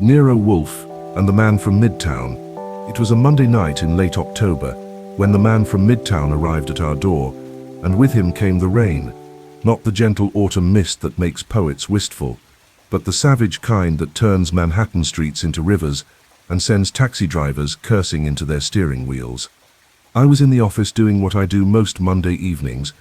Nero Wolfe and the man from Midtown. It was a Monday night in late October when the man from Midtown arrived at our door, and with him came the rain, not the gentle autumn mist that makes poets wistful, but the savage kind that turns Manhattan streets into rivers and sends taxi drivers cursing into their steering wheels. I was in the office doing what I do most Monday evenings,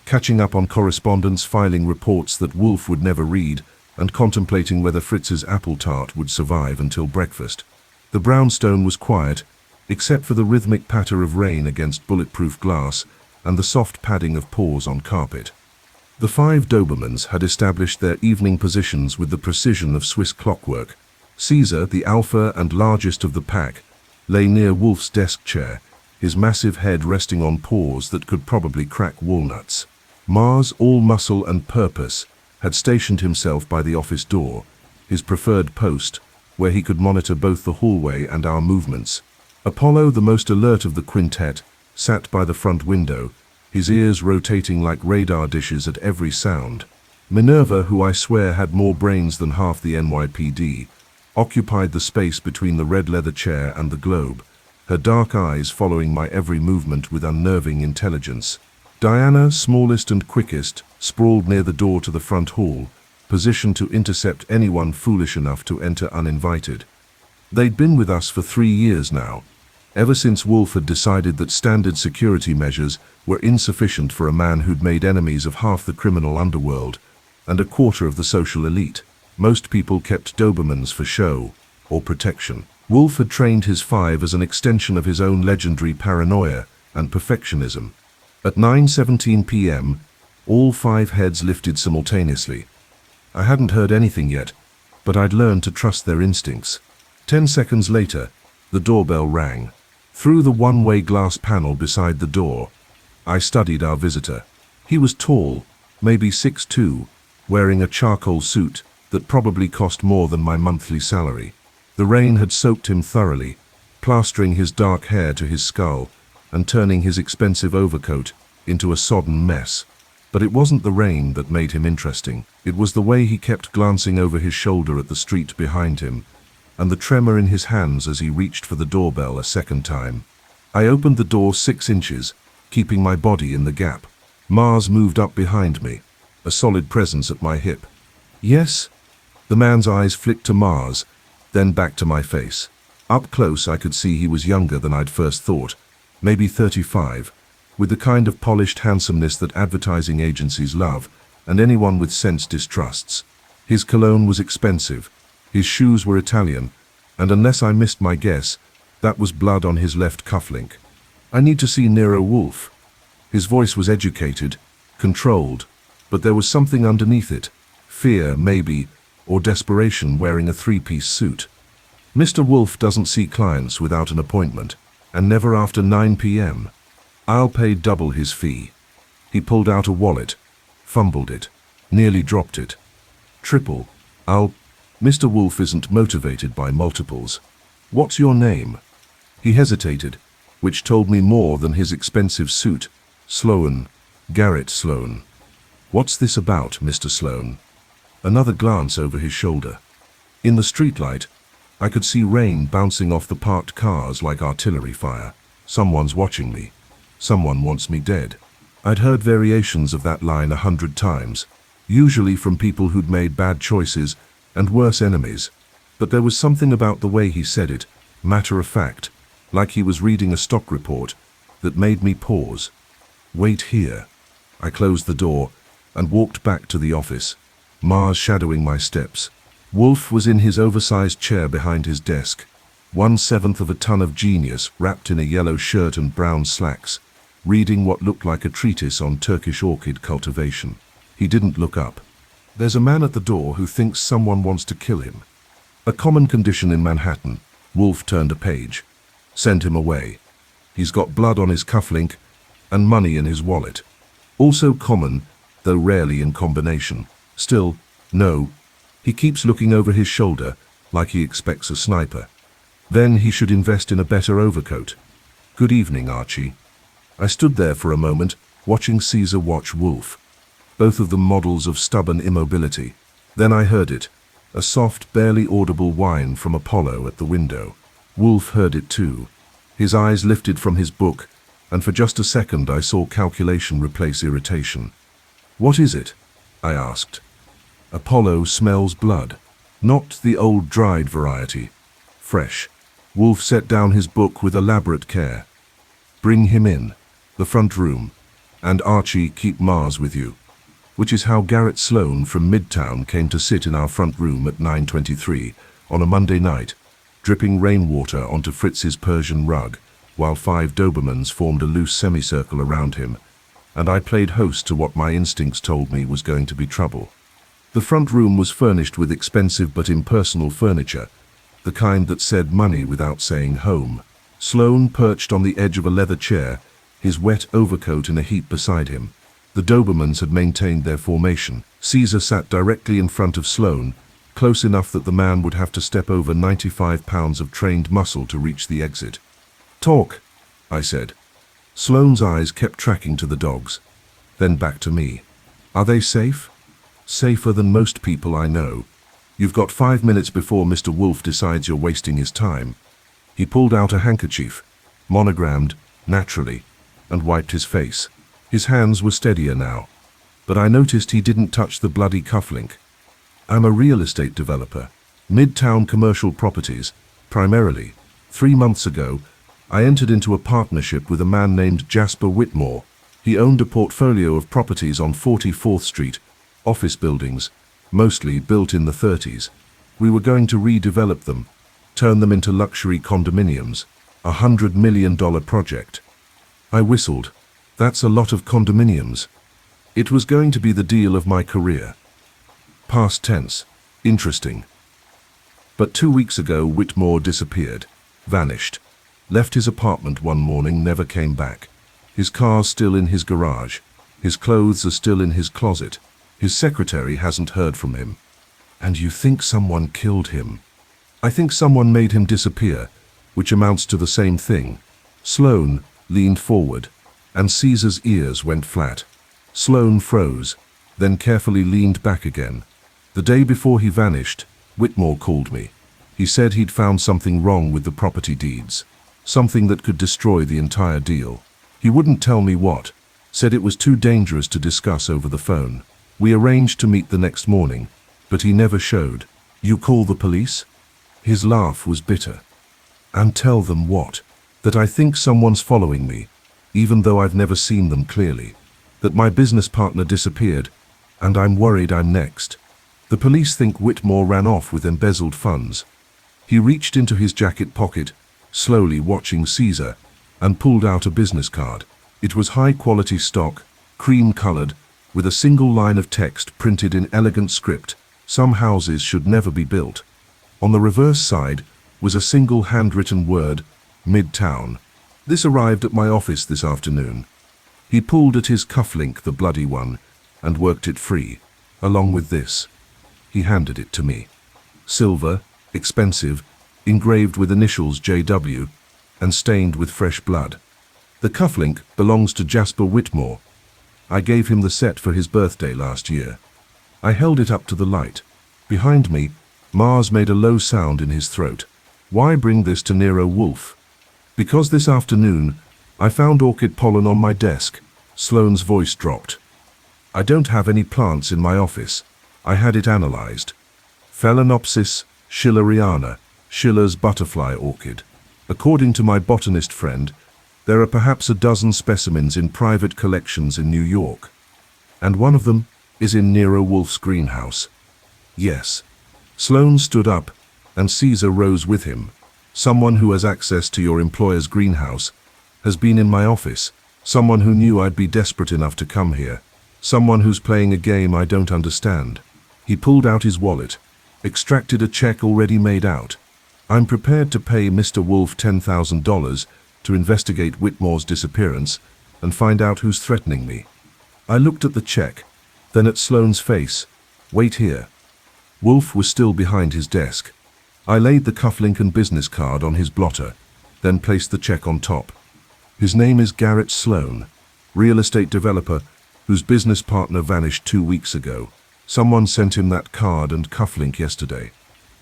catching up on correspondence, filing reports that Wolfe would never read, and contemplating whether Fritz's apple tart would survive until breakfast. The brownstone was quiet, except for the rhythmic patter of rain against bulletproof glass and the soft padding of paws on carpet. The 5 Dobermans had established their evening positions with the precision of Swiss clockwork. Caesar, the alpha and largest of the pack, lay near Wolfe's desk chair, his massive head resting on paws that could probably crack walnuts. Mars, all muscle and purpose, had stationed himself by the office door, his preferred post, where he could monitor both the hallway and our movements. Apollo, the most alert of the quintet, sat by the front window, his ears rotating like radar dishes at every sound. Minerva, who I swear had more brains than half the NYPD, occupied the space between the red leather chair and the globe, her dark eyes following my every movement with unnerving intelligence. Diana, smallest and quickest, sprawled near the door to the front hall, positioned to intercept anyone foolish enough to enter uninvited. They'd been with us for 3 years now, ever since Wolfe had decided that standard security measures were insufficient for a man who'd made enemies of half the criminal underworld and a quarter of the social elite. Most people kept Dobermans for show or protection. Wolfe had trained his 5 as an extension of his own legendary paranoia and perfectionism. At 9:17 p.m., all 5 heads lifted simultaneously. I hadn't heard anything yet, but I'd learned to trust their instincts. 10 seconds later, the doorbell rang. Through the one-way glass panel beside the door, I studied our visitor. He was tall, maybe 6'2", wearing a charcoal suit that probably cost more than my monthly salary. The rain had soaked him thoroughly, plastering his dark hair to his skull and turning his expensive overcoat into a sodden mess. But it wasn't the rain that made him interesting. It was the way he kept glancing over his shoulder at the street behind him, and the tremor in his hands as he reached for the doorbell a second time. I opened the door 6 inches, keeping my body in the gap. Mars moved up behind me, a solid presence at my hip. Yes? The man's eyes flicked to Mars, then back to my face. Up close I could see he was younger than I'd first thought, maybe 35, with the kind of polished handsomeness that advertising agencies love and anyone with sense distrusts. His cologne was expensive, his shoes were Italian, and unless I missed my guess, that was blood on his left cufflink. I need to see Nero Wolfe. His voice was educated, controlled, but there was something underneath it. Fear, maybe, or desperation wearing a 3-piece suit. Mr. Wolfe doesn't see clients without an appointment, and never after 9 p.m. I'll pay double his fee. He pulled out a wallet, fumbled it, nearly dropped it. Triple. Mr. Wolfe isn't motivated by multiples. What's your name? He hesitated, which told me more than his expensive suit. Sloan. Garrett Sloan. What's this about, Mr. Sloan? Another glance over his shoulder. In the streetlight, I could see rain bouncing off the parked cars like artillery fire. Someone's watching me. Someone wants me dead. I'd heard variations of that line 100 times, usually from people who'd made bad choices and worse enemies. But there was something about the way he said it, matter of fact, like he was reading a stock report, that made me pause. Wait here. I closed the door and walked back to the office, Mars shadowing my steps. Wolfe was in his oversized chair behind his desk, 1/7 of a ton of genius wrapped in a yellow shirt and brown slacks, reading what looked like a treatise on Turkish orchid cultivation. He didn't look up. There's a man at the door who thinks someone wants to kill him. A common condition in Manhattan. Wolfe turned a page. Send him away. He's got blood on his cufflink and money in his wallet. Also common, though rarely in combination. Still, no. He keeps looking over his shoulder like he expects a sniper. Then he should invest in a better overcoat. Good evening, Archie. I stood there for a moment, watching Caesar watch Wolfe. Both of them models of stubborn immobility. Then I heard it. a soft, barely audible whine from Apollo at the window. Wolfe heard it too. His eyes lifted from his book, and for just a second I saw calculation replace irritation. "What is it?" I asked. "Apollo smells blood. Not the old dried variety. Fresh." Wolfe set down his book with elaborate care. "Bring him in. The front room. And Archie, keep Mars with you." Which is how Garrett Sloan from Midtown came to sit in our front room at 9:23 on a Monday night, dripping rainwater onto Fritz's Persian rug, while 5 Dobermans formed a loose semicircle around him, and I played host to what my instincts told me was going to be trouble. The front room was furnished with expensive but impersonal furniture, the kind that said money without saying home. Sloan perched on the edge of a leather chair, his wet overcoat in a heap beside him. The Dobermans had maintained their formation. Caesar sat directly in front of Sloan, close enough that the man would have to step over 95 pounds of trained muscle to reach the exit. "Talk," I said. Sloan's eyes kept tracking to the dogs, then back to me. "Are they safe?" "Safer than most people I know. You've got 5 minutes before Mr. Wolfe decides you're wasting his time." He pulled out a handkerchief, monogrammed, naturally, and wiped his face. His hands were steadier now, but I noticed he didn't touch the bloody cufflink. "I'm a real estate developer. Midtown commercial properties, primarily. 3 months ago, I entered into a partnership with a man named Jasper Whitmore. He owned a portfolio of properties on 44th Street, office buildings, mostly built in the 30s. We were going to redevelop them, turn them into luxury condominiums, $100 million project." I whistled. "That's a lot of condominiums." It was going to be the deal of my career. Past tense. Interesting. But 2 weeks ago, Whitmore disappeared, vanished, left his apartment one morning, never came back. His car's still in his garage. His clothes are still in his closet. His secretary hasn't heard from him. And you think someone killed him? I think someone made him disappear, which amounts to the same thing. Sloan leaned forward, and Caesar's ears went flat. Sloan froze, then carefully leaned back again. The day before he vanished, Whitmore called me. He said he'd found something wrong with the property deeds, something that could destroy the entire deal. He wouldn't tell me what, said it was too dangerous to discuss over the phone. We arranged to meet the next morning, but he never showed. "You call the police?" His laugh was bitter. "And tell them what? That I think someone's following me, even though I've never seen them clearly. That my business partner disappeared, and I'm worried I'm next. The police think Whitmore ran off with embezzled funds." He reached into his jacket pocket, slowly watching Caesar, and pulled out a business card. It was high-quality stock, cream-colored, with a single line of text printed in elegant script: "Some houses should never be built." On the reverse side was a single handwritten word: Midtown. "This arrived at my office this afternoon." He pulled at his cufflink, the bloody one, and worked it free, along with this. He handed it to me. Silver, expensive, engraved with initials JW, and stained with fresh blood. "The cufflink belongs to Jasper Whitmore. I gave him the set for his birthday last year." I held it up to the light. Behind me, Mars made a low sound in his throat. "Why bring this to Nero Wolfe?" "Because this afternoon, I found orchid pollen on my desk." Sloan's voice dropped. "I don't have any plants in my office. I had it analyzed. Phalaenopsis schilleriana, Schiller's butterfly orchid. According to my botanist friend, there are perhaps a dozen specimens in private collections in New York. And one of them is in Nero Wolfe's greenhouse." "Yes." Sloan stood up, and Caesar rose with him. "Someone who has access to your employer's greenhouse has been in my office. Someone who knew I'd be desperate enough to come here. Someone who's playing a game I don't understand." He pulled out his wallet, extracted a check already made out. "I'm prepared to pay Mr. Wolfe $10,000 to investigate Whitmore's disappearance and find out who's threatening me." I looked at the check, then at Sloan's face. "Wait here." Wolfe was still behind his desk. I laid the cufflink and business card on his blotter, then placed the check on top. "His name is Garrett Sloan, real estate developer whose business partner vanished 2 weeks ago. Someone sent him that card and cufflink yesterday.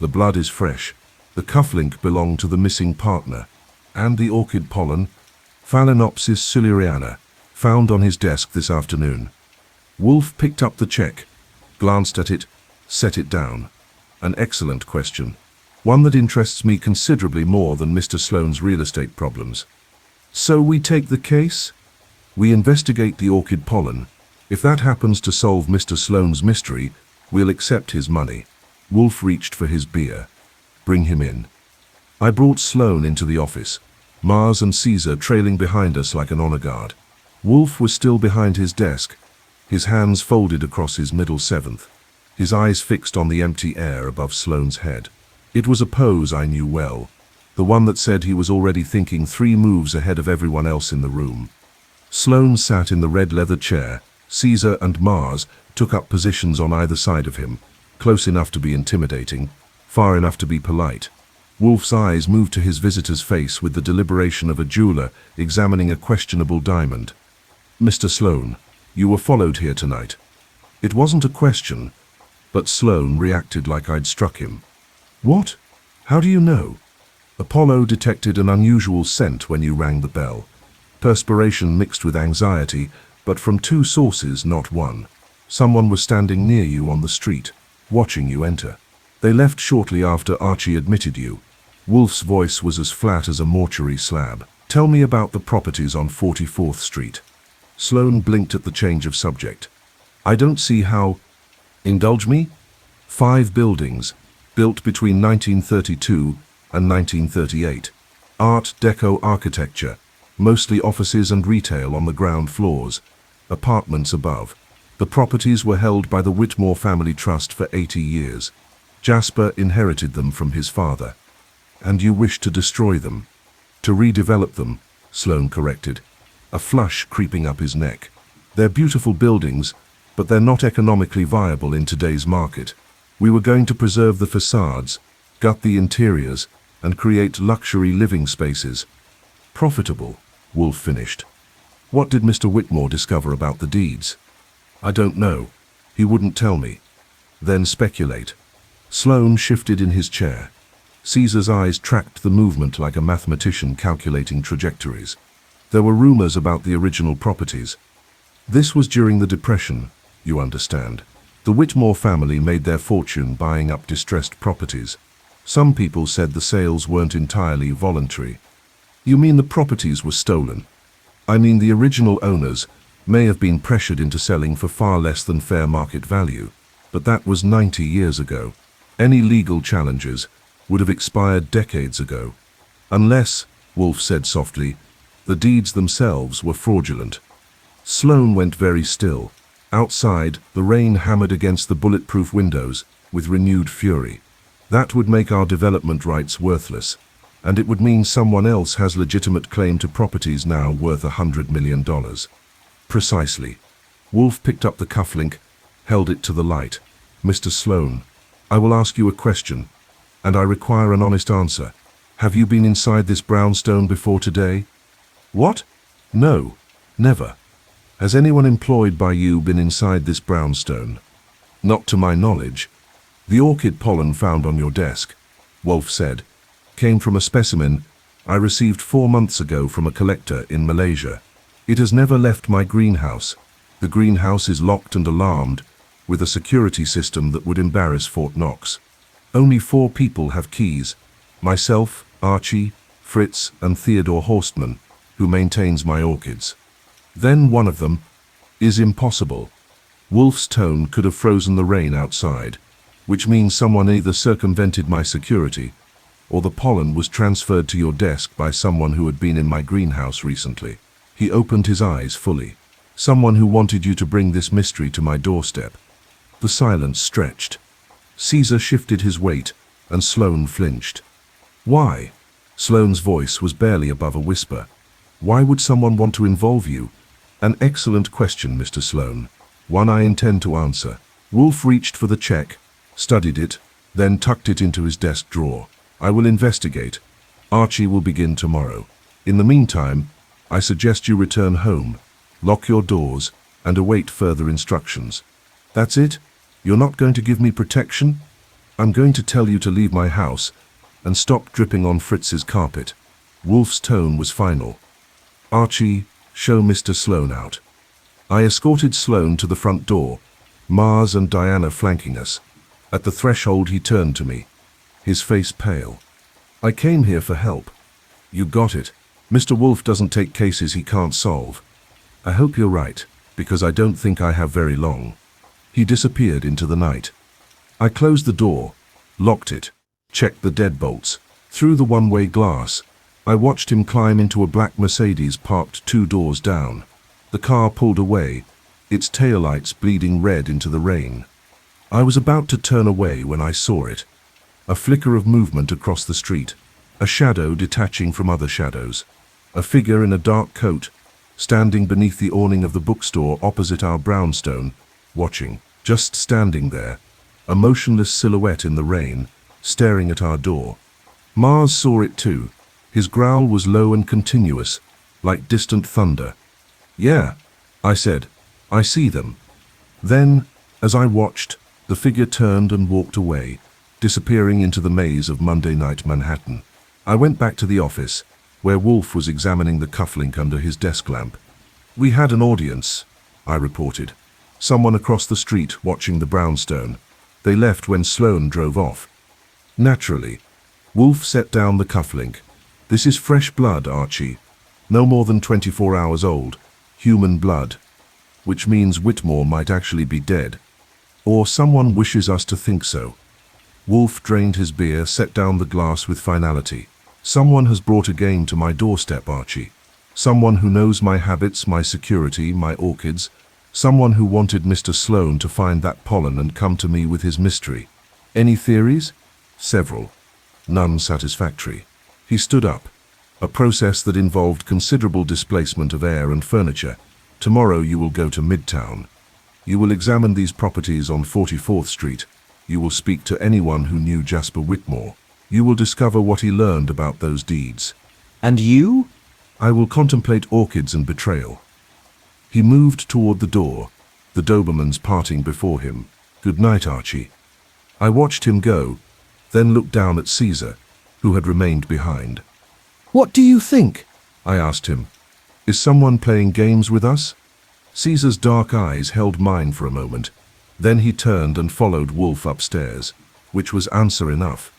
The blood is fresh. The cufflink belonged to the missing partner. And the orchid pollen, Phalaenopsis siluriana, found on his desk this afternoon. Wolfe picked up the check, glanced at it, set it down. An excellent question. One that interests me considerably more than Mr. Sloane's real estate problems. So we take the case? We investigate the orchid pollen. If that happens to solve Mr. Sloane's mystery, we'll accept his money. Wolfe reached for his beer. Bring him in. I brought Sloan into the office, Mars and Caesar trailing behind us like an honor guard. Wolfe was still behind his desk, his hands folded across his middle seventh, his eyes fixed on the empty air above Sloane's head. It was a pose I knew well, the one that said he was already thinking 3 moves ahead of everyone else in the room. Sloan sat in the red leather chair. Caesar and Mars took up positions on either side of him, close enough to be intimidating, far enough to be polite. Wolfe's eyes moved to his visitor's face with the deliberation of a jeweler examining a questionable diamond. Mr. Sloan, you were followed here tonight. It wasn't a question, but Sloan reacted like I'd struck him. What? How do you know? Apollo detected an unusual scent when you rang the bell. Perspiration mixed with anxiety, but from 2 sources, not one. Someone was standing near you on the street, watching you enter. They left shortly after Archie admitted you. Wolfe's voice was as flat as a mortuary slab. Tell me about the properties on 44th Street. Sloan blinked at the change of subject. I don't see how... Indulge me? 5 buildings, built between 1932 and 1938. Art Deco architecture, mostly offices and retail on the ground floors, apartments above. The properties were held by the Whitmore Family Trust for 80 years. Jasper inherited them from his father. And you wish to destroy them. To redevelop them, Sloan corrected, a flush creeping up his neck. They're beautiful buildings, but they're not economically viable in today's market. We were going to preserve the facades, gut the interiors, and create luxury living spaces. Profitable, Wolfe finished. What did Mr. Whitmore discover about the deeds? I don't know. He wouldn't tell me. Then speculate. Sloan shifted in his chair. Caesar's eyes tracked the movement like a mathematician calculating trajectories. There were rumors about the original properties. This was during the Depression, you understand. The Whitmore family made their fortune buying up distressed properties. Some people said the sales weren't entirely voluntary. You mean the properties were stolen? I mean the original owners may have been pressured into selling for far less than fair market value, but that was 90 years ago. Any legal challenges would have expired decades ago. Unless, Wolfe said softly, the deeds themselves were fraudulent. Sloan went very still. Outside, the rain hammered against the bulletproof windows with renewed fury. That would make our development rights worthless, and it would mean someone else has legitimate claim to properties now worth $100 million. Precisely. Wolfe picked up the cufflink, held it to the light. Mr. Sloan, I will ask you a question, and I require an honest answer. Have you been inside this brownstone before today? What? No, never. Has anyone employed by you been inside this brownstone? Not to my knowledge. The orchid pollen found on your desk, Wolfe said, came from a specimen I received 4 months ago from a collector in Malaysia. It has never left my greenhouse. The greenhouse is locked and alarmed, with a security system that would embarrass Fort Knox. Only 4 people have keys, myself, Archie, Fritz, and Theodore Horstman, who maintains my orchids. Then one of them is impossible. Wolfe's tone could have frozen the rain outside, which means someone either circumvented my security, or the pollen was transferred to your desk by someone who had been in my greenhouse recently. He opened his eyes fully. Someone who wanted you to bring this mystery to my doorstep. The silence stretched. Caesar shifted his weight, and Sloan flinched. Why? Sloan's voice was barely above a whisper. Why would someone want to involve you? An excellent question, Mr. Sloan. One I intend to answer. Wolfe reached for the check, studied it, then tucked it into his desk drawer. I will investigate. Archie will begin tomorrow. In the meantime, I suggest you return home, lock your doors, and await further instructions. That's it? You're not going to give me protection? I'm going to tell you to leave my house and stop dripping on Fritz's carpet. Wolfe's tone was final. Archie, show Mr. Sloan out. I escorted Sloan to the front door, Mars and Diana flanking us. At the threshold he turned to me, his face pale. I came here for help. You got it. Mr. Wolfe doesn't take cases he can't solve. I hope you're right, because I don't think I have very long. He disappeared into the night. I closed the door, locked it, checked the deadbolts. Through the one-way glass, I watched him climb into a black Mercedes parked 2 doors down. The car pulled away, its taillights bleeding red into the rain. I was about to turn away when I saw it. A flicker of movement across the street, a shadow detaching from other shadows. A figure in a dark coat, standing beneath the awning of the bookstore opposite our brownstone, watching, just standing there, a motionless silhouette in the rain, staring at our door. Mars saw it too. His growl was low and continuous, like distant thunder. Yeah, I said, I see them. Then, as I watched, the figure turned and walked away, disappearing into the maze of Monday night Manhattan. I went back to the office, where Wolfe was examining the cufflink under his desk lamp. We had an audience, I reported. Someone across the street watching the brownstone. They left when Sloan drove off. Naturally, Wolfe set down the cufflink. This is fresh blood, Archie. No more than 24 hours old. Human blood. Which means Whitmore might actually be dead. Or someone wishes us to think so. Wolfe drained his beer, set down the glass with finality. Someone has brought a game to my doorstep, Archie. Someone who knows my habits, my security, my orchids. Someone who wanted Mr. Sloan to find that pollen and come to me with his mystery. Any theories? Several. None satisfactory. He stood up. A process that involved considerable displacement of air and furniture. Tomorrow you will go to Midtown. You will examine these properties on 44th Street. You will speak to anyone who knew Jasper Whitmore. You will discover what he learned about those deeds. And you? I will contemplate orchids and betrayal. He moved toward the door, the Dobermans parting before him. Good night, Archie. I watched him go, then looked down at Caesar, who had remained behind. What do you think? I asked him. Is someone playing games with us? Caesar's dark eyes held mine for a moment. Then he turned and followed Wolfe upstairs, which was answer enough.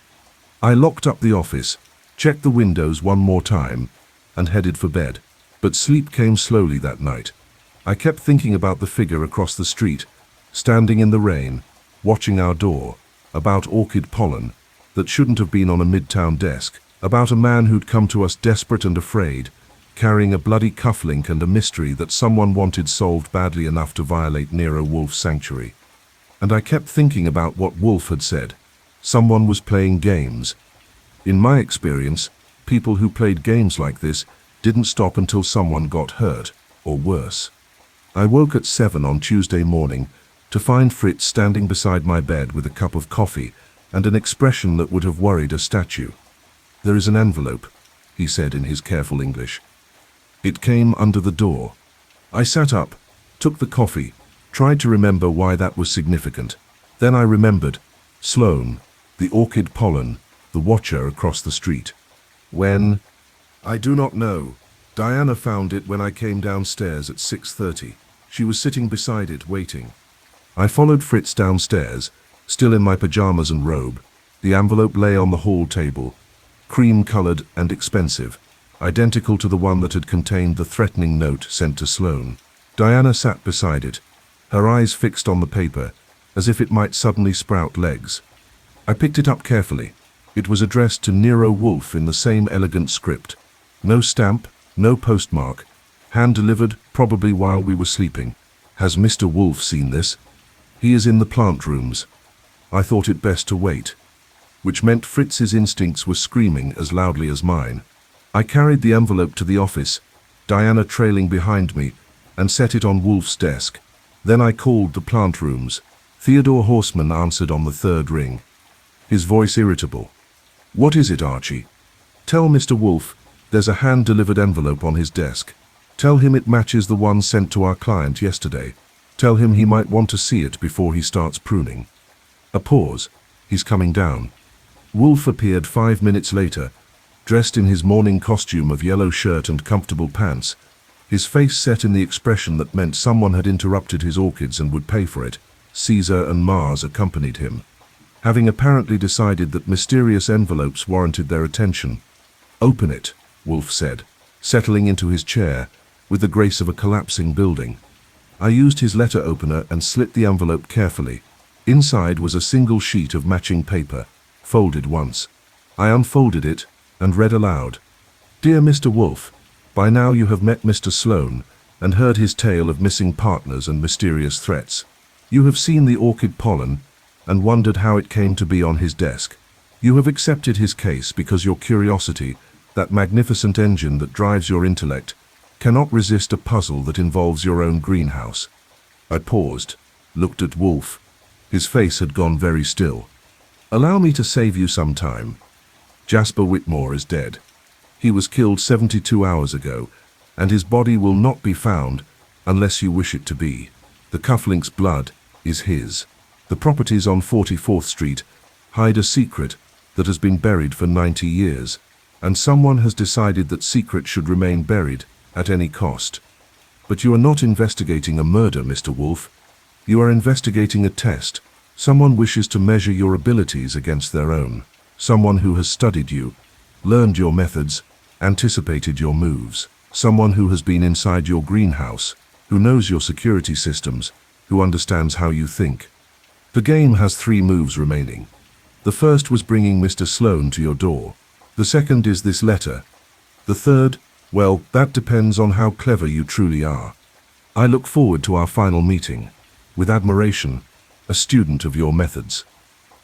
I locked up the office, checked the windows one more time, and headed for bed. But sleep came slowly that night. I kept thinking about the figure across the street, standing in the rain, watching our door, about orchid pollen that shouldn't have been on a Midtown desk, about a man who'd come to us desperate and afraid, carrying a bloody cufflink and a mystery that someone wanted solved badly enough to violate Nero Wolfe's sanctuary. And I kept thinking about what Wolfe had said. Someone was playing games. In my experience, people who played games like this didn't stop until someone got hurt, or worse. I woke at 7 on Tuesday morning to find Fritz standing beside my bed with a cup of coffee and an expression that would have worried a statue. There is an envelope, he said in his careful English. It came under the door. I sat up, took the coffee, tried to remember why that was significant. Then I remembered Sloan, the orchid pollen, the watcher across the street. When? I do not know. Diana found it when I came downstairs at 6:30. She was sitting beside it, waiting. I followed Fritz downstairs, still in my pajamas and robe. The envelope lay on the hall table, cream-colored and expensive, identical to the one that had contained the threatening note sent to Sloan. Diana sat beside it, her eyes fixed on the paper, as if it might suddenly sprout legs. I picked it up carefully. It was addressed to Nero Wolfe in the same elegant script. No stamp, no postmark. Hand-delivered, probably while we were sleeping. Has Mr. Wolfe seen this? He is in the plant rooms. I thought it best to wait. Which meant Fritz's instincts were screaming as loudly as mine. I carried the envelope to the office, Diana trailing behind me, and set it on Wolfe's desk. Then I called the plant rooms. Theodore Horseman answered on the 3rd ring, his voice irritable. What is it, Archie? Tell Mr. Wolfe there's a hand-delivered envelope on his desk. Tell him it matches the one sent to our client yesterday. Tell him he might want to see it before he starts pruning. A pause. He's coming down. Wolfe appeared 5 minutes later, dressed in his morning costume of yellow shirt and comfortable pants, his face set in the expression that meant someone had interrupted his orchids and would pay for it. Caesar and Mars accompanied him, having apparently decided that mysterious envelopes warranted their attention. "Open it," Wolfe said, settling into his chair with the grace of a collapsing building. I used his letter opener and slit the envelope carefully. Inside was a single sheet of matching paper, folded once. I unfolded it and read aloud. "Dear Mr. Wolfe, by now you have met Mr. Sloan and heard his tale of missing partners and mysterious threats. You have seen the orchid pollen and wondered how it came to be on his desk. You have accepted his case because your curiosity, that magnificent engine that drives your intellect, cannot resist a puzzle that involves your own greenhouse." I paused, looked at Wolfe. His face had gone very still. "Allow me to save you some time. Jasper Whitmore is dead. He was killed 72 hours ago, and his body will not be found unless you wish it to be. The cufflink's blood is his. The properties on 44th Street hide a secret that has been buried for 90 years, and someone has decided that secret should remain buried at any cost. But you are not investigating a murder, Mr. Wolfe. You are investigating a test. Someone wishes to measure your abilities against their own. Someone who has studied you, learned your methods, anticipated your moves. Someone who has been inside your greenhouse, who knows your security systems, who understands how you think. The game has 3 moves remaining. The first was bringing Mr. Sloan to your door. The second is this letter. The third, well, that depends on how clever you truly are. I look forward to our final meeting. With admiration, a student of your methods."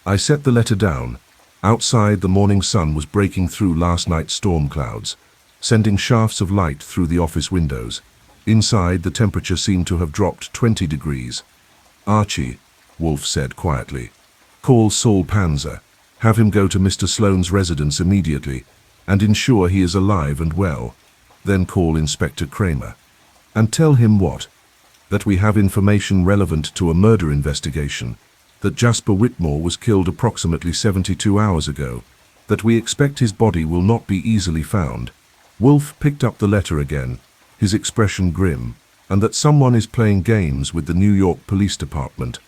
I set the letter down. Outside, the morning sun was breaking through last night's storm clouds, sending shafts of light through the office windows. Inside, the temperature seemed to have dropped 20 degrees. "Archie," Wolfe said quietly, "call Saul Panzer. Have him go to Mr. Sloan's residence immediately and ensure he is alive and well. Then call Inspector Kramer. And tell him what? That we have information relevant to a murder investigation, that Jasper Whitmore was killed approximately 72 hours ago, that we expect his body will not be easily found." Wolfe picked up the letter again, his expression grim, and that someone is playing games with the New York Police Department.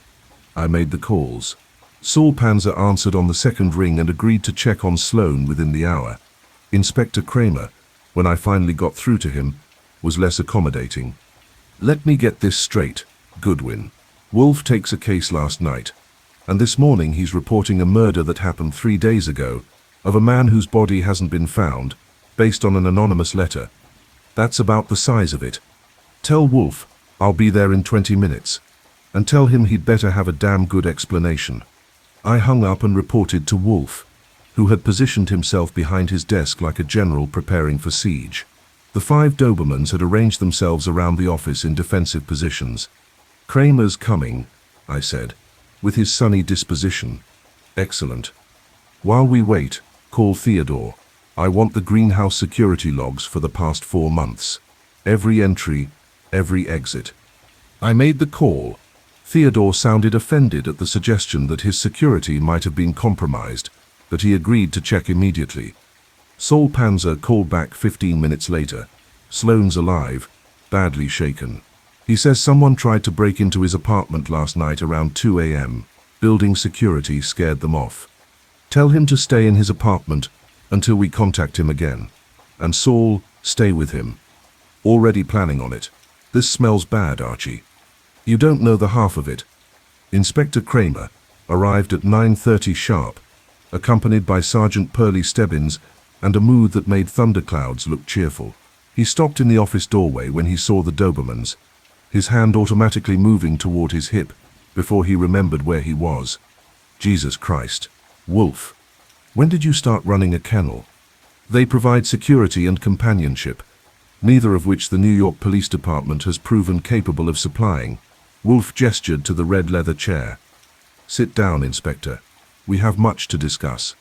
I made the calls. Saul Panzer answered on the second ring and agreed to check on Sloan within the hour. Inspector Kramer, when I finally got through to him, was less accommodating. "Let me get this straight, Goodwin. Wolfe takes a case last night, and this morning he's reporting a murder that happened 3 days ago, of a man whose body hasn't been found, based on an anonymous letter. That's about the size of it. Tell Wolfe I'll be there in 20 minutes, and tell him he'd better have a damn good explanation." I hung up and reported to Wolfe, who had positioned himself behind his desk like a general preparing for siege. The 5 Dobermans had arranged themselves around the office in defensive positions. "Kramer's coming," I said, with his sunny disposition. "Excellent. While we wait, call Theodore. I want the greenhouse security logs for the past 4 months. Every entry, every exit." I made the call. Theodore sounded offended at the suggestion that his security might have been compromised, but he agreed to check immediately. Saul Panzer called back 15 minutes later. "Sloan's alive, badly shaken. He says someone tried to break into his apartment last night around 2 a.m. Building security scared them off. Tell him to stay in his apartment until we contact him again. And Saul, stay with him. Already planning on it. This smells bad, Archie. You don't know the half of it." Inspector Kramer arrived at 9:30 sharp, accompanied by Sergeant Pearlie Stebbins and a mood that made thunderclouds look cheerful. He stopped in the office doorway when he saw the Dobermans, his hand automatically moving toward his hip before he remembered where he was. "Jesus Christ. Wolfe, when did you start running a kennel? They provide security and companionship, neither of which the New York Police Department has proven capable of supplying." Wolfe gestured to the red leather chair. "Sit down, Inspector. We have much to discuss."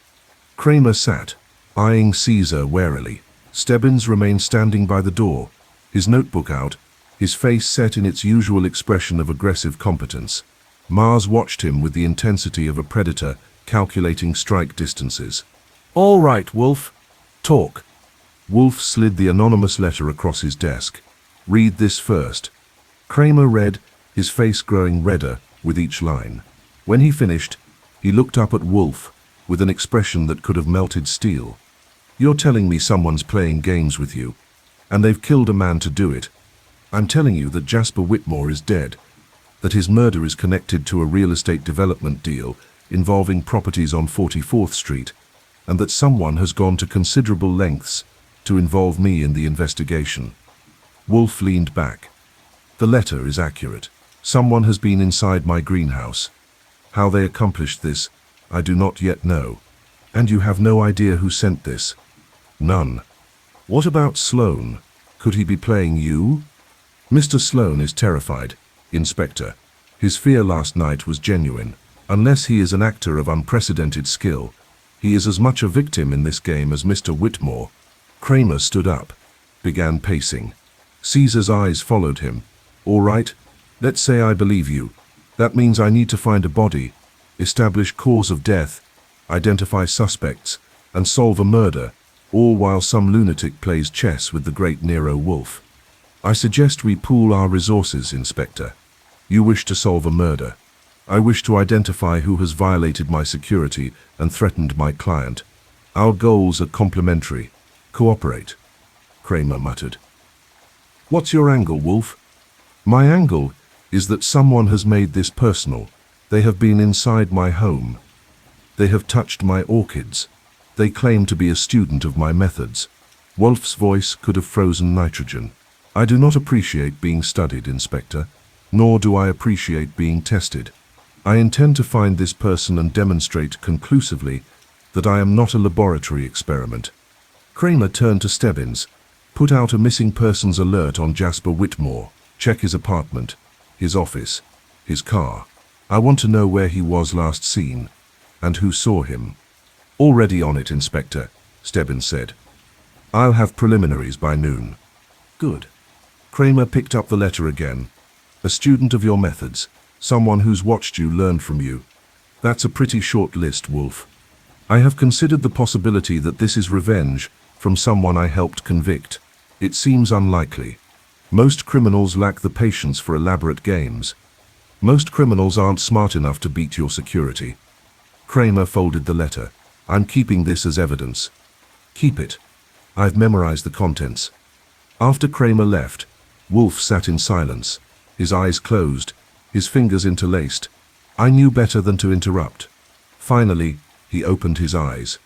Kramer sat, eyeing Caesar warily. Stebbins remained standing by the door, his notebook out, his face set in its usual expression of aggressive competence. Mars watched him with the intensity of a predator calculating strike distances. "All right, Wolfe. Talk." Wolfe slid the anonymous letter across his desk. "Read this first." Kramer read, his face growing redder with each line. When he finished, he looked up at Wolfe with an expression that could have melted steel. "You're telling me someone's playing games with you, and they've killed a man to do it. I'm telling you that Jasper Whitmore is dead, that his murder is connected to a real estate development deal involving properties on 44th Street, and that someone has gone to considerable lengths to involve me in the investigation." Wolfe leaned back. "The letter is accurate. Someone has been inside my greenhouse. How they accomplished this, I do not yet know. And you have no idea who sent this?" "None." "What about Sloan? Could he be playing you?" "Mr. Sloan is terrified, Inspector. His fear last night was genuine. Unless he is an actor of unprecedented skill, he is as much a victim in this game as Mr. Whitmore." Kramer stood up, began pacing. Caesar's eyes followed him. "All right, let's say I believe you. That means I need to find a body, establish cause of death, identify suspects, and solve a murder, all while some lunatic plays chess with the great Nero Wolfe. I suggest we pool our resources, Inspector. You wish to solve a murder. I wish to identify who has violated my security and threatened my client. Our goals are complementary. Cooperate." Kramer muttered. "What's your angle, Wolfe?" "My angle is that someone has made this personal. They have been inside my home. They have touched my orchids. They claim to be a student of my methods." Wolfe's voice could have frozen nitrogen. "I do not appreciate being studied, Inspector, nor do I appreciate being tested. I intend to find this person and demonstrate conclusively that I am not a laboratory experiment." Kramer turned to Stebbins. "Put out a missing persons alert on Jasper Whitmore. Check his apartment, his office, his car. I want to know where he was last seen, and who saw him." "Already on it, Inspector," Stebbins said. "I'll have preliminaries by noon." "Good." Kramer picked up the letter again. "A student of your methods, someone who's watched you learn from you. That's a pretty short list, Wolfe. I have considered the possibility that this is revenge from someone I helped convict. It seems unlikely. Most criminals lack the patience for elaborate games. Most criminals aren't smart enough to beat your security." Kramer folded the letter. "I'm keeping this as evidence." "Keep it. I've memorized the contents." After Kramer left, Wolfe sat in silence, his eyes closed, his fingers interlaced. I knew better than to interrupt. Finally, he opened his eyes.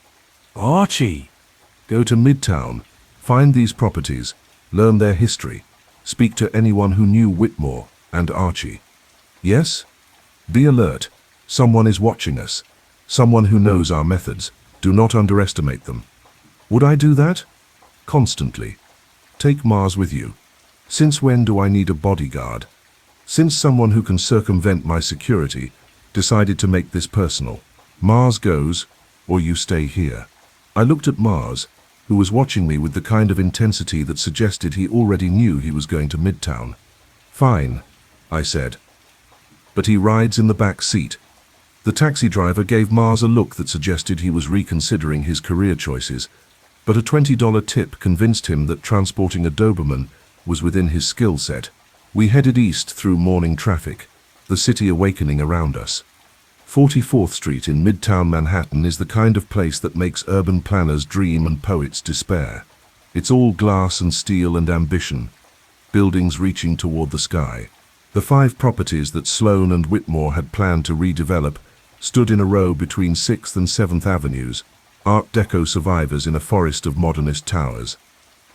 "Archie!" "Go to Midtown, find these properties, learn their history, speak to anyone who knew Whitmore and Archie. Yes? Be alert. Someone is watching us. Someone who knows our methods. Do not underestimate them." "Would I do that?" "Constantly. Take Mars with you." "Since when do I need a bodyguard?" "Since someone who can circumvent my security decided to make this personal. Mars goes, or you stay here." I looked at Mars, who was watching me with the kind of intensity that suggested he already knew he was going to Midtown. "Fine," I said. "But he rides in the back seat." The taxi driver gave Mars a look that suggested he was reconsidering his career choices, but a $20 tip convinced him that transporting a Doberman was within his skill set. We headed east through morning traffic, the city awakening around us. 44th Street in Midtown Manhattan is the kind of place that makes urban planners dream and poets despair. It's all glass and steel and ambition, buildings reaching toward the sky. The 5 properties that Sloan and Whitmore had planned to redevelop stood in a row between 6th and 7th Avenues, Art Deco survivors in a forest of modernist towers.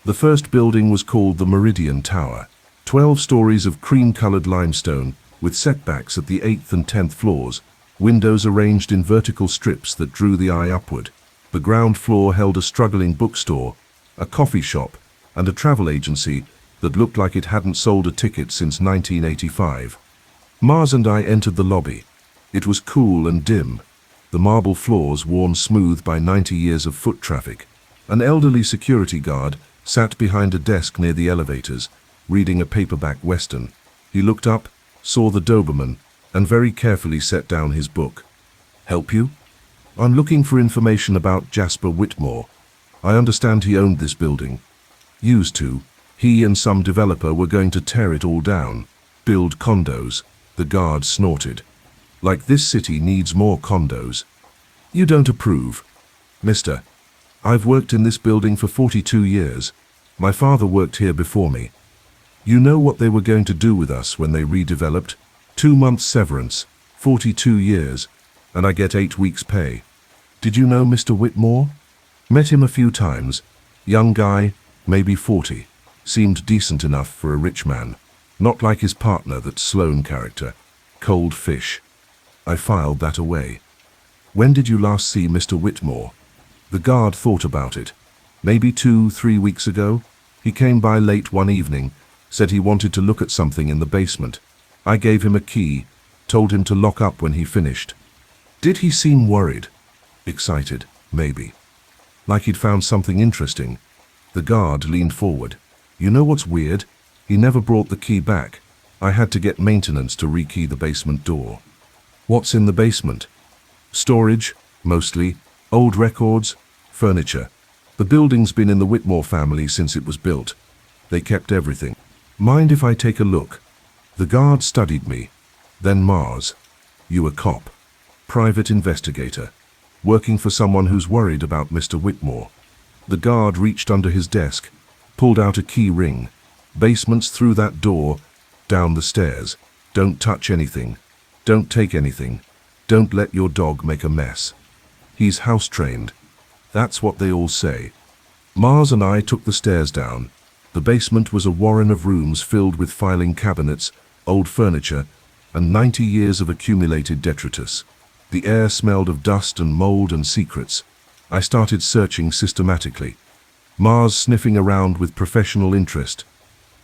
The first building was called the Meridian Tower, 12 stories of cream-colored limestone with setbacks at the 8th and 10th floors, windows arranged in vertical strips that drew the eye upward. The ground floor held a struggling bookstore, a coffee shop, and a travel agency that looked like it hadn't sold a ticket since 1985. Mars and I entered the lobby. It was cool and dim, the marble floors worn smooth by 90 years of foot traffic. An elderly security guard sat behind a desk near the elevators, reading a paperback western. He looked up, saw the Doberman, and very carefully set down his book. "Help you?" "I'm looking for information about Jasper Whitmore. I understand he owned this building." "Used to. He and some developer were going to tear it all down, build condos." The guard snorted. "Like this city needs more condos." "You don't approve?" "Mister, I've worked in this building for 42 years. My father worked here before me. You know what they were going to do with us when they redeveloped? 2 months severance, 42 years, and I get 8 weeks pay." "Did you know Mr. Whitmore?" "Met him a few times. Young guy, maybe 40. Seemed decent enough for a rich man. Not like his partner, that Sloan character. Cold fish." I filed that away. "When did you last see Mr. Whitmore?" The guard thought about it. "Maybe 2-3 weeks ago. He came by late one evening, said he wanted to look at something in the basement. I gave him a key, told him to lock up when he finished." "Did he seem worried?" "Excited, maybe. Like he'd found something interesting." The guard leaned forward. "You know what's weird? He never brought the key back. I had to get maintenance to rekey the basement door." "What's in the basement?" "Storage, mostly. Old records, furniture. The building's been in the Whitmore family since it was built. They kept everything." "Mind if I take a look?" The guard studied me. Then Mars. "You a cop? Private investigator. Working for someone who's worried about Mr. Whitmore." The guard reached under his desk, pulled out a key ring. "Basement's through that door, down the stairs. Don't touch anything. Don't take anything. Don't let your dog make a mess. He's house-trained." That's what they all say. Mars and I took the stairs down. The basement was a warren of rooms filled with filing cabinets, old furniture, and 90 years of accumulated detritus. The air smelled of dust and mold and secrets. I started searching systematically. Mars sniffing around with professional interest.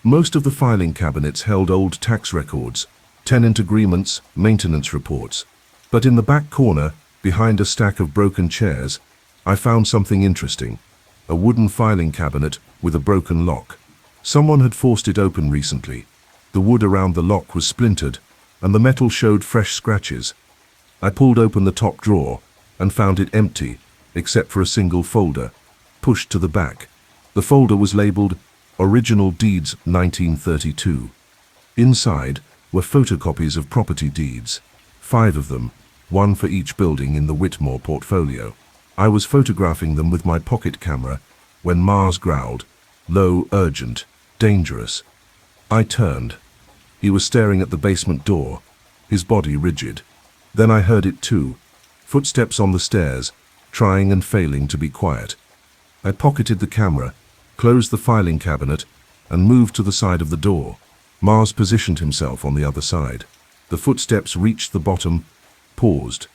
Most of the filing cabinets held old tax records, tenant agreements, maintenance reports. But in the back corner, behind a stack of broken chairs, I found something interesting. A wooden filing cabinet with a broken lock. Someone had forced it open recently. The wood around the lock was splintered, and the metal showed fresh scratches. I pulled open the top drawer and found it empty, except for a single folder, pushed to the back. The folder was labeled Original Deeds 1932. Inside were photocopies of property deeds, 5 of them, one for each building in the Whitmore portfolio. I was photographing them with my pocket camera when Mars growled, low, urgent, dangerous. I turned. He was staring at the basement door, his body rigid. Then I heard it too, footsteps on the stairs, trying and failing to be quiet. I pocketed the camera, closed the filing cabinet, and moved to the side of the door. Mars positioned himself on the other side. The footsteps reached the bottom, paused.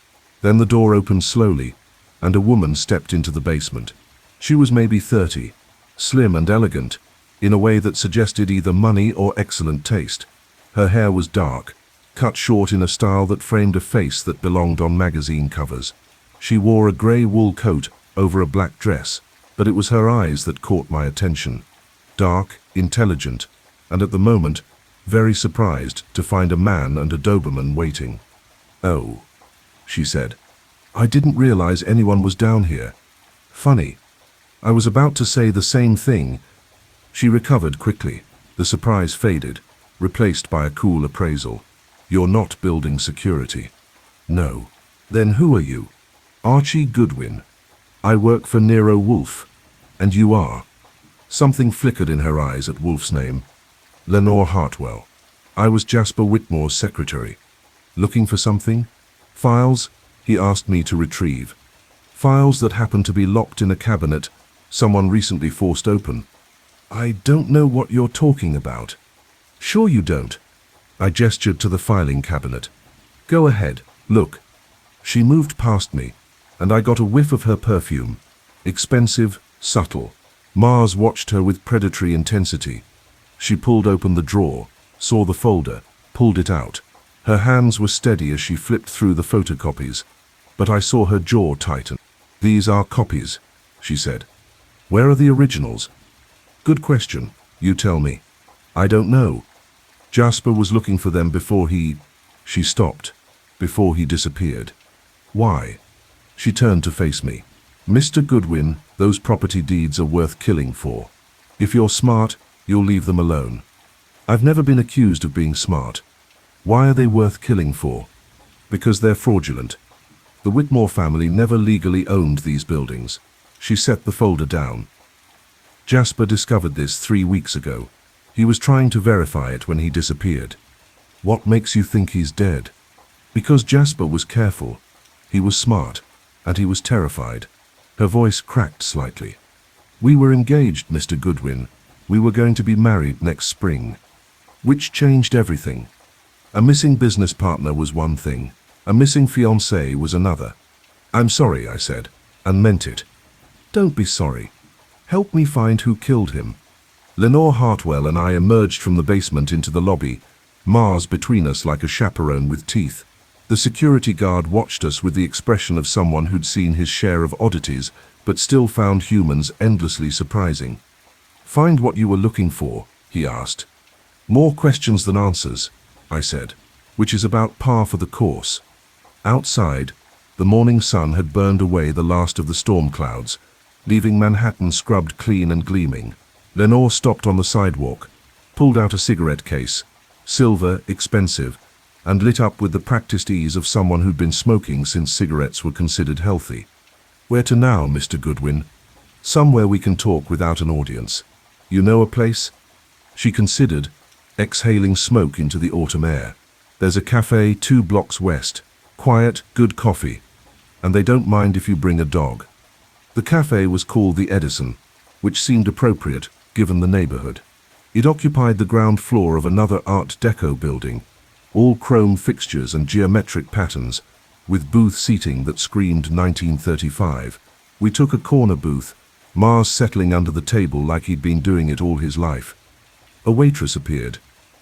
Then the door opened slowly, and a woman stepped into the basement. She was maybe 30, slim and elegant, in a way that suggested either money or excellent taste. Her hair was dark, cut short in a style that framed a face that belonged on magazine covers. She wore a grey wool coat over a black dress, but it was her eyes that caught my attention. Dark, intelligent, and at the moment, very surprised to find a man and a Doberman waiting. "Oh," she said. "I didn't realize anyone was down here. Funny." I was about to say the same thing. She recovered quickly. The surprise faded, replaced by a cool appraisal. "You're not building security." "No." "Then who are you?" "Archie Goodwin. I work for Nero Wolfe." "And you are?" Something flickered in her eyes at Wolfe's name. "Lenor Hartwell. I was Jasper Whitmore's secretary." "Looking for something?" "Files," he asked me to retrieve. "Files that happen to be locked in a cabinet someone recently forced open." "I don't know what you're talking about." "Sure you don't." I gestured to the filing cabinet. "Go ahead, look." She moved past me, and I got a whiff of her perfume. Expensive, subtle. Mars watched her with predatory intensity. She pulled open the drawer, saw the folder, pulled it out. Her hands were steady as she flipped through the photocopies, but I saw her jaw tighten. "These are copies," she said. "Where are the originals?" "Good question. You tell me." I don't know. Jasper was looking for them before he... She stopped, before he disappeared. Why? She turned to face me. Mr. Goodwin, those property deeds are worth killing for. If you're smart, you'll leave them alone. I've never been accused of being smart. Why are they worth killing for? Because they're fraudulent. The Whitmore family never legally owned these buildings. She set the folder down. Jasper discovered this 3 weeks ago. He was trying to verify it when he disappeared. What makes you think he's dead? Because Jasper was careful. He was smart, and he was terrified. Her voice cracked slightly. We were engaged, Mr. Goodwin. We were going to be married next spring. Which changed everything. A missing business partner was one thing. A missing fiancé was another. I'm sorry, I said, and meant it. Don't be sorry. Help me find who killed him. Lenor Hartwell and I emerged from the basement into the lobby, Mars between us like a chaperone with teeth. The security guard watched us with the expression of someone who'd seen his share of oddities, but still found humans endlessly surprising. Find what you were looking for, he asked. More questions than answers, I said, which is about par for the course. Outside, the morning sun had burned away the last of the storm clouds, leaving Manhattan scrubbed clean and gleaming. Lenor stopped on the sidewalk, pulled out a cigarette case, silver, expensive, and lit up with the practiced ease of someone who'd been smoking since cigarettes were considered healthy. Where to now, Mr. Goodwin? Somewhere we can talk without an audience. You know a place? She considered, exhaling smoke into the autumn air. There's a cafe 2 blocks west. Quiet, good coffee. And they don't mind if you bring a dog. The cafe was called the Edison, which seemed appropriate, given the neighborhood. It occupied the ground floor of another Art Deco building, all chrome fixtures and geometric patterns, with booth seating that screamed 1935. We took a corner booth, Mars settling under the table like he'd been doing it all his life. A waitress appeared,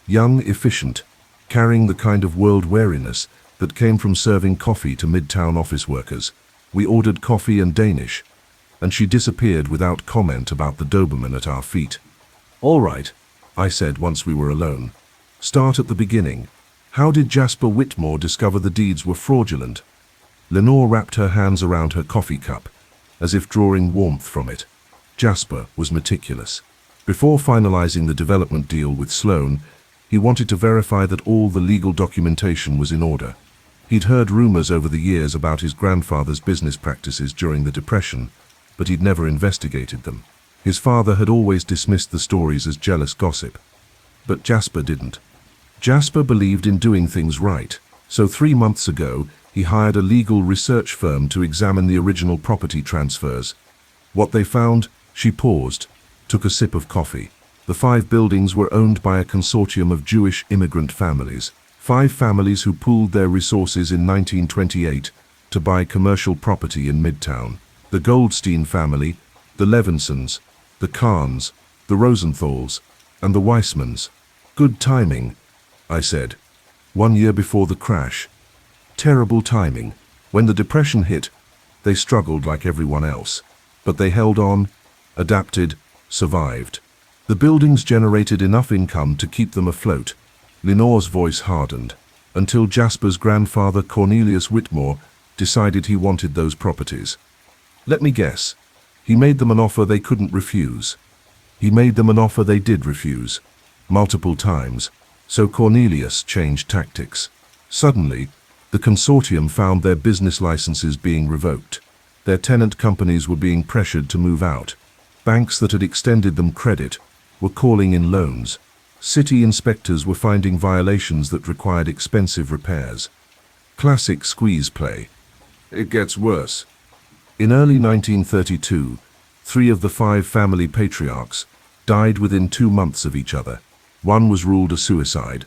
young, efficient, carrying the kind of world wariness that came from serving coffee to Midtown office workers. We ordered coffee and Danish, and she disappeared without comment about the Doberman at our feet. All right, I said once we were alone. Start at the beginning. How did Jasper Whitmore discover the deeds were fraudulent? Lenor wrapped her hands around her coffee cup, as if drawing warmth from it. Jasper was meticulous. Before finalizing the development deal with Sloan, he wanted to verify that all the legal documentation was in order. He'd heard rumors over the years about his grandfather's business practices during the Depression, but he'd never investigated them. His father had always dismissed the stories as jealous gossip. But Jasper didn't. Jasper believed in doing things right, so 3 months ago, he hired a legal research firm to examine the original property transfers. What they found, she paused, took a sip of coffee. The 5 buildings were owned by a consortium of Jewish immigrant families. 5 families who pooled their resources in 1928 to buy commercial property in Midtown. The Goldstein family, the Levinsons, the Kahns, the Rosenthals, and the Weissmans. Good timing, I said. 1 year before the crash. Terrible timing. When the Depression hit, they struggled like everyone else. But they held on, adapted, survived. The buildings generated enough income to keep them afloat. Lenor's voice hardened, until Jasper's grandfather Cornelius Whitmore decided he wanted those properties. Let me guess. He made them an offer they couldn't refuse. He made them an offer they did refuse. Multiple times. So Cornelius changed tactics. Suddenly, the consortium found their business licenses being revoked. Their tenant companies were being pressured to move out. Banks that had extended them credit were calling in loans. City inspectors were finding violations that required expensive repairs. Classic squeeze play. It gets worse. In early 1932, 3 of the 5 family patriarchs died within 2 months of each other. One was ruled a suicide,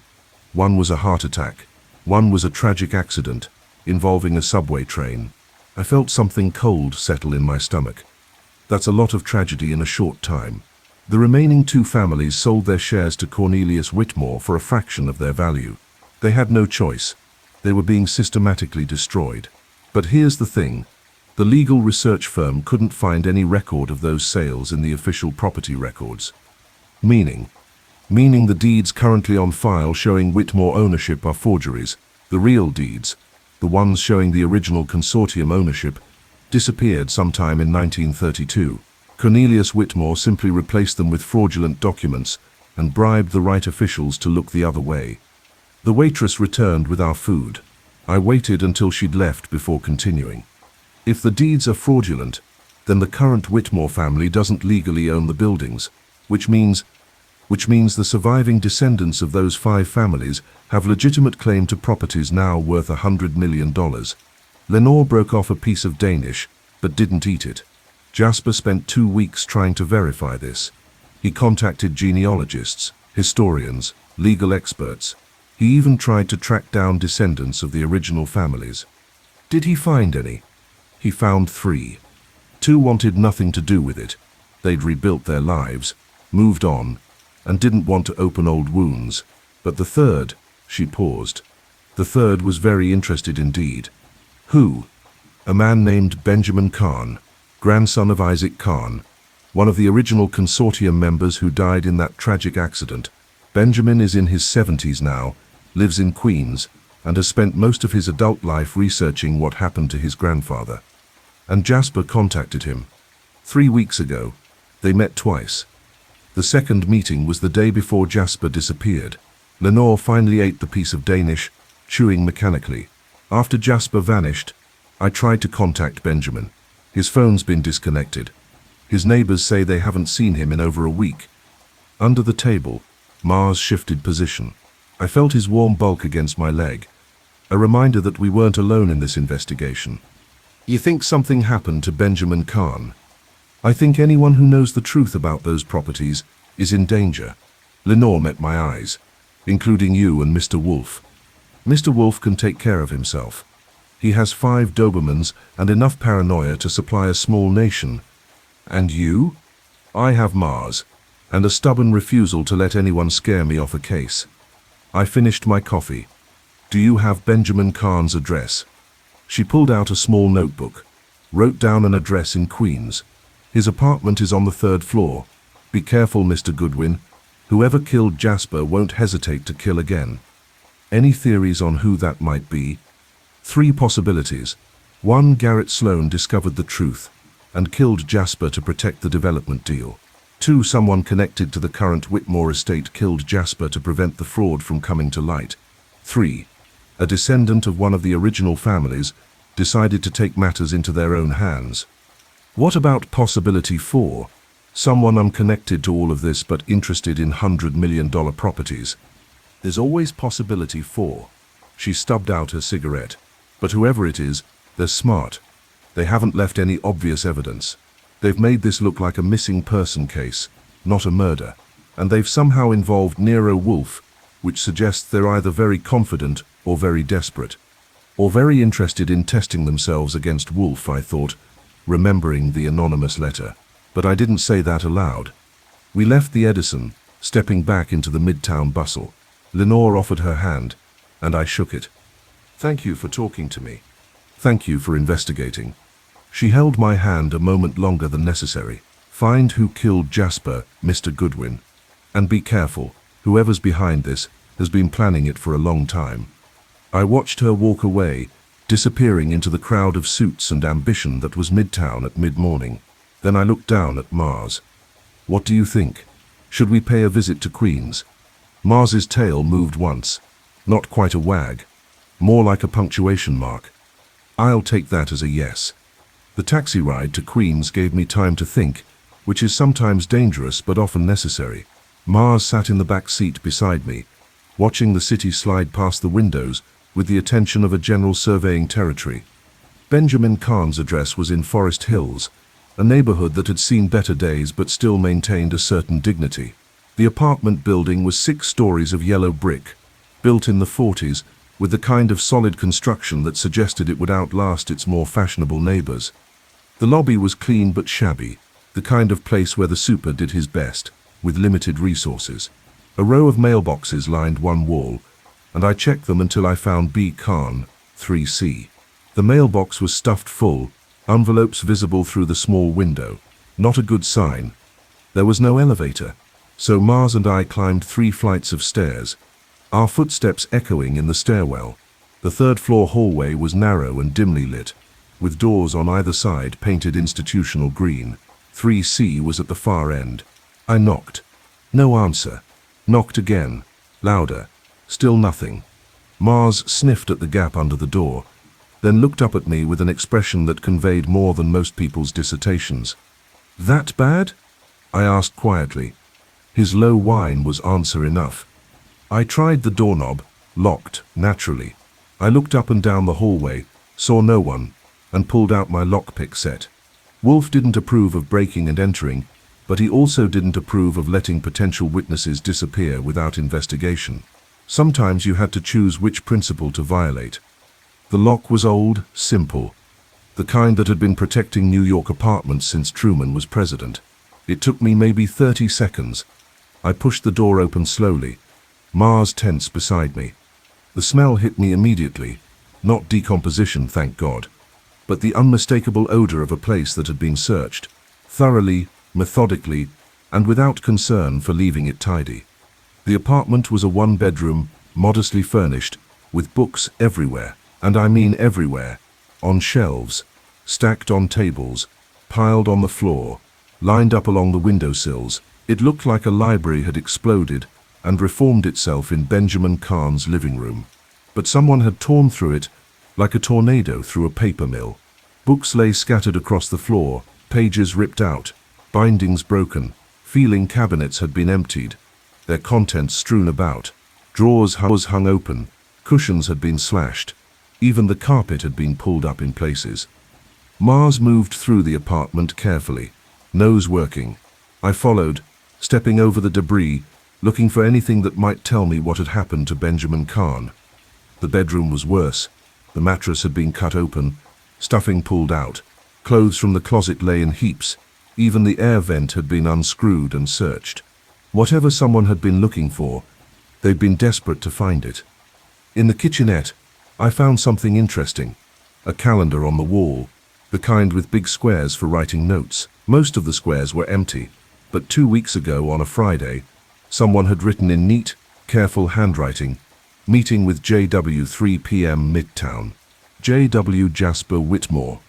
one was a heart attack, one was a tragic accident involving a subway train. I felt something cold settle in my stomach. That's a lot of tragedy in a short time. The remaining 2 families sold their shares to Cornelius Whitmore for a fraction of their value. They had no choice. They were being systematically destroyed. But here's the thing. The legal research firm couldn't find any record of those sales in the official property records. Meaning, meaning the deeds currently on file showing Whitmore ownership are forgeries. The real deeds, the ones showing the original consortium ownership, disappeared sometime in 1932. Cornelius Whitmore simply replaced them with fraudulent documents and bribed the right officials to look the other way. The waitress returned with our food. I waited until she'd left before continuing. If the deeds are fraudulent, then the current Whitmore family doesn't legally own the buildings, which means the surviving descendants of those 5 families have legitimate claim to properties now worth $100 million. Lenor broke off a piece of Danish, but didn't eat it. Jasper spent 2 weeks trying to verify this. He contacted genealogists, historians, legal experts. He even tried to track down descendants of the original families. Did he find any? He found 3. 2 wanted nothing to do with it. They'd rebuilt their lives, moved on, and didn't want to open old wounds. But the third, she paused. The third was very interested indeed. Who? A man named Benjamin Kahn, grandson of Isaac Kahn, one of the original consortium members who died in that tragic accident. Benjamin is in his 70s now, lives in Queens, and has spent most of his adult life researching what happened to his grandfather. And Jasper contacted him. 3 weeks ago, they met twice. The second meeting was the day before Jasper disappeared. Lenor finally ate the piece of Danish, chewing mechanically. After Jasper vanished, I tried to contact Benjamin. His phone's been disconnected. His neighbors say they haven't seen him in over a week. Under the table, Mars shifted position. I felt his warm bulk against my leg, a reminder that we weren't alone in this investigation. You think something happened to Benjamin Kahn? I think anyone who knows the truth about those properties is in danger. Lenor met my eyes, including you and Mr. Wolfe. Mr. Wolfe can take care of himself. He has 5 Dobermans and enough paranoia to supply a small nation. And you? I have Mars, and a stubborn refusal to let anyone scare me off a case. I finished my coffee. Do you have Benjamin Kahn's address? She pulled out a small notebook, wrote down an address in Queens. His apartment is on the 3rd floor. Be careful, Mr. Goodwin. Whoever killed Jasper won't hesitate to kill again. Any theories on who that might be? 3 possibilities. 1, Garrett Sloan discovered the truth and killed Jasper to protect the development deal. 2, someone connected to the current Whitmore estate killed Jasper to prevent the fraud from coming to light. 3, a descendant of one of the original families decided to take matters into their own hands. What about possibility 4? Someone unconnected to all of this but interested in $100 million properties. There's always possibility 4. She stubbed out her cigarette. But whoever it is, they're smart. They haven't left any obvious evidence. They've made this look like a missing person case, not a murder. And they've somehow involved Nero Wolfe, which suggests they're either very confident or very desperate. Or very interested in testing themselves against Wolfe, I thought, remembering the anonymous letter. But I didn't say that aloud. We left the Edison, stepping back into the Midtown bustle. Lenor offered her hand, and I shook it. Thank you for talking to me. Thank you for investigating. She held my hand a moment longer than necessary. Find who killed Jasper, Mr. Goodwin. And be careful, whoever's behind this has been planning it for a long time. I watched her walk away, disappearing into the crowd of suits and ambition that was Midtown at mid-morning. Then I looked down at Mars. What do you think? Should we pay a visit to Queens? Mars's tail moved once. Not quite a wag. More like a punctuation mark. I'll take that as a yes. The taxi ride to Queens gave me time to think, which is sometimes dangerous but often necessary. Mars sat in the back seat beside me, watching the city slide past the windows with the attention of a general surveying territory. Benjamin Kahn's address was in Forest Hills, a neighborhood that had seen better days but still maintained a certain dignity. The apartment building was 6 stories of yellow brick, built in the 40s, with the kind of solid construction that suggested it would outlast its more fashionable neighbors. The lobby was clean but shabby, the kind of place where the super did his best, with limited resources. A row of mailboxes lined one wall, and I checked them until I found B. Kahn, 3C. The mailbox was stuffed full, envelopes visible through the small window. Not a good sign. There was no elevator, So Mars and I climbed 3 flights of stairs, our footsteps echoing in the stairwell. The 3rd floor hallway was narrow and dimly lit, with doors on either side painted institutional green. 3C was at the far end. I knocked. No answer. Knocked again. Louder. Still nothing. Mars sniffed at the gap under the door, then looked up at me with an expression that conveyed more than most people's dissertations. "That bad?" I asked quietly. His low whine was answer enough. I tried the doorknob, locked, naturally. I looked up and down the hallway, saw no one, and pulled out my lockpick set. Wolfe didn't approve of breaking and entering, but he also didn't approve of letting potential witnesses disappear without investigation. Sometimes you had to choose which principle to violate. The lock was old, simple, the kind that had been protecting New York apartments since Truman was president. It took me maybe 30 seconds. I pushed the door open slowly, Mars tense beside me. The smell hit me immediately, not decomposition, thank God, but the unmistakable odor of a place that had been searched, thoroughly, methodically, and without concern for leaving it tidy. The apartment was a 1-bedroom, modestly furnished, with books everywhere, and I mean everywhere, on shelves, stacked on tables, piled on the floor, lined up along the windowsills. It looked like a library had exploded and reformed itself in Benjamin Kahn's living room. But someone had torn through it like a tornado through a paper mill. Books lay scattered across the floor, pages ripped out, bindings broken, filing cabinets had been emptied, their contents strewn about. Drawers hung open, cushions had been slashed, even the carpet had been pulled up in places. Mars moved through the apartment carefully, nose working. I followed, stepping over the debris, looking for anything that might tell me what had happened to Benjamin Kahn. The bedroom was worse. The mattress had been cut open, stuffing pulled out. Clothes from the closet lay in heaps. Even the air vent had been unscrewed and searched. Whatever someone had been looking for, they'd been desperate to find it. In the kitchenette, I found something interesting. A calendar on the wall, the kind with big squares for writing notes. Most of the squares were empty, but 2 weeks ago on a Friday, someone had written in neat, careful handwriting, "Meeting with JW 3 p.m. Midtown. JW Jasper Whitmore."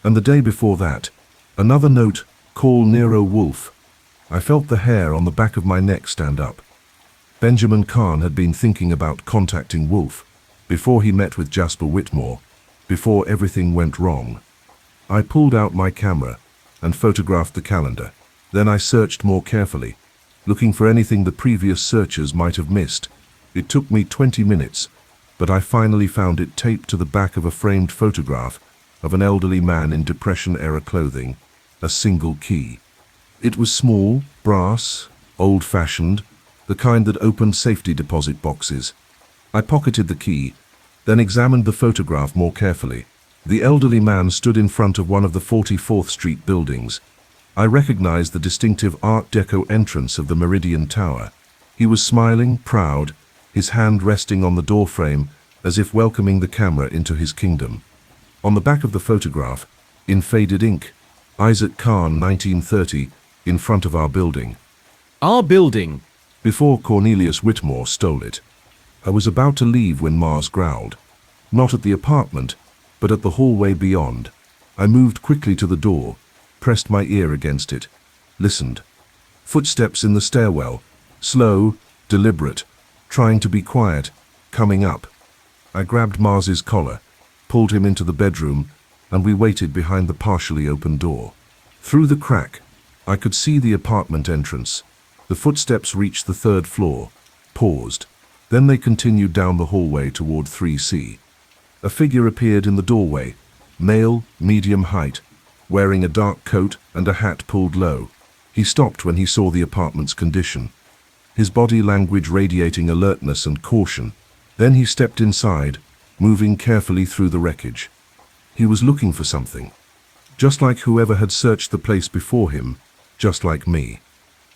And the day before that, another note, "Call Nero Wolfe." I felt the hair on the back of my neck stand up. Benjamin Kahn had been thinking about contacting Wolfe before he met with Jasper Whitmore, before everything went wrong. I pulled out my camera and photographed the calendar. Then I searched more carefully, looking for anything the previous searchers might have missed. It took me 20 minutes, but I finally found it taped to the back of a framed photograph of an elderly man in Depression-era clothing, a single key. It was small, brass, old-fashioned, the kind that opened safety deposit boxes. I pocketed the key, then examined the photograph more carefully. The elderly man stood in front of one of the 44th Street buildings. I recognized the distinctive Art Deco entrance of the Meridian Tower. He was smiling, proud, his hand resting on the doorframe as if welcoming the camera into his kingdom. On the back of the photograph, in faded ink, Isaac Kahn, 1930, in front of our building. Our building! Before Cornelius Whitmore stole it. I was about to leave when Mars growled. Not at the apartment, but at the hallway beyond. I moved quickly to the door, pressed my ear against it, listened. Footsteps in the stairwell, slow, deliberate, trying to be quiet, coming up. I grabbed Mars's collar, pulled him into the bedroom, and we waited behind the partially open door. Through the crack, I could see the apartment entrance. The footsteps reached the 3rd floor, paused. Then they continued down the hallway toward 3C. A figure appeared in the doorway, male, medium height, wearing a dark coat and a hat pulled low. He stopped when he saw the apartment's condition, his body language radiating alertness and caution. Then he stepped inside, moving carefully through the wreckage. He was looking for something, just like whoever had searched the place before him, just like me.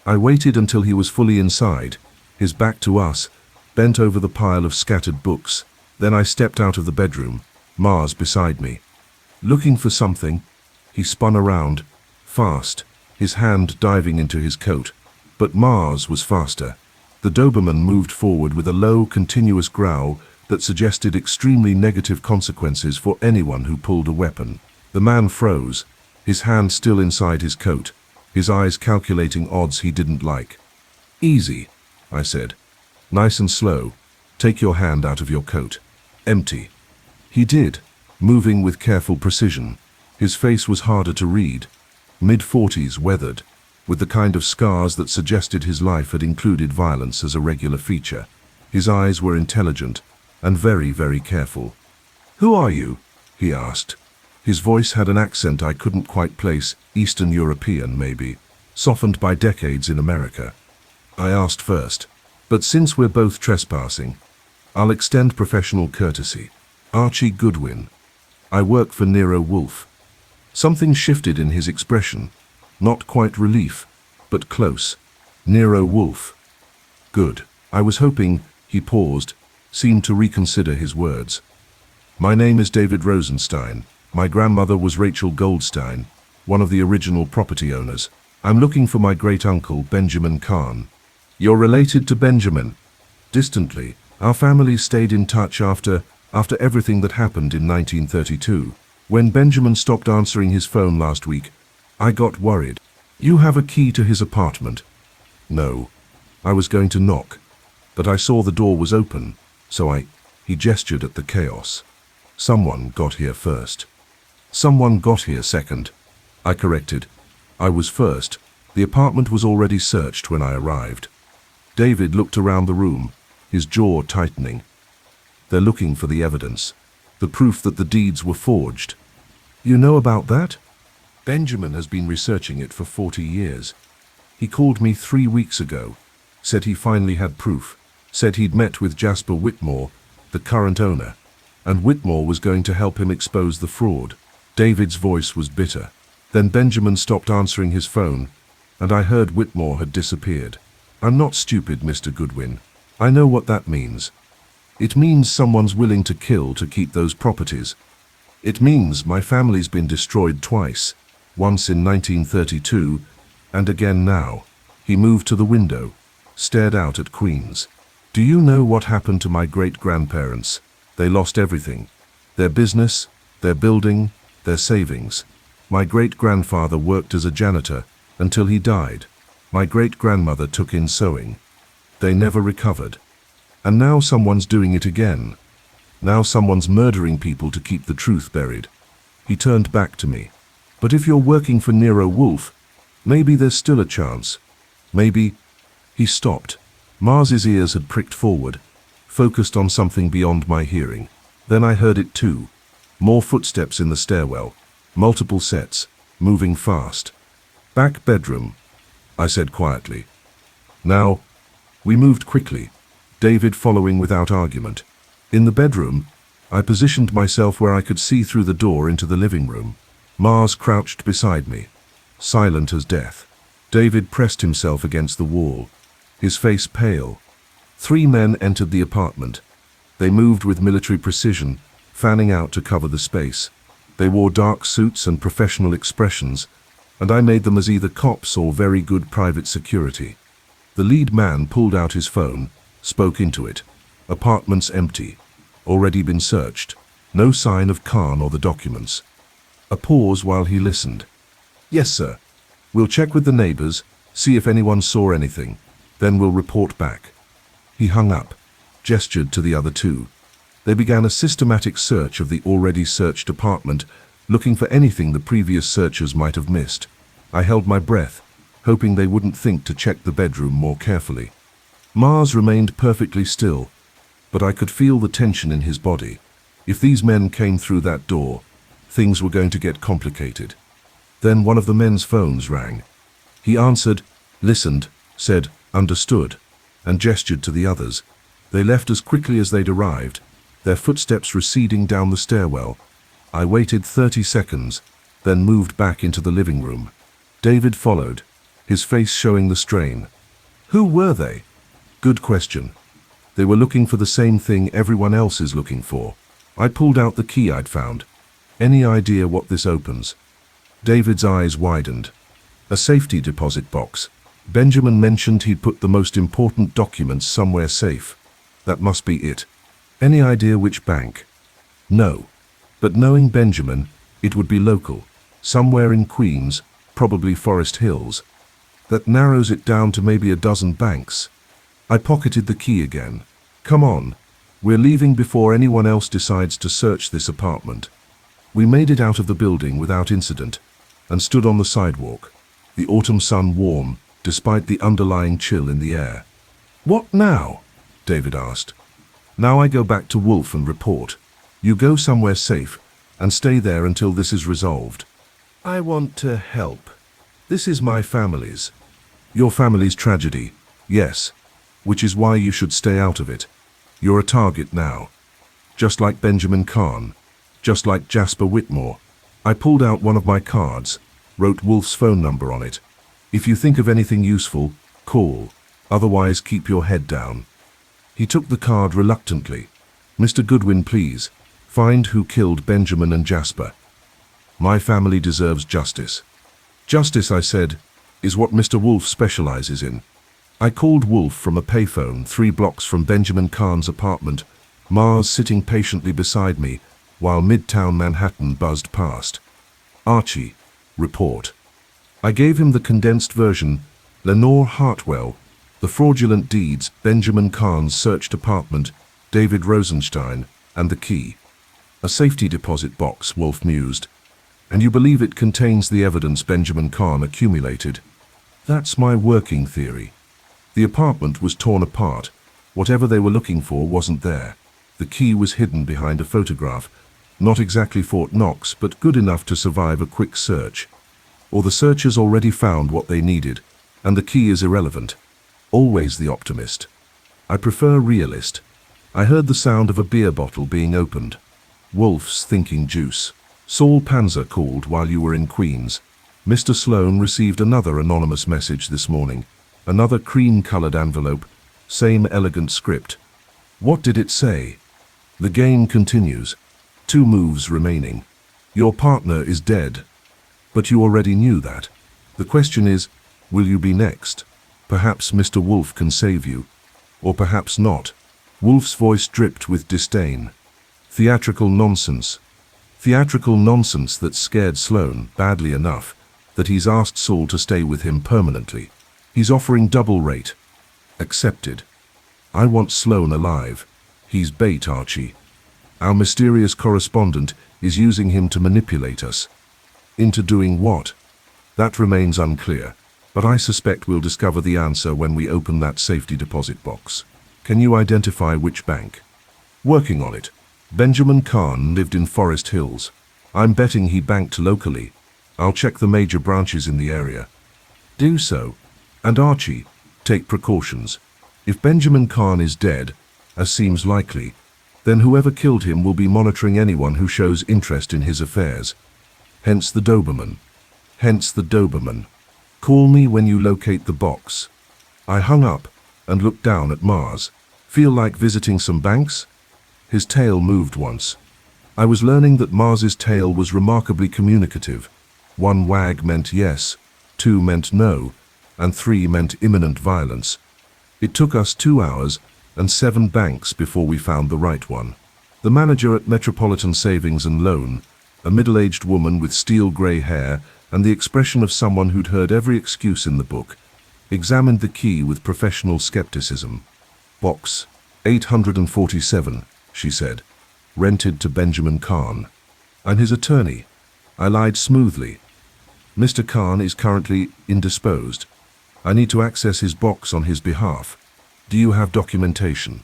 I waited until he was fully inside, his back to us, bent over the pile of scattered books. Then I stepped out of the bedroom, Mars beside me. Looking for something, he spun around, fast, his hand diving into his coat. But Mars was faster. The Doberman moved forward with a low, continuous growl that suggested extremely negative consequences for anyone who pulled a weapon. The man froze, his hand still inside his coat, his eyes calculating odds he didn't like. "Easy," I said. "Nice and slow. Take your hand out of your coat. Empty." He did, moving with careful precision. His face was harder to read. Mid-40s, weathered, with the kind of scars that suggested his life had included violence as a regular feature. His eyes were intelligent and very, very careful. "Who are you?" he asked. His voice had an accent I couldn't quite place, Eastern European maybe, softened by decades in America. I asked first, but since we're both trespassing, I'll extend professional courtesy. "Archie Goodwin. I work for Nero Wolfe." Something shifted in his expression. Not quite relief, but close. "Nero Wolfe. Good. I was hoping," he paused, seemed to reconsider his words. "My name is David Rosenstein. My grandmother was Rachel Goldstein, one of the original property owners. I'm looking for my great-uncle, Benjamin Kahn." "You're related to Benjamin?" "Distantly. Our families stayed in touch after everything that happened in 1932. When Benjamin stopped answering his phone last week, I got worried." "You have a key to his apartment?" "No. I was going to knock, but I saw the door was open, so He gestured at the chaos. "Someone got here first." "Someone got here second," I corrected. "I was first. The apartment was already searched when I arrived." David looked around the room, his jaw tightening. "They're looking for the evidence, the proof that the deeds were forged." "You know about that?" "Benjamin has been researching it for 40 years. He called me 3 weeks ago, said he finally had proof, said he'd met with Jasper Whitmore, the current owner, and Whitmore was going to help him expose the fraud." David's voice was bitter. "Then Benjamin stopped answering his phone, and I heard Whitmore had disappeared. I'm not stupid, Mr. Goodwin. I know what that means. It means someone's willing to kill to keep those properties. It means my family's been destroyed twice, once in 1932, and again now." He moved to the window, stared out at Queens. "Do you know what happened to my great-grandparents? They lost everything. Their business, their building, their savings. My great-grandfather worked as a janitor until he died. My great-grandmother took in sewing. They never recovered. And now someone's doing it again. Now someone's murdering people to keep the truth buried." He turned back to me. "But if you're working for Nero Wolfe, maybe there's still a chance. Maybe—" He stopped. Mars's ears had pricked forward, focused on something beyond my hearing. Then I heard it too. More footsteps in the stairwell, multiple sets, moving fast. "Back bedroom," I said quietly. "Now." We moved quickly, David following without argument. In the bedroom, I positioned myself where I could see through the door into the living room. Mars crouched beside me, silent as death. David pressed himself against the wall, his face pale. 3 men entered the apartment. They moved with military precision, fanning out to cover the space. They wore dark suits and professional expressions, and I made them as either cops or very good private security. The lead man pulled out his phone, spoke into it. "Apartment's empty. Already been searched. No sign of Kahn or the documents." A pause while he listened. "Yes, sir. We'll check with the neighbors, see if anyone saw anything. Then we'll report back." He hung up, gestured to the other 2. They began a systematic search of the already searched apartment, looking for anything the previous searchers might have missed. I held my breath, hoping they wouldn't think to check the bedroom more carefully. Mars remained perfectly still, but I could feel the tension in his body. If these men came through that door, things were going to get complicated. Then one of the men's phones rang. He answered, listened, said, "Understood," and gestured to the others. They left as quickly as they'd arrived, their footsteps receding down the stairwell. I waited 30 seconds, then moved back into the living room. David followed, his face showing the strain. "Who were they?" "Good question. They were looking for the same thing everyone else is looking for." I pulled out the key I'd found. "Any idea what this opens?" David's eyes widened. "A safety deposit box. Benjamin mentioned he'd put the most important documents somewhere safe. That must be it. Any idea which bank? No. But knowing Benjamin, it would be local. Somewhere in Queens, probably Forest Hills. That narrows it down to maybe a dozen banks. I pocketed the key again. Come on. We're leaving before anyone else decides to search this apartment. We made it out of the building without incident and stood on the sidewalk, the autumn sun warm despite the underlying chill in the air. What now? David asked. Now I go back to Wolfe and report. You go somewhere safe and stay there until this is resolved. I want to help. This is my family's. Your family's tragedy, yes, which is why you should stay out of it. You're a target now. Just like Benjamin Kahn, just like Jasper Whitmore. I pulled out one of my cards, wrote Wolfe's phone number on it. If you think of anything useful, call. Otherwise, keep your head down. He took the card reluctantly. Mr. Goodwin, please, find who killed Benjamin and Jasper. My family deserves justice. Justice, I said, is what Mr. Wolfe specializes in. I called Wolfe from a payphone 3 blocks from Benjamin Kahn's apartment, Mars sitting patiently beside me, while Midtown Manhattan buzzed past. Archie, report. I gave him the condensed version, Lenor Hartwell, the fraudulent deeds, Benjamin Kahn's searched apartment, David Rosenstein, and the key. A safety deposit box, Wolfe mused. And you believe it contains the evidence Benjamin Kahn accumulated? That's my working theory. The apartment was torn apart. Whatever they were looking for wasn't there. The key was hidden behind a photograph. Not exactly Fort Knox, but good enough to survive a quick search. Or the searchers already found what they needed, and the key is irrelevant. Always the optimist. I prefer realist. I heard the sound of a beer bottle being opened. Wolfe's thinking juice. Saul Panzer called while you were in Queens. Mr. Sloan received another anonymous message this morning. Another cream-colored envelope. Same elegant script. What did it say? The game continues. 2 moves remaining. Your partner is dead. But you already knew that. The question is, will you be next? Perhaps Mr. Wolfe can save you. Or perhaps not. Wolfe's voice dripped with disdain. Theatrical nonsense. Theatrical nonsense that scared Sloan badly enough that he's asked Saul to stay with him permanently. He's offering double rate. Accepted. I want Sloan alive. He's bait, Archie. Our mysterious correspondent is using him to manipulate us. Into doing what? That remains unclear, but I suspect we'll discover the answer when we open that safety deposit box. Can you identify which bank? Working on it. Benjamin Kahn lived in Forest Hills. I'm betting he banked locally. I'll check the major branches in the area. Do so. And Archie, take precautions. If Benjamin Kahn is dead, as seems likely, then whoever killed him will be monitoring anyone who shows interest in his affairs. Hence the Doberman. Hence the Doberman. Call me when you locate the box. I hung up and looked down at Mars. Feel like visiting some banks? His tail moved once. I was learning that Mars's tail was remarkably communicative. 1 wag meant yes, 2 meant no, and 3 meant imminent violence. It took us 2 hours and 7 banks before we found the right one. The manager at Metropolitan Savings and Loan, a middle-aged woman with steel grey hair and the expression of someone who'd heard every excuse in the book, examined the key with professional skepticism. Box 847, she said, rented to Benjamin Kahn. I'm his attorney. I lied smoothly. Mr. Kahn is currently indisposed. I need to access his box on his behalf. Do you have documentation?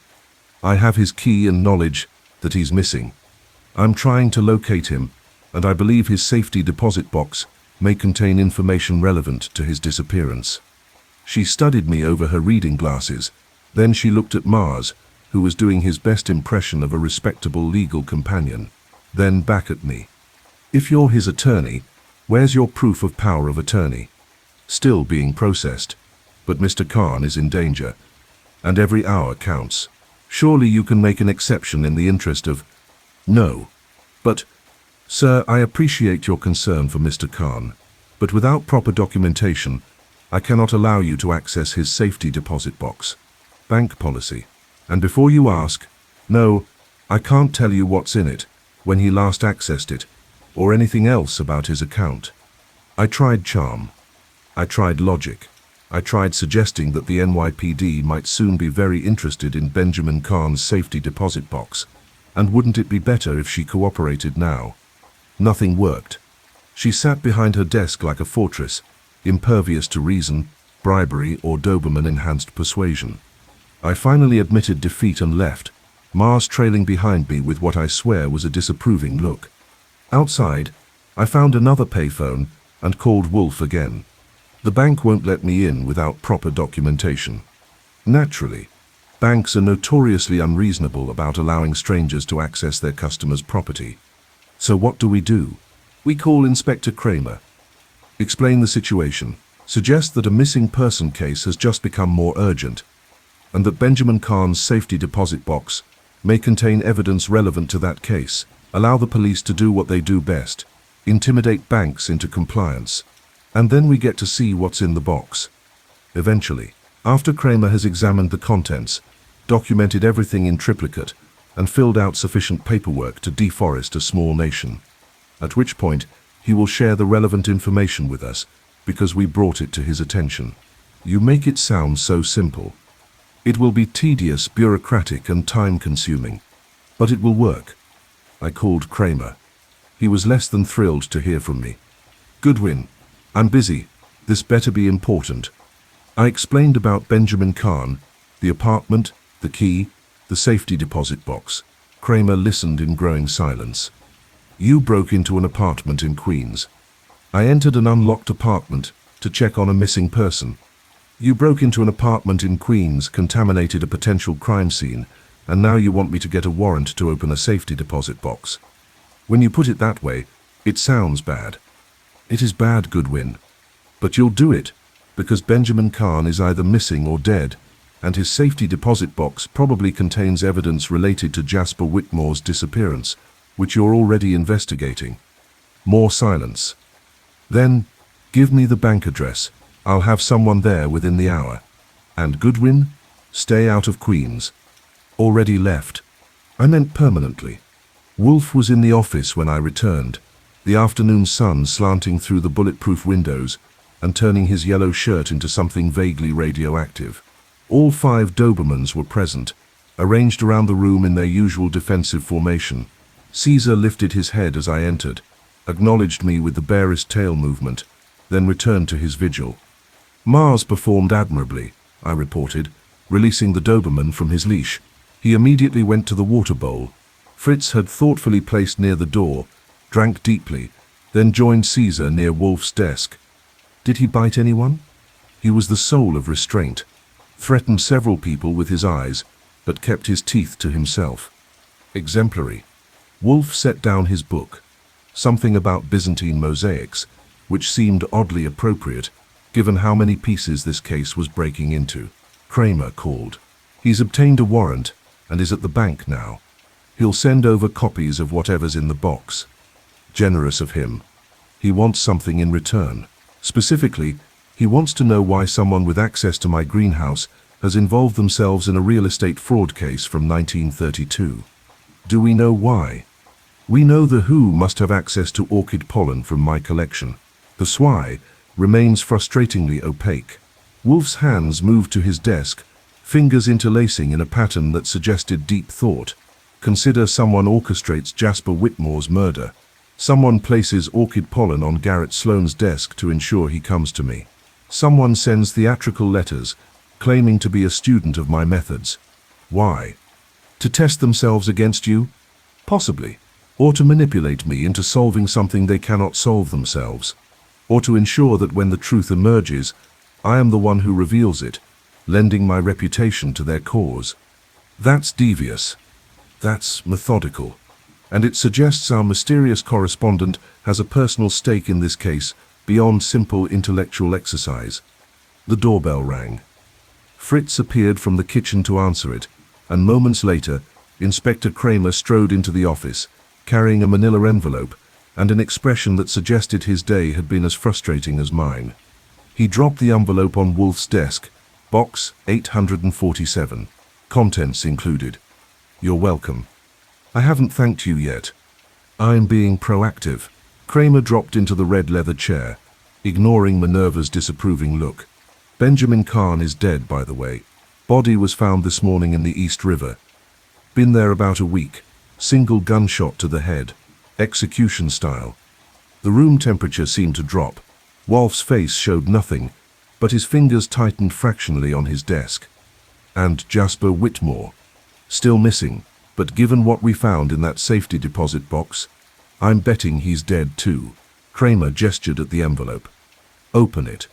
I have his key and knowledge that he's missing. I'm trying to locate him, and I believe his safety deposit box may contain information relevant to his disappearance. She studied me over her reading glasses. Then she looked at Mars, who was doing his best impression of a respectable legal companion. Then back at me. If you're his attorney, where's your proof of power of attorney? Still being processed, but Mr. Kahn is in danger, and every hour counts. Surely you can make an exception in the interest of... No. But, sir, I appreciate your concern for Mr. Kahn, but without proper documentation, I cannot allow you to access his safety deposit box. Bank policy. And before you ask, no, I can't tell you what's in it, when he last accessed it, or anything else about his account. I tried charm. I tried logic. I tried suggesting that the NYPD might soon be very interested in Benjamin Kahn's safety deposit box, and wouldn't it be better if she cooperated now? Nothing worked. She sat behind her desk like a fortress, impervious to reason, bribery, or Doberman-enhanced persuasion. I finally admitted defeat and left, Mars trailing behind me with what I swear was a disapproving look. Outside, I found another payphone and called Wolfe again. The bank won't let me in without proper documentation. Naturally, banks are notoriously unreasonable about allowing strangers to access their customers' property. So what do? We call Inspector Kramer. Explain the situation. Suggest that a missing person case has just become more urgent, and that Benjamin Kahn's safety deposit box may contain evidence relevant to that case. Allow the police to do what they do best, intimidate banks into compliance, and then we get to see what's in the box. Eventually, after Kramer has examined the contents, documented everything in triplicate, and filled out sufficient paperwork to deforest a small nation. At which point, he will share the relevant information with us, because we brought it to his attention. You make it sound so simple. It will be tedious, bureaucratic, and time-consuming, but it will work. I called Kramer. He was less than thrilled to hear from me. Goodwin, I'm busy. This better be important. I explained about Benjamin Kahn, the apartment, the key, the safety deposit box. Kramer listened in growing silence. You broke into an apartment in Queens. I entered an unlocked apartment to check on a missing person. You broke into an apartment in Queens, contaminated a potential crime scene, and now you want me to get a warrant to open a safety deposit box. When you put it that way, it sounds bad. It is bad, Goodwin. But you'll do it, because Benjamin Kahn is either missing or dead, and his safety deposit box probably contains evidence related to Jasper Whitmore's disappearance, which you're already investigating. More silence. Then, give me the bank address. I'll have someone there within the hour. And Goodwin, stay out of Queens. Already left. I meant permanently. Wolfe was in the office when I returned, the afternoon sun slanting through the bulletproof windows and turning his yellow shirt into something vaguely radioactive. All 5 Dobermans were present, arranged around the room in their usual defensive formation. Caesar lifted his head as I entered, acknowledged me with the barest tail movement, then returned to his vigil. Mars performed admirably, I reported, releasing the Doberman from his leash. He immediately went to the water bowl. Fritz had thoughtfully placed near the door, drank deeply, then joined Caesar near Wolfe's desk. Did he bite anyone? He was the soul of restraint, threatened several people with his eyes, but kept his teeth to himself. Exemplary. Wolfe set down his book, something about Byzantine mosaics, which seemed oddly appropriate, given how many pieces this case was breaking into. Kramer called. He's obtained a warrant and is at the bank now. He'll send over copies of whatever's in the box. Generous of him. He wants something in return. Specifically, he wants to know why someone with access to my greenhouse has involved themselves in a real estate fraud case from 1932. Do we know why? We know the who must have access to orchid pollen from my collection. The why remains frustratingly opaque. Wolfe's hands moved to his desk, fingers interlacing in a pattern that suggested deep thought. Consider someone orchestrates Jasper Whitmore's murder. Someone places orchid pollen on Garrett Sloan's desk to ensure he comes to me. Someone sends theatrical letters, claiming to be a student of my methods. Why? To test themselves against you? Possibly. Or to manipulate me into solving something they cannot solve themselves. Or to ensure that when the truth emerges, I am the one who reveals it, lending my reputation to their cause. That's devious. That's methodical. And it suggests our mysterious correspondent has a personal stake in this case beyond simple intellectual exercise. The doorbell rang. Fritz appeared from the kitchen to answer it, and moments later, Inspector Kramer strode into the office, carrying a manila envelope and an expression that suggested his day had been as frustrating as mine. He dropped the envelope on Wolfe's desk. Box 847. Contents included. You're welcome. I haven't thanked you yet. I'm being proactive. Kramer dropped into the red leather chair, ignoring Minerva's disapproving look. Benjamin Kahn is dead, by the way. Body was found this morning in the East River. Been there about a week. Single gunshot to the head. Execution style. The room temperature seemed to drop. Wolfe's face showed nothing, but his fingers tightened fractionally on his desk. And Jasper Whitmore. Still missing, but given what we found in that safety deposit box, I'm betting he's dead too. Kramer gestured at the envelope. Open it.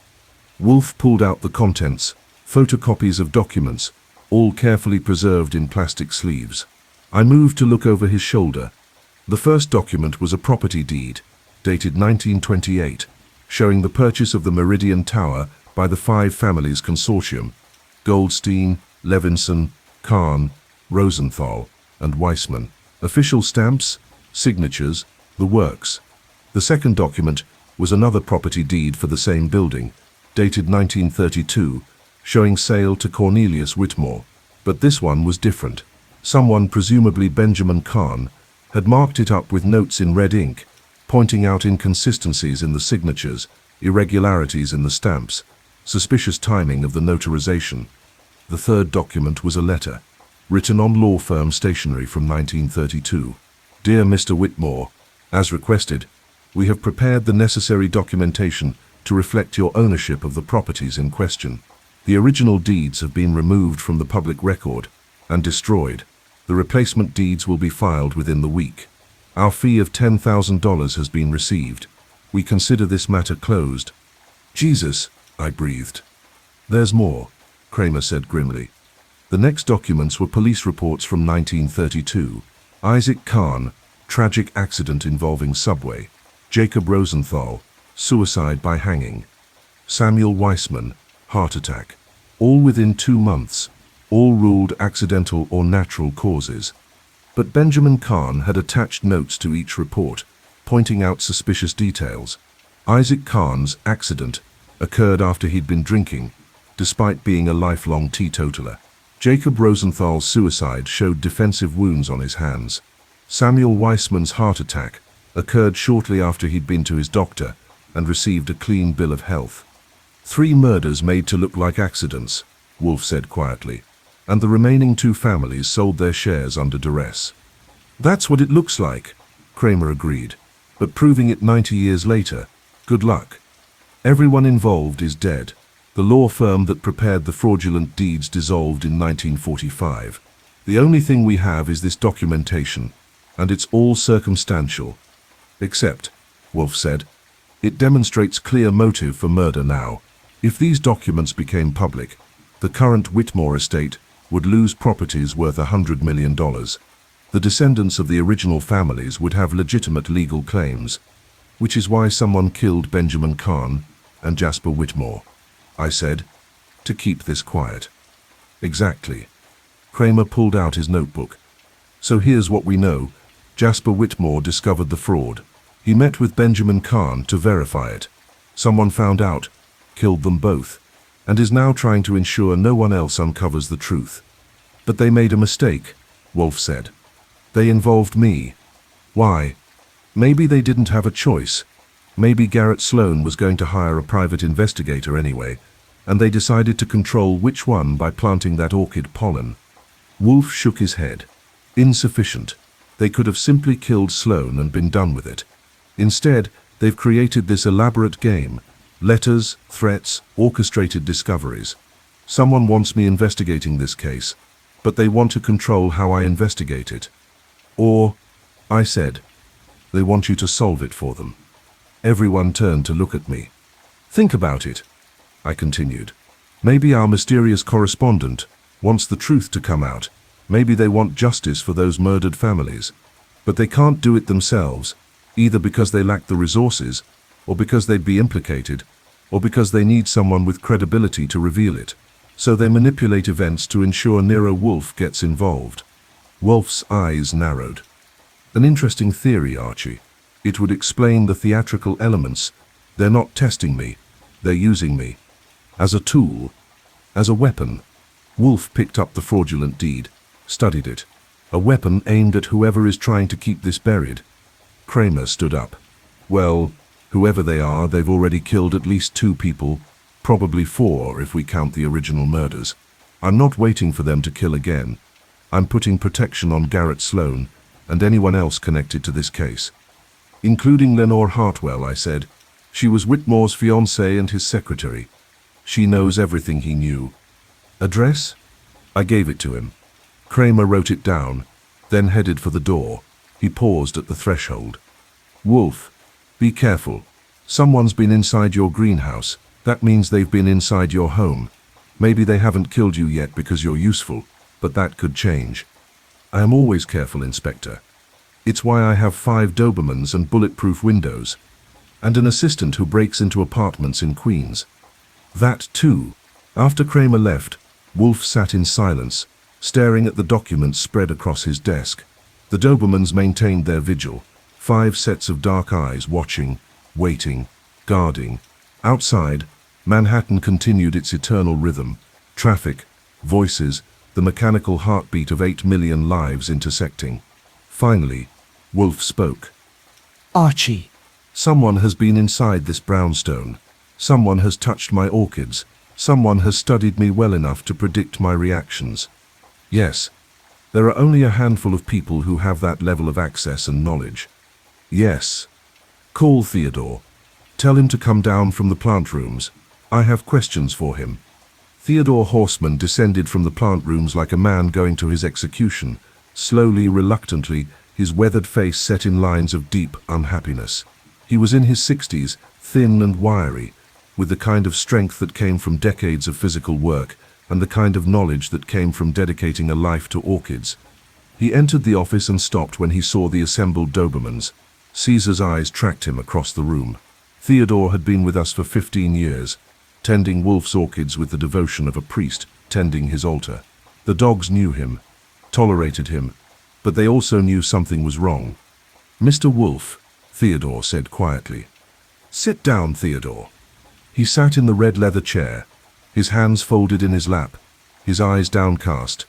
Wolfe pulled out the contents, photocopies of documents, all carefully preserved in plastic sleeves. I moved to look over his shoulder. The first document was a property deed, dated 1928, showing the purchase of the Meridian Tower by the 5 families consortium: Goldstein, Levinson, Kahn, Rosenthal, and Weissman. Official stamps, signatures, the works. The second document was another property deed for the same building, dated 1932, showing sale to Cornelius Whitmore. But this one was different. Someone, presumably Benjamin Kahn, had marked it up with notes in red ink, pointing out inconsistencies in the signatures, irregularities in the stamps, suspicious timing of the notarization. The third document was a letter, written on law firm stationery from 1932. Dear Mr. Whitmore, as requested, we have prepared the necessary documentation to reflect your ownership of the properties in question. The original deeds have been removed from the public record and destroyed. The replacement deeds will be filed within the week. Our fee of $10,000 has been received. We consider this matter closed. Jesus, I breathed. There's more, Kramer said grimly. The next documents were police reports from 1932. Isaac Kahn, tragic accident involving subway. Jacob Rosenthal, suicide by hanging. Samuel Weissman, heart attack. All within 2 months. All ruled accidental or natural causes. But Benjamin Kahn had attached notes to each report, pointing out suspicious details. Isaac Kahn's accident occurred after he'd been drinking, despite being a lifelong teetotaler. Jacob Rosenthal's suicide showed defensive wounds on his hands. Samuel Weissman's heart attack occurred shortly after he'd been to his doctor and received a clean bill of health. 3 murders made to look like accidents, Wolfe said quietly, and the remaining 2 families sold their shares under duress. That's what it looks like, Kramer agreed, but proving it 90 years later, good luck. Everyone involved is dead. The law firm that prepared the fraudulent deeds dissolved in 1945. The only thing we have is this documentation, and it's all circumstantial. Except, Wolfe said, it demonstrates clear motive for murder now. If these documents became public, the current Whitmore estate would lose properties worth $100 million. The descendants of the original families would have legitimate legal claims, which is why someone killed Benjamin Kahn and Jasper Whitmore. I said, to keep this quiet. Exactly. Kramer pulled out his notebook. So here's what we know. Jasper Whitmore discovered the fraud. He met with Benjamin Kahn to verify it. Someone found out, killed them both, and is now trying to ensure no one else uncovers the truth. But they made a mistake, Wolfe said. They involved me. Why? Maybe they didn't have a choice. Maybe Garrett Sloan was going to hire a private investigator anyway, and they decided to control which one by planting that orchid pollen. Wolfe shook his head. Insufficient. They could have simply killed Sloan and been done with it. Instead, they've created this elaborate game. Letters, threats, orchestrated discoveries. Someone wants me investigating this case, but they want to control how I investigate it. Or, I said, they want you to solve it for them. Everyone turned to look at me. Think about it, I continued. Maybe our mysterious correspondent wants the truth to come out. Maybe they want justice for those murdered families. But they can't do it themselves, either because they lack the resources, or because they'd be implicated, or because they need someone with credibility to reveal it. So they manipulate events to ensure Nero Wolfe gets involved. Wolfe's eyes narrowed. An interesting theory, Archie. It would explain the theatrical elements. They're not testing me. They're using me. As a tool. As a weapon. Wolfe picked up the fraudulent deed, studied it. A weapon aimed at whoever is trying to keep this buried. Kramer stood up. Well, whoever they are, they've already killed at least 2 people, probably 4 if we count the original murders. I'm not waiting for them to kill again. I'm putting protection on Garrett Sloan and anyone else connected to this case. Including Lenor Hartwell, I said. She was Whitmore's fiancée and his secretary. She knows everything he knew. Address? I gave it to him. Kramer wrote it down, then headed for the door. He paused at the threshold. Wolfe, be careful. Someone's been inside your greenhouse. That means they've been inside your home. Maybe they haven't killed you yet because you're useful, but that could change. I am always careful, Inspector. It's why I have 5 Dobermans and bulletproof windows, and an assistant who breaks into apartments in Queens. That too. After Kramer left, Wolfe sat in silence, staring at the documents spread across his desk. The Dobermans maintained their vigil, 5 sets of dark eyes watching, waiting, guarding. Outside, Manhattan continued its eternal rhythm. Traffic, voices, the mechanical heartbeat of 8 million lives intersecting. Finally, Wolfe spoke. Archie. Someone has been inside this brownstone. Someone has touched my orchids. Someone has studied me well enough to predict my reactions. Yes, there are only a handful of people who have that level of access and knowledge. Yes. Call Theodore. Tell him to come down from the plant rooms. I have questions for him. Theodore Horseman descended from the plant rooms like a man going to his execution, slowly, reluctantly, his weathered face set in lines of deep unhappiness. He was in his 60s, thin and wiry, with the kind of strength that came from decades of physical work and the kind of knowledge that came from dedicating a life to orchids. He entered the office and stopped when he saw the assembled Dobermans. Caesar's eyes tracked him across the room. Theodore had been with us for 15 years, tending Wolfe's orchids with the devotion of a priest tending his altar. The dogs knew him, tolerated him, but they also knew something was wrong. Mr. Wolfe, Theodore said quietly. Sit down, Theodore. He sat in the red leather chair, his hands folded in his lap, his eyes downcast.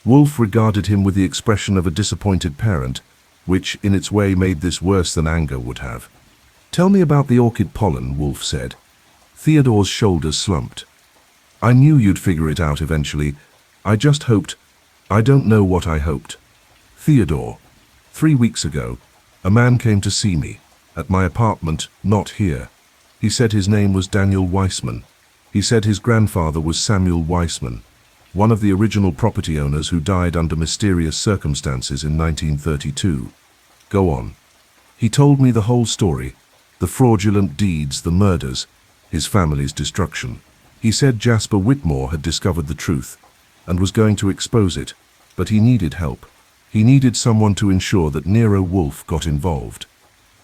Wolfe regarded him with the expression of a disappointed parent, which in its way made this worse than anger would have. Tell me about the orchid pollen, Wolfe said. Theodore's shoulders slumped. I knew you'd figure it out eventually. I just hoped. I don't know what I hoped. Theodore, 3 weeks ago, a man came to see me, at my apartment, not here. He said his name was Daniel Weissman. He said his grandfather was Samuel Weissman, one of the original property owners who died under mysterious circumstances in 1932. Go on. He told me the whole story, the fraudulent deeds, the murders, his family's destruction. He said Jasper Whitmore had discovered the truth and was going to expose it, but he needed help. He needed someone to ensure that Nero Wolfe got involved.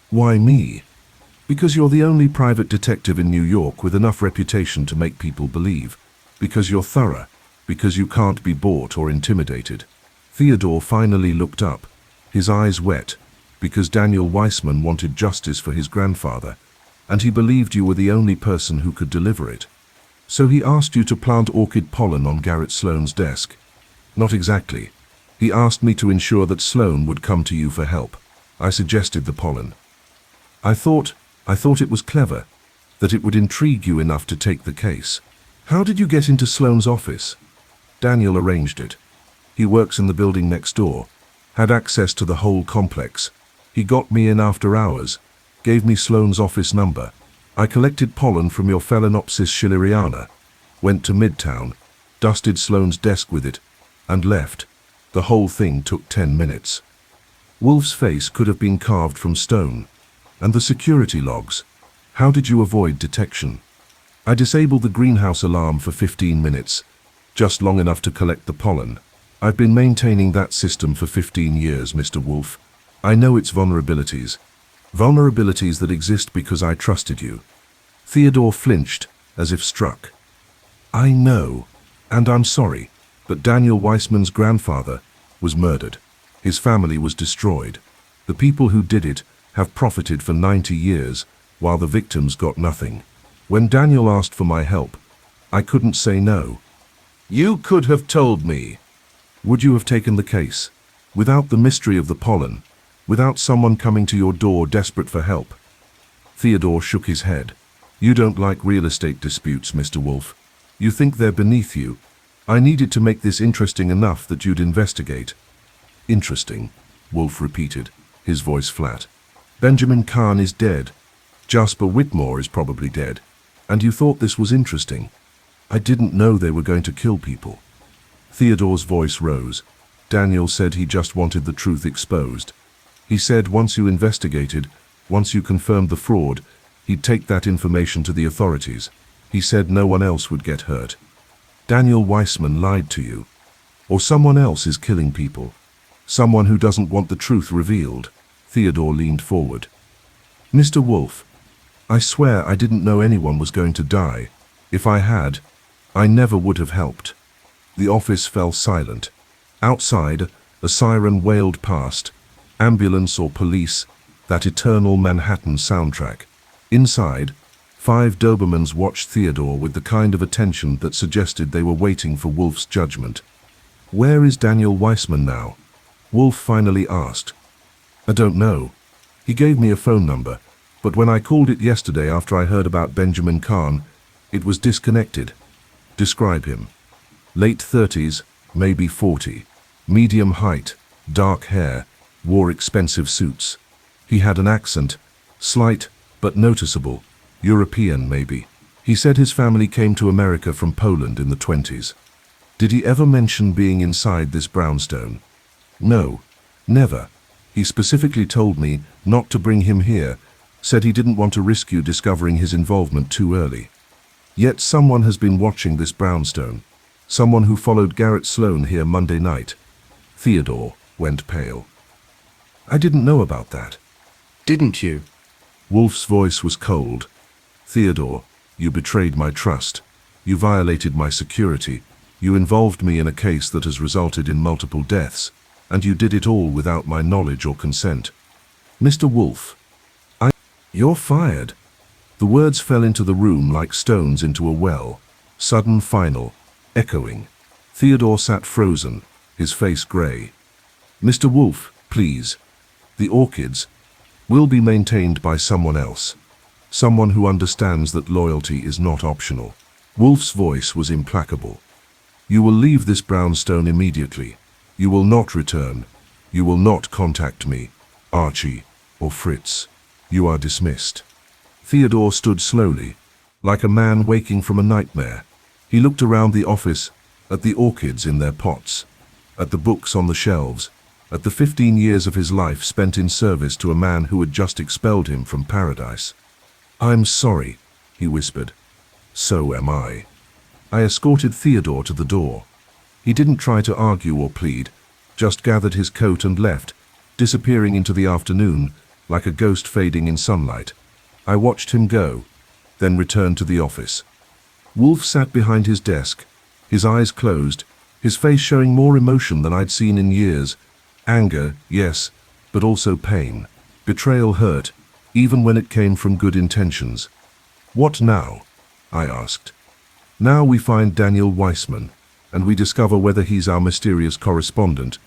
Why me? Because you're the only private detective in New York with enough reputation to make people believe. Because you're thorough. Because you can't be bought or intimidated. Theodore finally looked up, his eyes wet, because Daniel Weissman wanted justice for his grandfather, and he believed you were the only person who could deliver it. So he asked you to plant orchid pollen on Garrett Sloan's desk. Not exactly. He asked me to ensure that Sloan would come to you for help. I suggested the pollen. I thought it was clever, that it would intrigue you enough to take the case. How did you get into Sloan's office? Daniel arranged it. He works in the building next door, had access to the whole complex. He got me in after hours, gave me Sloan's office number. I collected pollen from your Phalaenopsis schilleriana, went to Midtown, dusted Sloan's desk with it, and left. The whole thing took 10 minutes. Wolfe's face could have been carved from stone. And the security logs. How did you avoid detection? I disabled the greenhouse alarm for 15 minutes, just long enough to collect the pollen. I've been maintaining that system for 15 years, Mr. Wolfe. I know its vulnerabilities. Vulnerabilities that exist because I trusted you. Theodore flinched, as if struck. I know, and I'm sorry, but Daniel Weissman's grandfather was murdered. His family was destroyed. The people who did it have profited for 90 years, while the victims got nothing. When Daniel asked for my help, I couldn't say no. You could have told me. Would you have taken the case? Without the mystery of the pollen? Without someone coming to your door desperate for help? Theodore shook his head. You don't like real estate disputes, Mr. Wolfe. You think they're beneath you. I needed to make this interesting enough that you'd investigate. Interesting, Wolfe repeated, his voice flat. Benjamin Kahn is dead. Jasper Whitmore is probably dead. And you thought this was interesting. I didn't know they were going to kill people. Theodore's voice rose. Daniel said he just wanted the truth exposed. He said once you investigated, once you confirmed the fraud, he'd take that information to the authorities. He said no one else would get hurt. Daniel Weissman lied to you. Or someone else is killing people. Someone who doesn't want the truth revealed. Theodore leaned forward. Mr. Wolfe, I swear I didn't know anyone was going to die. If I had, I never would have helped. The office fell silent. Outside, a siren wailed past. Ambulance or police, that eternal Manhattan soundtrack. Inside, 5 Dobermans watched Theodore with the kind of attention that suggested they were waiting for Wolfe's judgment. Where is Daniel Weissman now? Wolfe finally asked. I don't know. He gave me a phone number, but when I called it yesterday after I heard about Benjamin Kahn, it was disconnected. Describe him. Late 30s, maybe 40. Medium height, dark hair, wore expensive suits. He had an accent, slight but noticeable, European maybe. He said his family came to America from Poland in the 20s. Did he ever mention being inside this brownstone? No, never. He specifically told me not to bring him here, said he didn't want to risk you discovering his involvement too early. Yet someone has been watching this brownstone. Someone who followed Garrett Sloan here Monday night. Theodore went pale. I didn't know about that. Didn't you? Wolfe's voice was cold. Theodore, you betrayed my trust. You violated my security. You involved me in a case that has resulted in multiple deaths, and you did it all without my knowledge or consent. Mr. Wolfe, You're fired. The words fell into the room like stones into a well, sudden, final, echoing. Theodore sat frozen, his face grey. Mr. Wolfe, please. The Orchids will be maintained by someone else. Someone who understands that loyalty is not optional. Wolfe's voice was implacable. You will leave this brownstone immediately. You will not return. You will not contact me, Archie, or Fritz. You are dismissed. Theodore stood slowly, like a man waking from a nightmare. He looked around the office, at the orchids in their pots, at the books on the shelves, at the 15 years of his life spent in service to a man who had just expelled him from paradise. I'm sorry, he whispered. So am I. I escorted Theodore to the door. He didn't try to argue or plead, just gathered his coat and left, disappearing into the afternoon, like a ghost fading in sunlight. I watched him go, then returned to the office. Wolfe sat behind his desk, his eyes closed, his face showing more emotion than I'd seen in years. Anger, yes, but also pain. Betrayal hurt, even when it came from good intentions. What now? I asked. Now we find Daniel Weissman, and we discover whether he's our mysterious correspondent,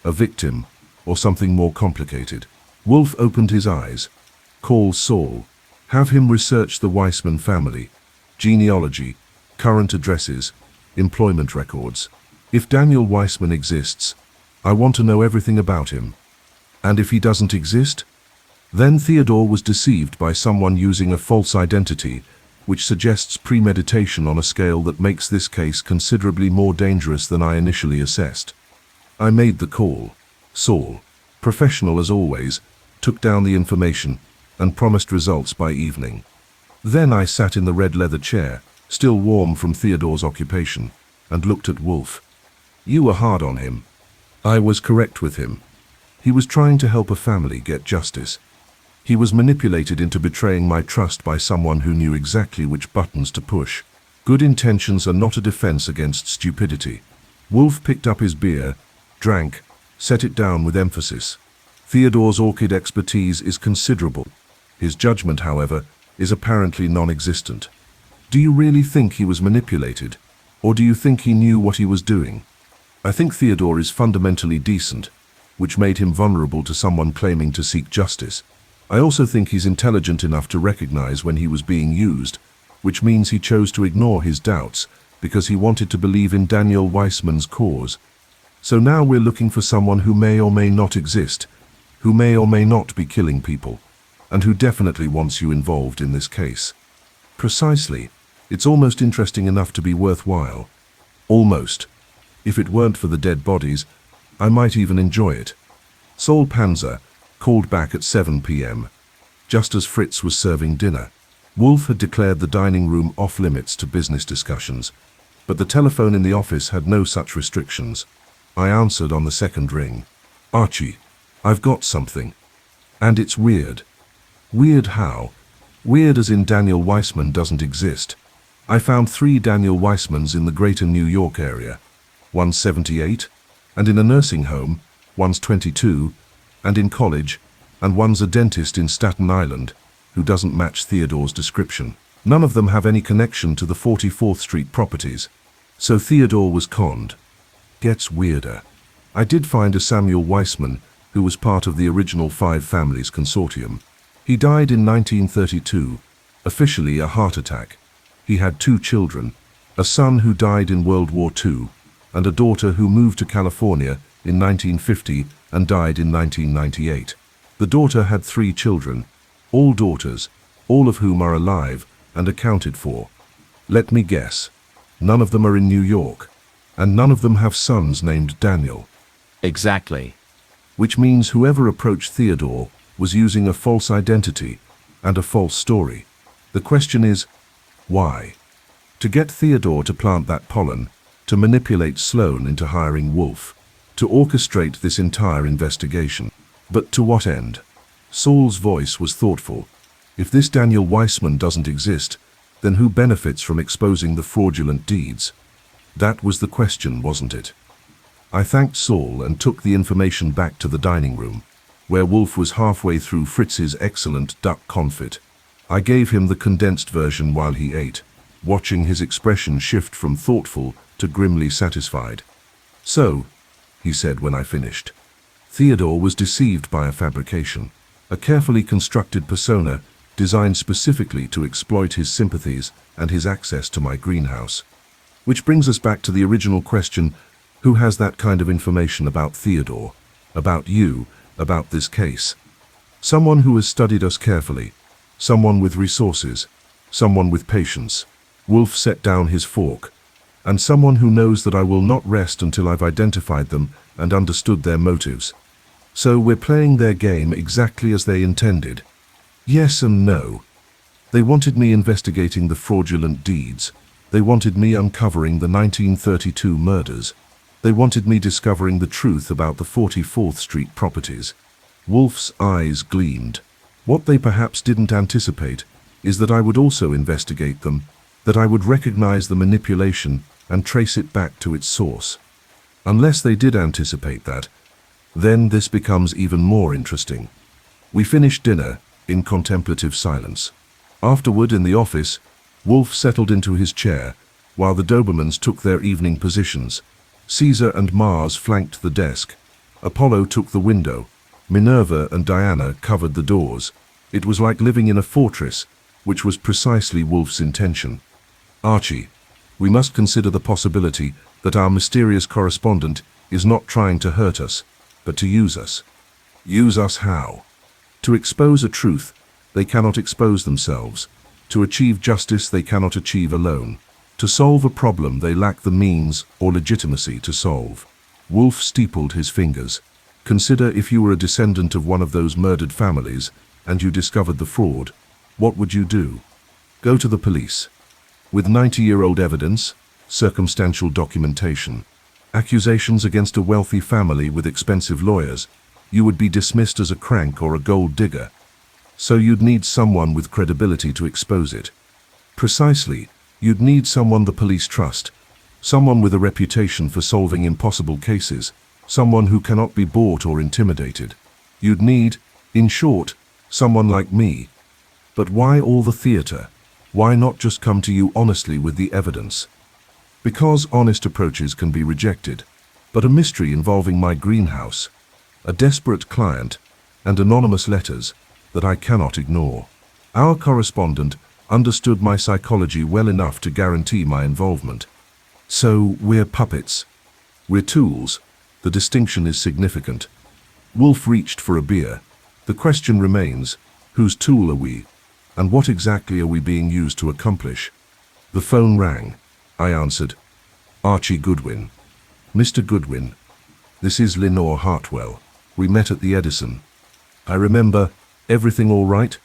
a victim, or something more complicated. Wolfe opened his eyes. Call Saul. Have him research the Weissman family, genealogy, current addresses, employment records. If Daniel Weissman exists, I want to know everything about him. And if he doesn't exist? Then Theodore was deceived by someone using a false identity, which suggests premeditation on a scale that makes this case considerably more dangerous than I initially assessed. I made the call. Saul, professional as always, took down the information and promised results by evening. Then I sat in the red leather chair, still warm from Theodore's occupation, and looked at Wolfe. You were hard on him. I was correct with him. He was trying to help a family get justice. He was manipulated into betraying my trust by someone who knew exactly which buttons to push. Good intentions are not a defense against stupidity. Wolfe picked up his beer, drank, set it down with emphasis. Theodore's orchid expertise is considerable. His judgment, however, is apparently non-existent. Do you really think he was manipulated? Or do you think he knew what he was doing? I think Theodore is fundamentally decent, which made him vulnerable to someone claiming to seek justice. I also think he's intelligent enough to recognize when he was being used, which means he chose to ignore his doubts because he wanted to believe in Daniel Weissman's cause. So now we're looking for someone who may or may not exist, who may or may not be killing people, and who definitely wants you involved in this case. Precisely. It's almost interesting enough to be worthwhile. Almost. If it weren't for the dead bodies, I might even enjoy it. Saul Panzer called back at 7 p.m., just as Fritz was serving dinner. Wolfe had declared the dining room off-limits to business discussions, but the telephone in the office had no such restrictions. I answered on the second ring. Archie, I've got something. And it's weird. Weird how? Weird as in Daniel Weissman doesn't exist. I found 3 Daniel Weissmans in the greater New York area. One's 78, and in a nursing home, one's 22, and in college, and one's a dentist in Staten Island, who doesn't match Theodore's description. None of them have any connection to the 44th Street properties. So Theodore was conned. Gets weirder. I did find a Samuel Weissman, who was part of the original 5 Families Consortium. He died in 1932, officially a heart attack. He had 2 children, a son who died in World War II, and a daughter who moved to California in 1950 and died in 1998. The daughter had 3 children, all daughters, all of whom are alive and accounted for. Let me guess, none of them are in New York, and none of them have sons named Daniel. Exactly. Which means whoever approached Theodore was using a false identity and a false story. The question is, why? To get Theodore to plant that pollen, to manipulate Sloan into hiring Wolfe, to orchestrate this entire investigation. But to what end? Saul's voice was thoughtful. If this Daniel Weissman doesn't exist, then who benefits from exposing the fraudulent deeds? That was the question, wasn't it? I thanked Saul and took the information back to the dining room, where Wolfe was halfway through Fritz's excellent duck confit. I gave him the condensed version while he ate, watching his expression shift from thoughtful to grimly satisfied. So, he said when I finished, Theodore was deceived by a fabrication, a carefully constructed persona designed specifically to exploit his sympathies and his access to my greenhouse. Which brings us back to the original question, who has that kind of information about Theodore, about you, about this case? Someone who has studied us carefully, someone with resources, someone with patience. Wolfe set down his fork, and someone who knows that I will not rest until I've identified them and understood their motives. So we're playing their game exactly as they intended. Yes and no. They wanted me investigating the fraudulent deeds. They wanted me uncovering the 1932 murders. They wanted me discovering the truth about the 44th Street properties. Wolfe's eyes gleamed. What they perhaps didn't anticipate is that I would also investigate them, that I would recognize the manipulation and trace it back to its source. Unless they did anticipate that, then this becomes even more interesting. We finished dinner in contemplative silence. Afterward, in the office, Wolfe settled into his chair, while the Dobermans took their evening positions. Caesar and Mars flanked the desk. Apollo took the window. Minerva and Diana covered the doors. It was like living in a fortress, which was precisely Wolfe's intention. Archie, we must consider the possibility that our mysterious correspondent is not trying to hurt us, but to use us. Use us how? To expose a truth, they cannot expose themselves. To achieve justice, they cannot achieve alone. To solve a problem, they lack the means or legitimacy to solve. Wolfe steepled his fingers. Consider if you were a descendant of one of those murdered families and you discovered the fraud, what would you do? Go to the police. With 90-year-old evidence, circumstantial documentation, accusations against a wealthy family with expensive lawyers, you would be dismissed as a crank or a gold digger. So you'd need someone with credibility to expose it. Precisely, you'd need someone the police trust, someone with a reputation for solving impossible cases, someone who cannot be bought or intimidated. You'd need, in short, someone like me. But why all the theater? Why not just come to you honestly with the evidence? Because honest approaches can be rejected, but a mystery involving my greenhouse, a desperate client, and anonymous letters that I cannot ignore. Our correspondent understood my psychology well enough to guarantee my involvement. So, we're puppets. We're tools. The distinction is significant. Wolfe reached for a beer. The question remains, whose tool are we? And what exactly are we being used to accomplish? The phone rang. I answered. Archie Goodwin. Mr. Goodwin. This is Lenor Hartwell. We met at the Edison. I remember. Everything all right?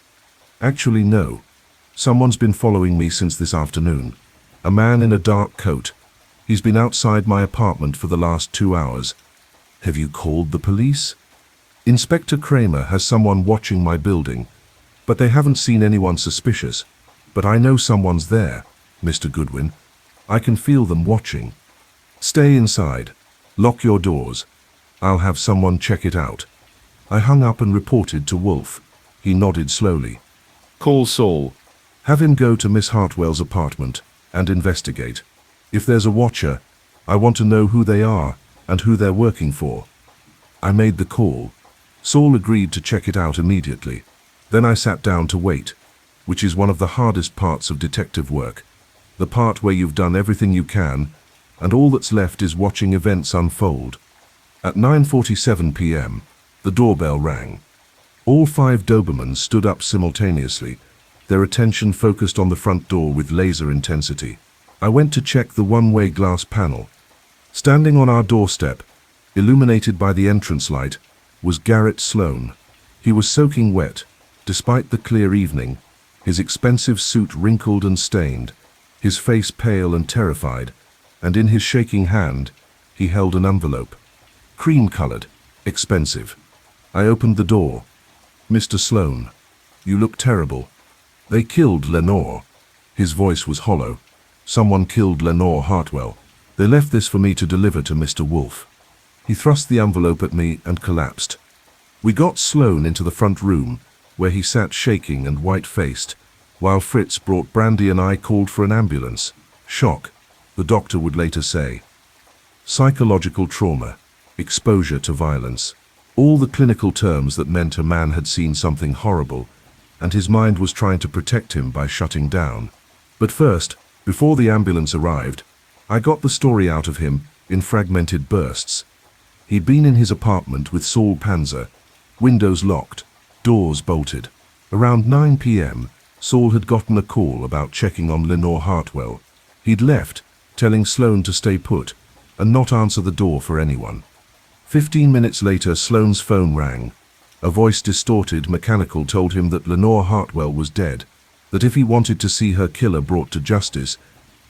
Actually, no. Someone's been following me since this afternoon. A man in a dark coat. He's been outside my apartment for the last 2 hours. Have you called the police? Inspector Kramer has someone watching my building, but they haven't seen anyone suspicious. But I know someone's there, Mr. Goodwin. I can feel them watching. Stay inside. Lock your doors. I'll have someone check it out. I hung up and reported to Wolfe. He nodded slowly. Call Saul. Have him go to Miss Hartwell's apartment and investigate. If there's a watcher, I want to know who they are and who they're working for. I made the call. Saul agreed to check it out immediately. Then I sat down to wait, which is one of the hardest parts of detective work. The part where you've done everything you can, and all that's left is watching events unfold. At 9:47 p.m., the doorbell rang. All 5 Dobermans stood up simultaneously, their attention focused on the front door with laser intensity. I went to check the one-way glass panel. Standing on our doorstep, illuminated by the entrance light, was Garrett Sloan. He was soaking wet, despite the clear evening, his expensive suit wrinkled and stained, his face pale and terrified, and in his shaking hand, he held an envelope. Cream-colored, expensive. I opened the door. Mr. Sloan, you look terrible. They killed Lenor. His voice was hollow. Someone killed Lenor Hartwell. They left this for me to deliver to Mr. Wolfe. He thrust the envelope at me and collapsed. We got Sloan into the front room, where he sat shaking and white-faced, while Fritz brought brandy and I called for an ambulance. Shock, the doctor would later say. Psychological trauma, exposure to violence. All the clinical terms that meant a man had seen something horrible, and his mind was trying to protect him by shutting down. But first, before the ambulance arrived, I got the story out of him in fragmented bursts. He'd been in his apartment with Saul Panzer, windows locked, doors bolted. Around 9 p.m., Saul had gotten a call about checking on Lenor Hartwell. He'd left, telling Sloan to stay put and not answer the door for anyone. 15 minutes later, Sloan's phone rang. A voice distorted, mechanical, told him that Lenor Hartwell was dead, that if he wanted to see her killer brought to justice,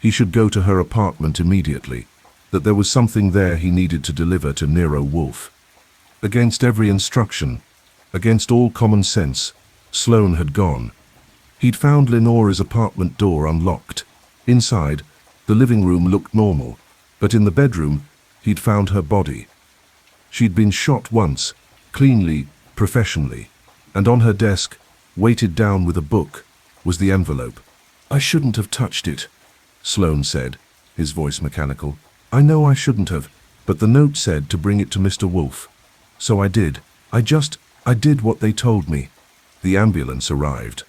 he should go to her apartment immediately, that there was something there he needed to deliver to Nero Wolfe. Against every instruction, against all common sense, Sloan had gone. He'd found Lenora's apartment door unlocked. Inside, the living room looked normal, but in the bedroom, he'd found her body. She'd been shot once, cleanly, professionally, and on her desk, weighted down with a book, was the envelope. I shouldn't have touched it, Sloan said, his voice mechanical. I know I shouldn't have, but the note said to bring it to Mr. Wolfe. So I did. I did what they told me. The ambulance arrived.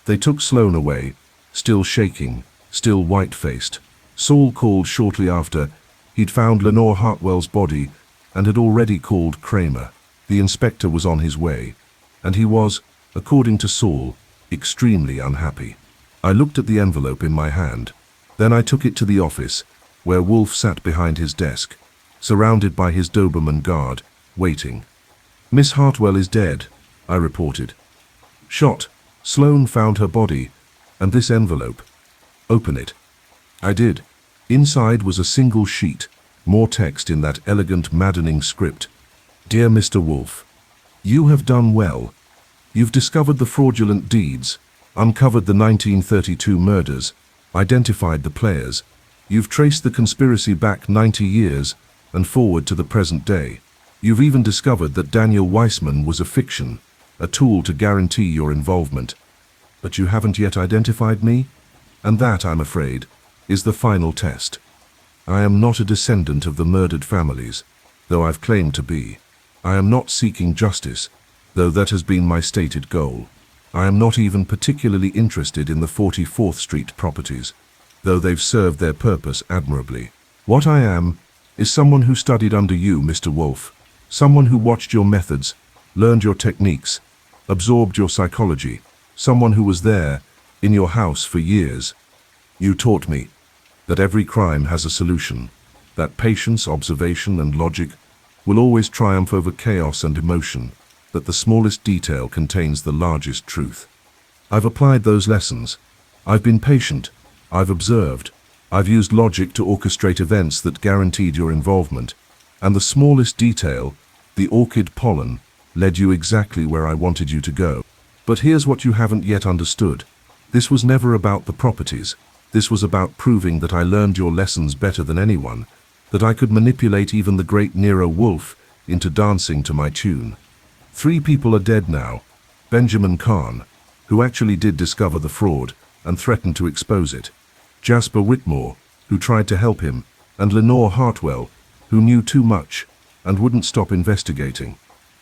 They took Sloan away, still shaking, still white-faced. Saul called shortly after. He'd found Lenor Hartwell's body and had already called Kramer. The inspector was on his way, and he was, according to Saul, extremely unhappy. I looked at the envelope in my hand. Then I took it to the office, where Wolfe sat behind his desk, surrounded by his Doberman guard, waiting. Miss Hartwell is dead, I reported. Shot. Sloan found her body, and this envelope. Open it. I did. Inside was a single sheet, more text in that elegant, maddening script. Dear Mr. Wolfe, you have done well. You've discovered the fraudulent deeds, uncovered the 1932 murders, identified the players. You've traced the conspiracy back 90 years and forward to the present day. You've even discovered that Daniel Weissman was a fiction, a tool to guarantee your involvement. But you haven't yet identified me? And that, I'm afraid, is the final test. I am not a descendant of the murdered families, though I've claimed to be. I am not seeking justice, though that has been my stated goal. I am not even particularly interested in the 44th Street properties, though they've served their purpose admirably. What I am is someone who studied under you, Mr. Wolfe, someone who watched your methods, learned your techniques, absorbed your psychology, someone who was there, in your house for years. You taught me that every crime has a solution, that patience, observation, and logic will always triumph over chaos and emotion, that the smallest detail contains the largest truth. I've applied those lessons. I've been patient. I've observed. I've used logic to orchestrate events that guaranteed your involvement, and the smallest detail, the orchid pollen, led you exactly where I wanted you to go. But here's what you haven't yet understood. This was never about the properties. This was about proving that I learned your lessons better than anyone, that I could manipulate even the great Nero Wolfe into dancing to my tune. 3 people are dead now. Benjamin Kahn, who actually did discover the fraud and threatened to expose it. Jasper Whitmore, who tried to help him, and Lenor Hartwell, who knew too much and wouldn't stop investigating.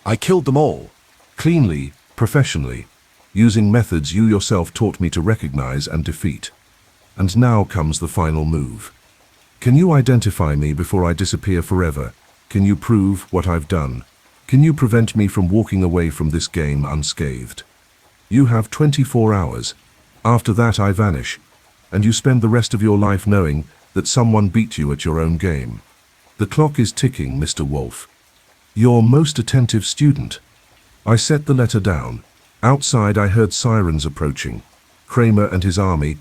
I killed them all. Cleanly, professionally, using methods you yourself taught me to recognize and defeat. And now comes the final move. Can you identify me before I disappear forever? Can you prove what I've done? Can you prevent me from walking away from this game unscathed? You have 24 hours. After that I vanish, and you spend the rest of your life knowing that someone beat you at your own game. The clock is ticking, Mr. Wolfe. Your most attentive student. I set the letter down. Outside I heard sirens approaching. Kramer and his army,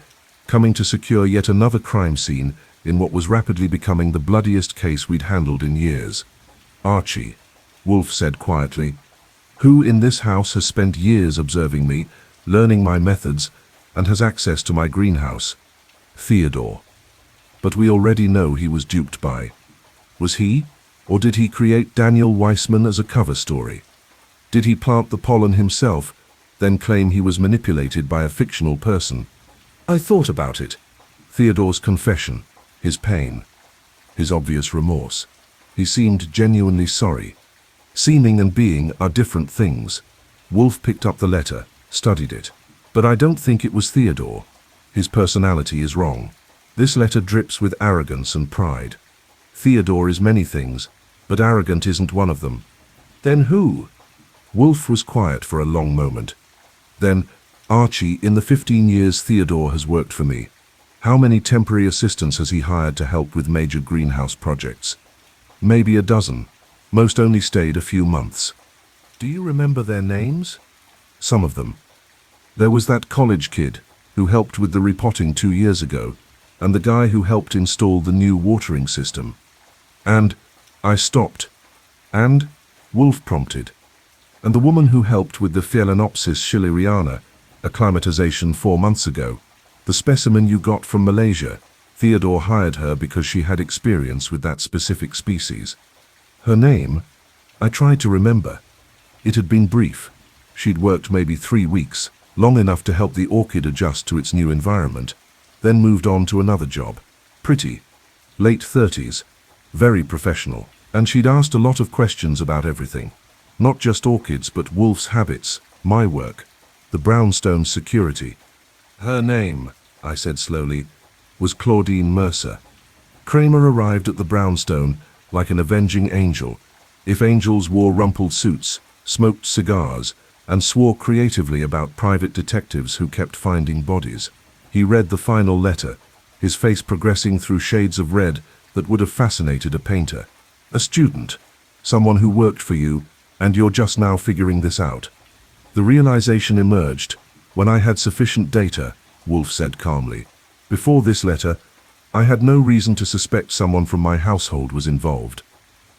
coming to secure yet another crime scene in what was rapidly becoming the bloodiest case we'd handled in years. Archie, Wolfe said quietly, who in this house has spent years observing me, learning my methods, and has access to my greenhouse. Theodore. But we already know he was duped by. Was he? Or did he create Daniel Weissman as a cover story? Did he plant the pollen himself, then claim he was manipulated by a fictional person? I thought about it. Theodore's confession, his pain, his obvious remorse. He seemed genuinely sorry. Seeming and being are different things. Wolfe picked up the letter, studied it. But I don't think it was Theodore. His personality is wrong. This letter drips with arrogance and pride. Theodore is many things, but arrogant isn't one of them. Then who? Wolfe was quiet for a long moment. Then, Archie, in the 15 years Theodore has worked for me, how many temporary assistants has he hired to help with major greenhouse projects? Maybe a dozen. Most only stayed a few months. Do you remember their names? Some of them. There was that college kid who helped with the repotting 2 years ago, and the guy who helped install the new watering system. And I stopped. And Wolfe prompted. And the woman who helped with the Phalaenopsis schilleriana acclimatization 4 months ago, the specimen you got from Malaysia. Theodore hired her because she had experience with that specific species. Her name? I tried to remember. It had been brief. She'd worked maybe 3 weeks, long enough to help the orchid adjust to its new environment, then moved on to another job. Pretty. Late 30s. Very professional. And she'd asked a lot of questions about everything. Not just orchids, but Wolfe's habits, my work, the brownstone security. Her name, I said slowly, was Claudine Mercer. Kramer arrived at the brownstone like an avenging angel. If angels wore rumpled suits, smoked cigars, and swore creatively about private detectives who kept finding bodies. He read the final letter, his face progressing through shades of red that would have fascinated a painter. A student, someone who worked for you, and you're just now figuring this out. The realization emerged when I had sufficient data, Wolfe said calmly. Before this letter, I had no reason to suspect someone from my household was involved.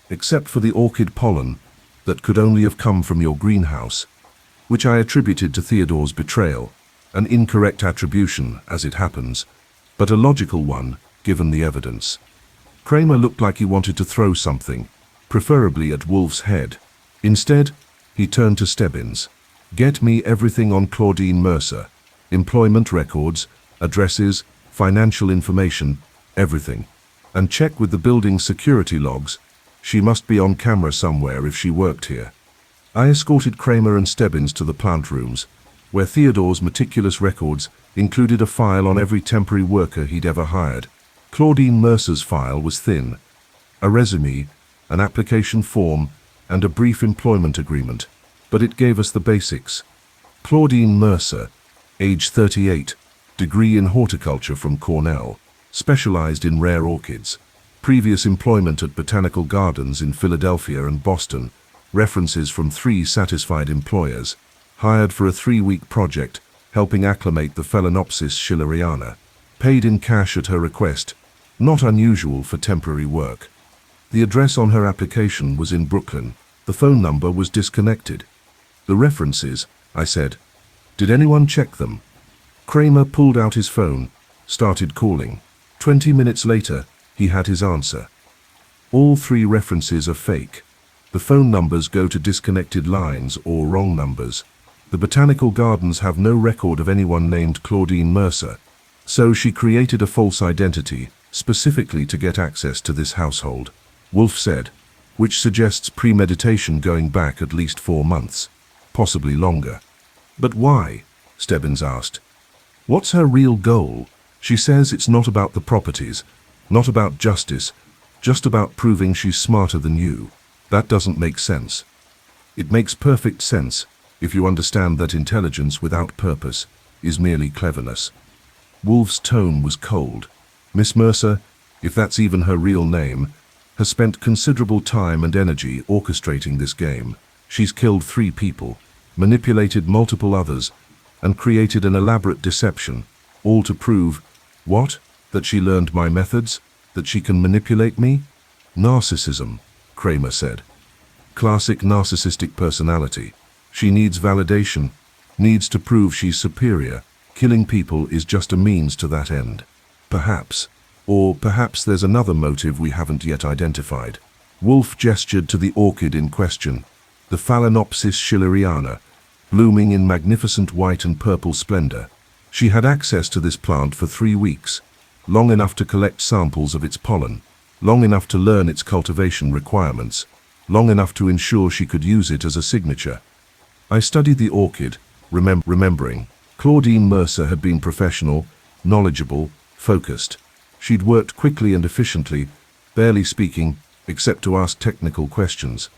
Except for the orchid pollen that could only have come from your greenhouse, which I attributed to Theodore's betrayal, an incorrect attribution, as it happens, but a logical one, given the evidence. Kramer looked like he wanted to throw something, preferably at Wolfe's head. Instead, he turned to Stebbins. Get me everything on Claudine Mercer, employment records, Addresses, financial information, everything. And check with the building's security logs. She must be on camera somewhere if she worked here. I escorted Kramer and Stebbins to the plant rooms, where Theodore's meticulous records included a file on every temporary worker he'd ever hired. Claudine Mercer's file was thin. A resume, an application form, and a brief employment agreement. But it gave us the basics. Claudine Mercer, age 38, degree in horticulture from Cornell, specialized in rare orchids. Previous employment at botanical gardens in Philadelphia and Boston. References from 3 satisfied employers. Hired for a 3-week project, helping acclimate the Phalaenopsis schilleriana. Paid in cash at her request. Not unusual for temporary work. The address on her application was in Brooklyn. The phone number was disconnected. The references, I said. Did anyone check them? Kramer pulled out his phone, started calling. 20 minutes later, he had his answer. All 3 references are fake. The phone numbers go to disconnected lines or wrong numbers. The botanical gardens have no record of anyone named Claudine Mercer, so she created a false identity, specifically to get access to this household, Wolfe said, which suggests premeditation going back at least 4 months, possibly longer. But why? Stebbins asked. What's her real goal? She says it's not about the properties, not about justice, just about proving she's smarter than you. That doesn't make sense. It makes perfect sense if you understand that intelligence without purpose is merely cleverness. Wolfe's tone was cold. Miss Mercer, if that's even her real name, has spent considerable time and energy orchestrating this game. She's killed 3 people, manipulated multiple others, and created an elaborate deception, all to prove, what? That she learned my methods? That she can manipulate me? Narcissism, Kramer said. Classic narcissistic personality. She needs validation, needs to prove she's superior. Killing people is just a means to that end. Perhaps. Or perhaps there's another motive we haven't yet identified. Wolfe gestured to the orchid in question, the Phalaenopsis schilleriana, blooming in magnificent white and purple splendor. She had access to this plant for 3 weeks, long enough to collect samples of its pollen, long enough to learn its cultivation requirements, long enough to ensure she could use it as a signature. I studied the orchid, remembering. Claudine Mercer had been professional, knowledgeable, focused. She'd worked quickly and efficiently, barely speaking, except to ask technical questions.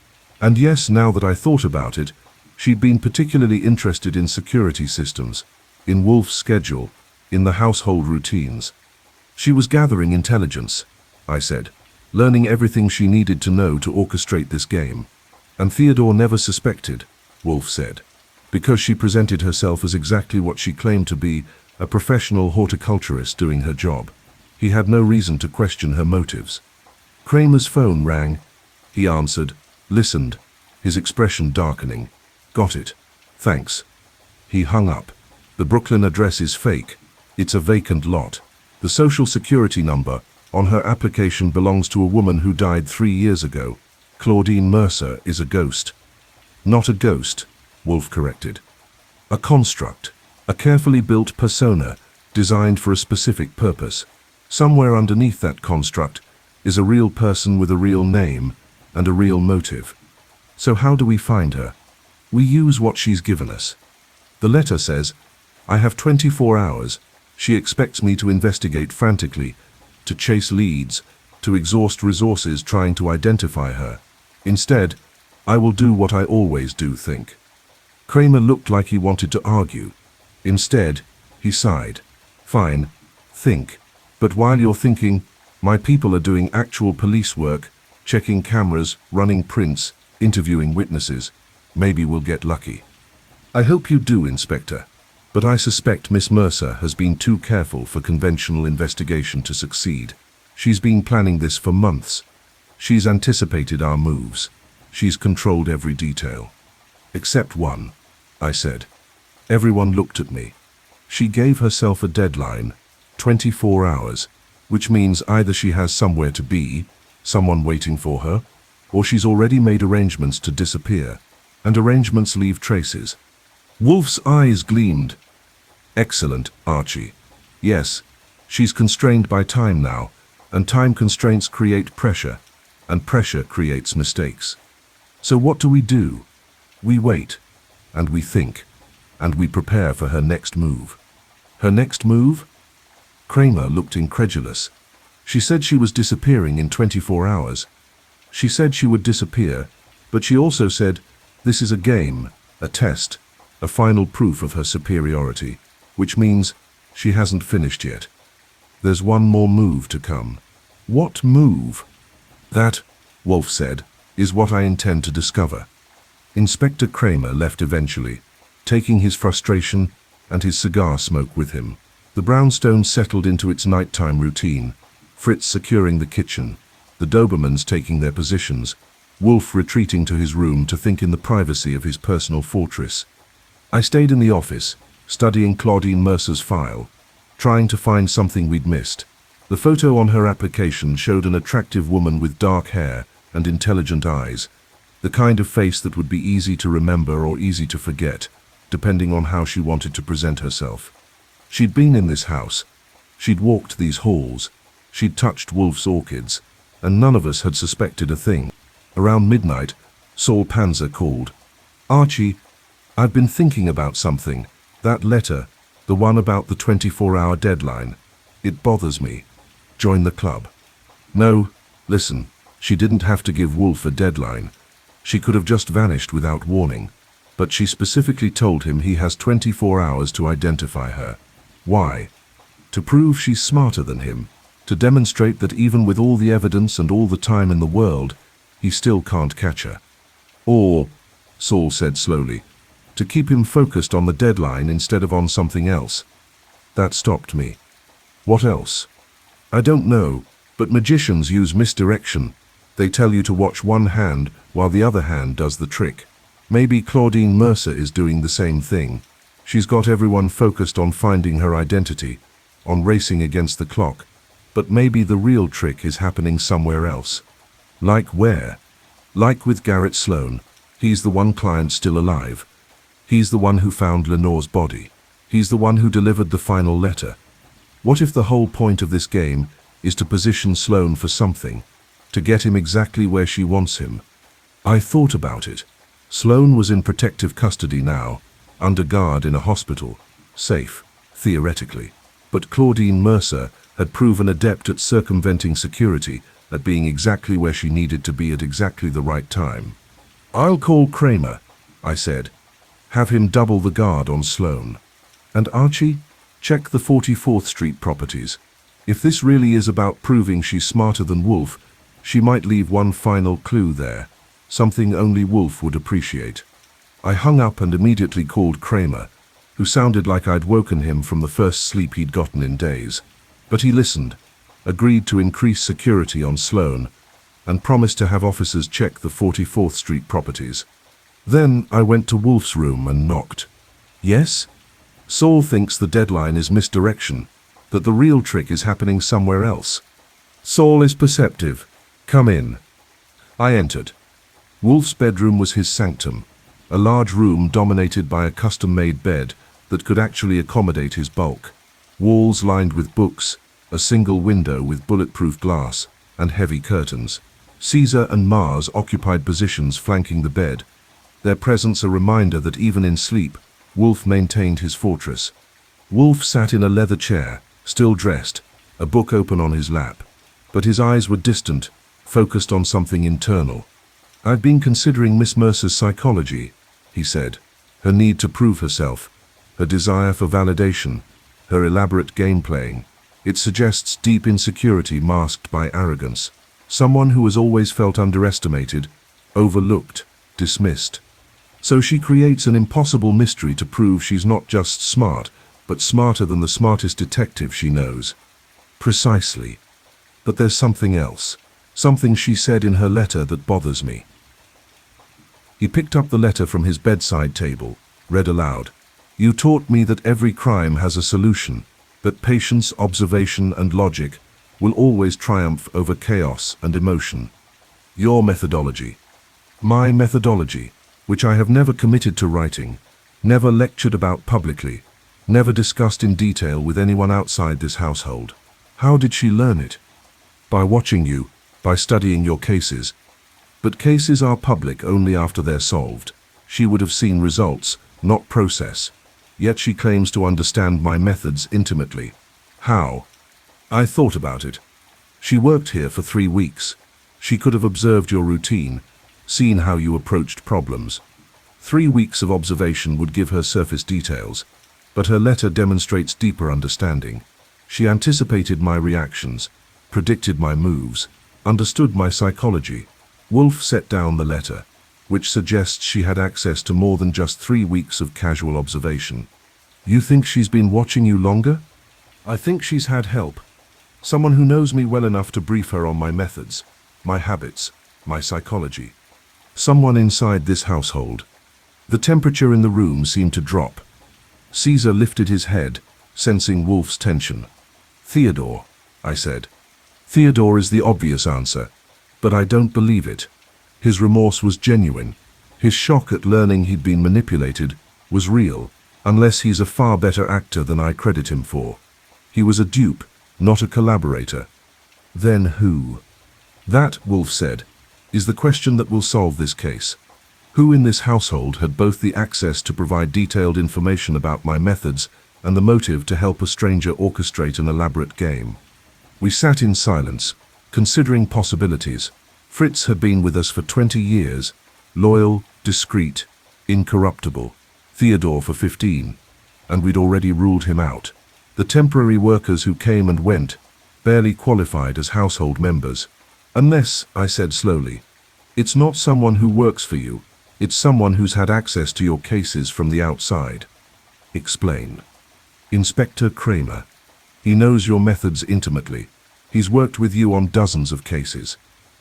And yes, now that I thought about it, she'd been particularly interested in security systems, in Wolfe's schedule, in the household routines. She was gathering intelligence, I said, learning everything she needed to know to orchestrate this game. And Theodore never suspected, Wolfe said, because she presented herself as exactly what she claimed to be, a professional horticulturist doing her job. He had no reason to question her motives. Kramer's phone rang. He answered, listened, his expression darkening. Got it. Thanks. He hung up. The Brooklyn address is fake. It's a vacant lot. The social security number on her application belongs to a woman who died 3 years ago. Claudine Mercer is a ghost. Not a ghost, Wolfe corrected. A construct. A carefully built persona, designed for a specific purpose. Somewhere underneath that construct is a real person with a real name and a real motive. So how do we find her? We use what she's given us. The letter says, I have 24 hours. She expects me to investigate frantically, to chase leads, to exhaust resources trying to identify her. Instead, I will do what I always do think. Kramer looked like he wanted to argue. Instead, he sighed. Fine, think. But while you're thinking, my people are doing actual police work, checking cameras, running prints, interviewing witnesses. Maybe we'll get lucky. I hope you do, Inspector. But I suspect Miss Mercer has been too careful for conventional investigation to succeed. She's been planning this for months. She's anticipated our moves. She's controlled every detail. Except one, I said. Everyone looked at me. She gave herself a deadline, 24 hours, which means either she has somewhere to be, someone waiting for her, or she's already made arrangements to disappear, and arrangements leave traces. Wolfe's eyes gleamed. Excellent, Archie. Yes, she's constrained by time now, and time constraints create pressure, and pressure creates mistakes. So what do? We wait, and we think, and we prepare for her next move. Her next move? Kramer looked incredulous. She said she was disappearing in 24 hours. She said she would disappear, but she also said, this is a game, a test, a final proof of her superiority, which means she hasn't finished yet. There's one more move to come. What move? That, Wolfe said, is what I intend to discover. Inspector Kramer left eventually, taking his frustration and his cigar smoke with him. The brownstone settled into its nighttime routine, Fritz securing the kitchen, the Dobermans taking their positions, Wolfe retreating to his room to think in the privacy of his personal fortress. I stayed in the office, studying Claudine Mercer's file, trying to find something we'd missed. The photo on her application showed an attractive woman with dark hair and intelligent eyes, the kind of face that would be easy to remember or easy to forget, depending on how she wanted to present herself. She'd been in this house. She'd walked these halls. She'd touched Wolfe's orchids, and none of us had suspected a thing. Around midnight, Saul Panzer called. Archie, I've been thinking about something. That letter, the one about the 24-hour deadline. It bothers me. Join the club. No, listen, she didn't have to give Wolfe a deadline. She could have just vanished without warning. But she specifically told him he has 24 hours to identify her. Why? To prove she's smarter than him. To demonstrate that even with all the evidence and all the time in the world, he still can't catch her. Or, Saul said slowly, to keep him focused on the deadline instead of on something else. That stopped me. What else? I don't know, but magicians use misdirection. They tell you to watch one hand while the other hand does the trick. Maybe Claudine Mercer is doing the same thing. She's got everyone focused on finding her identity, on racing against the clock. But maybe the real trick is happening somewhere else. Like where? Like with Garrett Sloan. He's the one client still alive. He's the one who found Lenor's body. He's the one who delivered the final letter. What if the whole point of this game is to position Sloan for something, to get him exactly where she wants him? I thought about it. Sloan was in protective custody now, under guard in a hospital, safe, theoretically. But Claudine Mercer had proven adept at circumventing security, at being exactly where she needed to be at exactly the right time. I'll call Kramer, I said. Have him double the guard on Sloan. And Archie, check the 44th Street properties. If this really is about proving she's smarter than Wolfe, she might leave one final clue there, something only Wolfe would appreciate. I hung up and immediately called Kramer, who sounded like I'd woken him from the first sleep he'd gotten in days. But he listened, agreed to increase security on Sloan, and promised to have officers check the 44th Street properties. Then I went to Wolfe's room and knocked. Yes? Saul thinks the deadline is misdirection, that the real trick is happening somewhere else. Saul is perceptive. Come in. I entered. Wolfe's bedroom was his sanctum, a large room dominated by a custom-made bed that could actually accommodate his bulk. Walls lined with books, a single window with bulletproof glass, and heavy curtains. Caesar and Mars occupied positions flanking the bed, their presence a reminder that even in sleep, Wolfe maintained his fortress. Wolfe sat in a leather chair, still dressed, a book open on his lap. But his eyes were distant, focused on something internal. I've been considering Miss Mercer's psychology, he said. Her need to prove herself, her desire for validation, her elaborate game-playing. It suggests deep insecurity masked by arrogance. Someone who has always felt underestimated, overlooked, dismissed. So she creates an impossible mystery to prove she's not just smart, but smarter than the smartest detective she knows. Precisely. But there's something else. Something she said in her letter that bothers me. He picked up the letter from his bedside table, read aloud. You taught me that every crime has a solution, that patience, observation, and logic will always triumph over chaos and emotion. Your methodology. My methodology, which I have never committed to writing, never lectured about publicly, Never discussed in detail with anyone outside this household. How did she learn it? By watching you, by studying your cases. But cases are public only after they're solved. She would have seen results, not process. Yet she claims to understand my methods intimately. How? I thought about it. She worked here for 3 weeks. She could have observed your routine, seen how you approached problems. 3 weeks of observation would give her surface details, but her letter demonstrates deeper understanding. She anticipated my reactions, predicted my moves, understood my psychology. Wolfe set down the letter, which suggests she had access to more than just 3 weeks of casual observation. You think she's been watching you longer? I think she's had help. Someone who knows me well enough to brief her on my methods, my habits, my psychology. Someone inside this household. The temperature in the room seemed to drop. Caesar lifted his head, sensing Wolfe's tension. Theodore, I said. Theodore is the obvious answer, but I don't believe it. His remorse was genuine. His shock at learning he'd been manipulated was real, unless he's a far better actor than I credit him for. He was a dupe, not a collaborator. Then who? That, Wolfe said, is the question that will solve this case. Who in this household had both the access to provide detailed information about my methods and the motive to help a stranger orchestrate an elaborate game? We sat in silence, considering possibilities. Fritz had been with us for 20 years, loyal, discreet, incorruptible. Theodore for 15, and we'd already ruled him out. The temporary workers who came and went barely qualified as household members. Unless, I said slowly, it's not someone who works for you, it's someone who's had access to your cases from the outside. Explain. Inspector Kramer. He knows your methods intimately. He's worked with you on dozens of cases.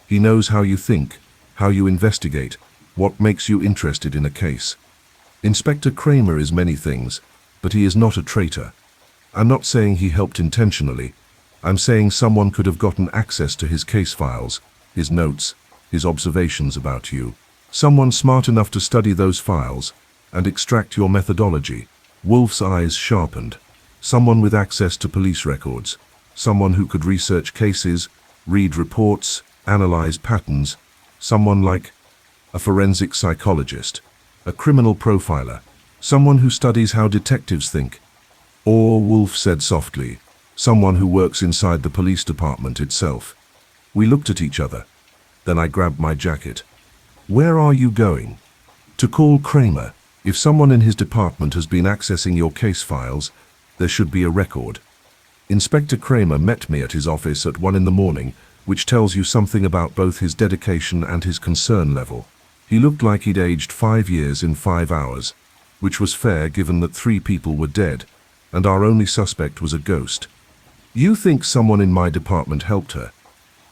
He knows how you think, how you investigate, what makes you interested in a case. Inspector Kramer is many things, but he is not a traitor. I'm not saying he helped intentionally. I'm saying someone could have gotten access to his case files, his notes, his observations about you. Someone smart enough to study those files and extract your methodology. Wolfe's eyes sharpened. Someone with access to police records. Someone who could research cases, read reports, analyze patterns. Someone like a forensic psychologist, a criminal profiler, someone who studies how detectives think. Or, Wolfe said softly, someone who works inside the police department itself. We looked at each other. Then I grabbed my jacket. Where are you going? To call Kramer. If someone in his department has been accessing your case files, there should be a record. Inspector Kramer met me at his office at 1 in the morning, which tells you something about both his dedication and his concern level. He looked like he'd aged 5 years in 5 hours, which was fair given that 3 people were dead, and our only suspect was a ghost. You think someone in my department helped her?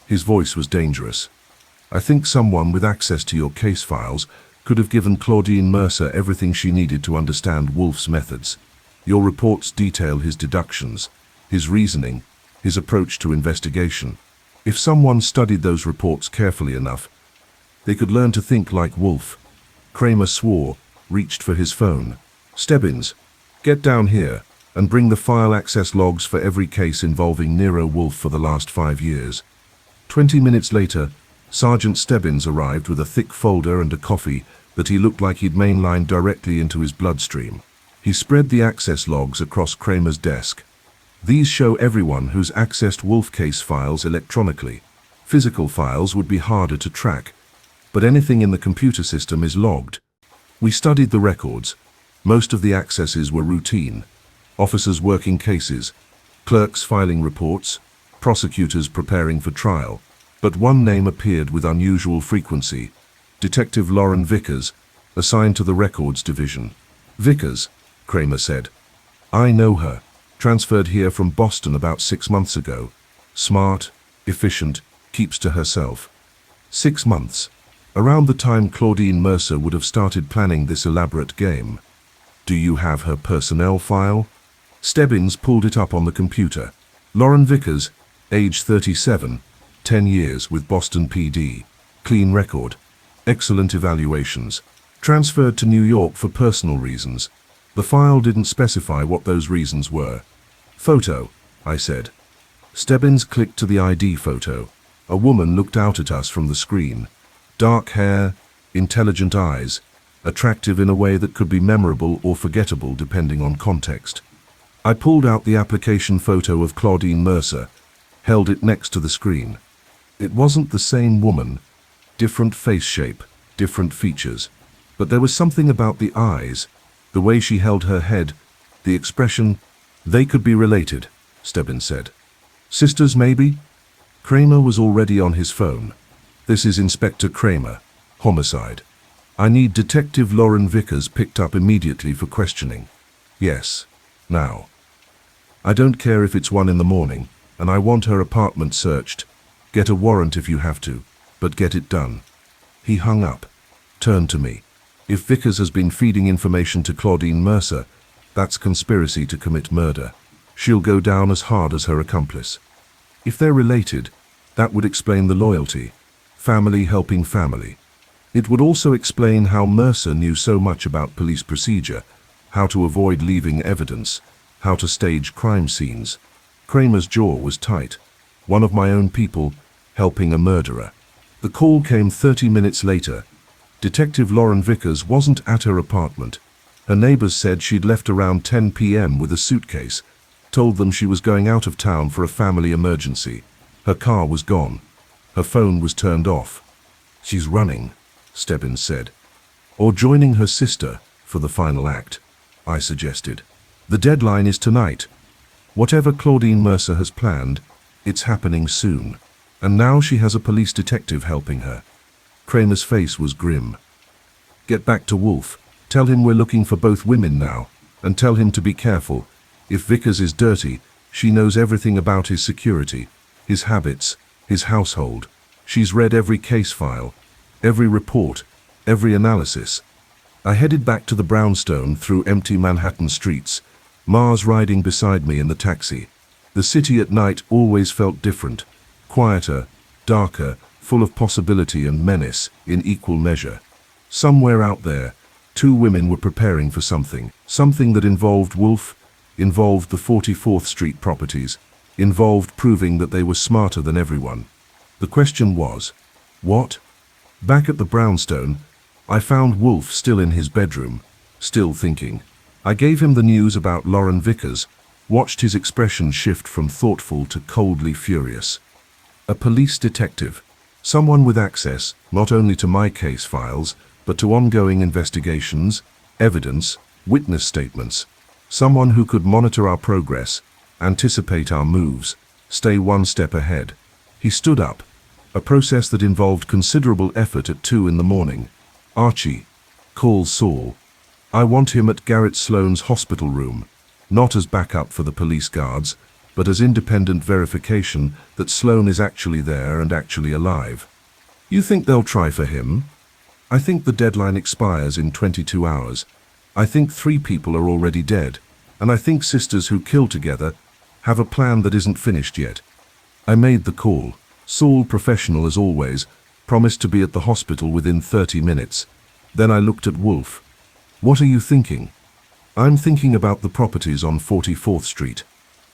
His voice was dangerous. I think someone with access to your case files could have given Claudine Mercer everything she needed to understand Wolfe's methods. Your reports detail his deductions, his reasoning, his approach to investigation. If someone studied those reports carefully enough, they could learn to think like Wolfe. Kramer swore, reached for his phone. Stebbins, get down here and bring the file access logs for every case involving Nero Wolfe for the last 5 years. 20 minutes later, Sergeant Stebbins arrived with a thick folder and a coffee that he looked like he'd mainlined directly into his bloodstream. He spread the access logs across Kramer's desk. These show everyone who's accessed Wolfe case files electronically. Physical files would be harder to track, but anything in the computer system is logged. We studied the records. Most of the accesses were routine. Officers working cases, clerks filing reports, prosecutors preparing for trial. But one name appeared with unusual frequency. Detective Lauren Vickers, assigned to the records division. Vickers, Kramer said. I know her. Transferred here from Boston about 6 months ago. Smart, efficient, keeps to herself. 6 months. Around the time Claudine Mercer would have started planning this elaborate game. Do you have her personnel file? Stebbins pulled it up on the computer. Lauren Vickers, age 37, 10 years with Boston PD. Clean record. Excellent evaluations. Transferred to New York for personal reasons. The file didn't specify what those reasons were. Photo, I said. Stebbins clicked to the ID photo. A woman looked out at us from the screen. Dark hair, intelligent eyes, attractive in a way that could be memorable or forgettable depending on context. I pulled out the application photo of Claudine Mercer, held it next to the screen. It wasn't the same woman, different face shape, different features. But there was something about the eyes, the way she held her head, the expression. They could be related, Stebbins said. Sisters, maybe? Kramer was already on his phone. This is Inspector Kramer, homicide. I need Detective Lauren Vickers picked up immediately for questioning. Yes, now. I don't care if it's 1 in the morning, and I want her apartment searched. Get a warrant if you have to, but get it done. He hung up, turned to me. If Vickers has been feeding information to Claudine Mercer, that's conspiracy to commit murder. She'll go down as hard as her accomplice. If they're related, that would explain the loyalty. Family helping family. It would also explain how Mercer knew so much about police procedure, how to avoid leaving evidence, how to stage crime scenes. Kramer's jaw was tight. One of my own people, helping a murderer. The call came 30 minutes later. Detective Lauren Vickers wasn't at her apartment. Her neighbors said she'd left around 10 p.m. with a suitcase, told them she was going out of town for a family emergency. Her car was gone. Her phone was turned off. She's running, Stebbins said. Or joining her sister for the final act, I suggested. The deadline is tonight. Whatever Claudine Mercer has planned, it's happening soon. And now she has a police detective helping her. Kramer's face was grim. Get back to Wolfe. Tell him we're looking for both women now. And tell him to be careful. If Vickers is dirty, she knows everything about his security, his habits, his household. She's read every case file, every report, every analysis. I headed back to the brownstone through empty Manhattan streets, Mars riding beside me in the taxi. The city at night always felt different, quieter, darker, full of possibility and menace in equal measure. Somewhere out there, 2 women were preparing for something that involved Wolfe, involved the 44th Street properties, involved proving that they were smarter than everyone. The question was, what? Back at the brownstone, I found Wolfe still in his bedroom, still thinking. I gave him the news about Lauren Vickers, watched his expression shift from thoughtful to coldly furious. A police detective, someone with access not only to my case files, but to ongoing investigations, evidence, witness statements. Someone who could monitor our progress, anticipate our moves, stay 1 step ahead. He stood up, a process that involved considerable effort at 2 in the morning. Archie, call Saul. I want him at Garrett Sloan's hospital room, not as backup for the police guards, but as independent verification that Sloan is actually there and actually alive. You think they'll try for him? I think the deadline expires in 22 hours. I think 3 people are already dead, and I think sisters who kill together have a plan that isn't finished yet. I made the call. Saul, professional as always, promised to be at the hospital within 30 minutes. Then I looked at Wolfe. What are you thinking? I'm thinking about the properties on 44th Street.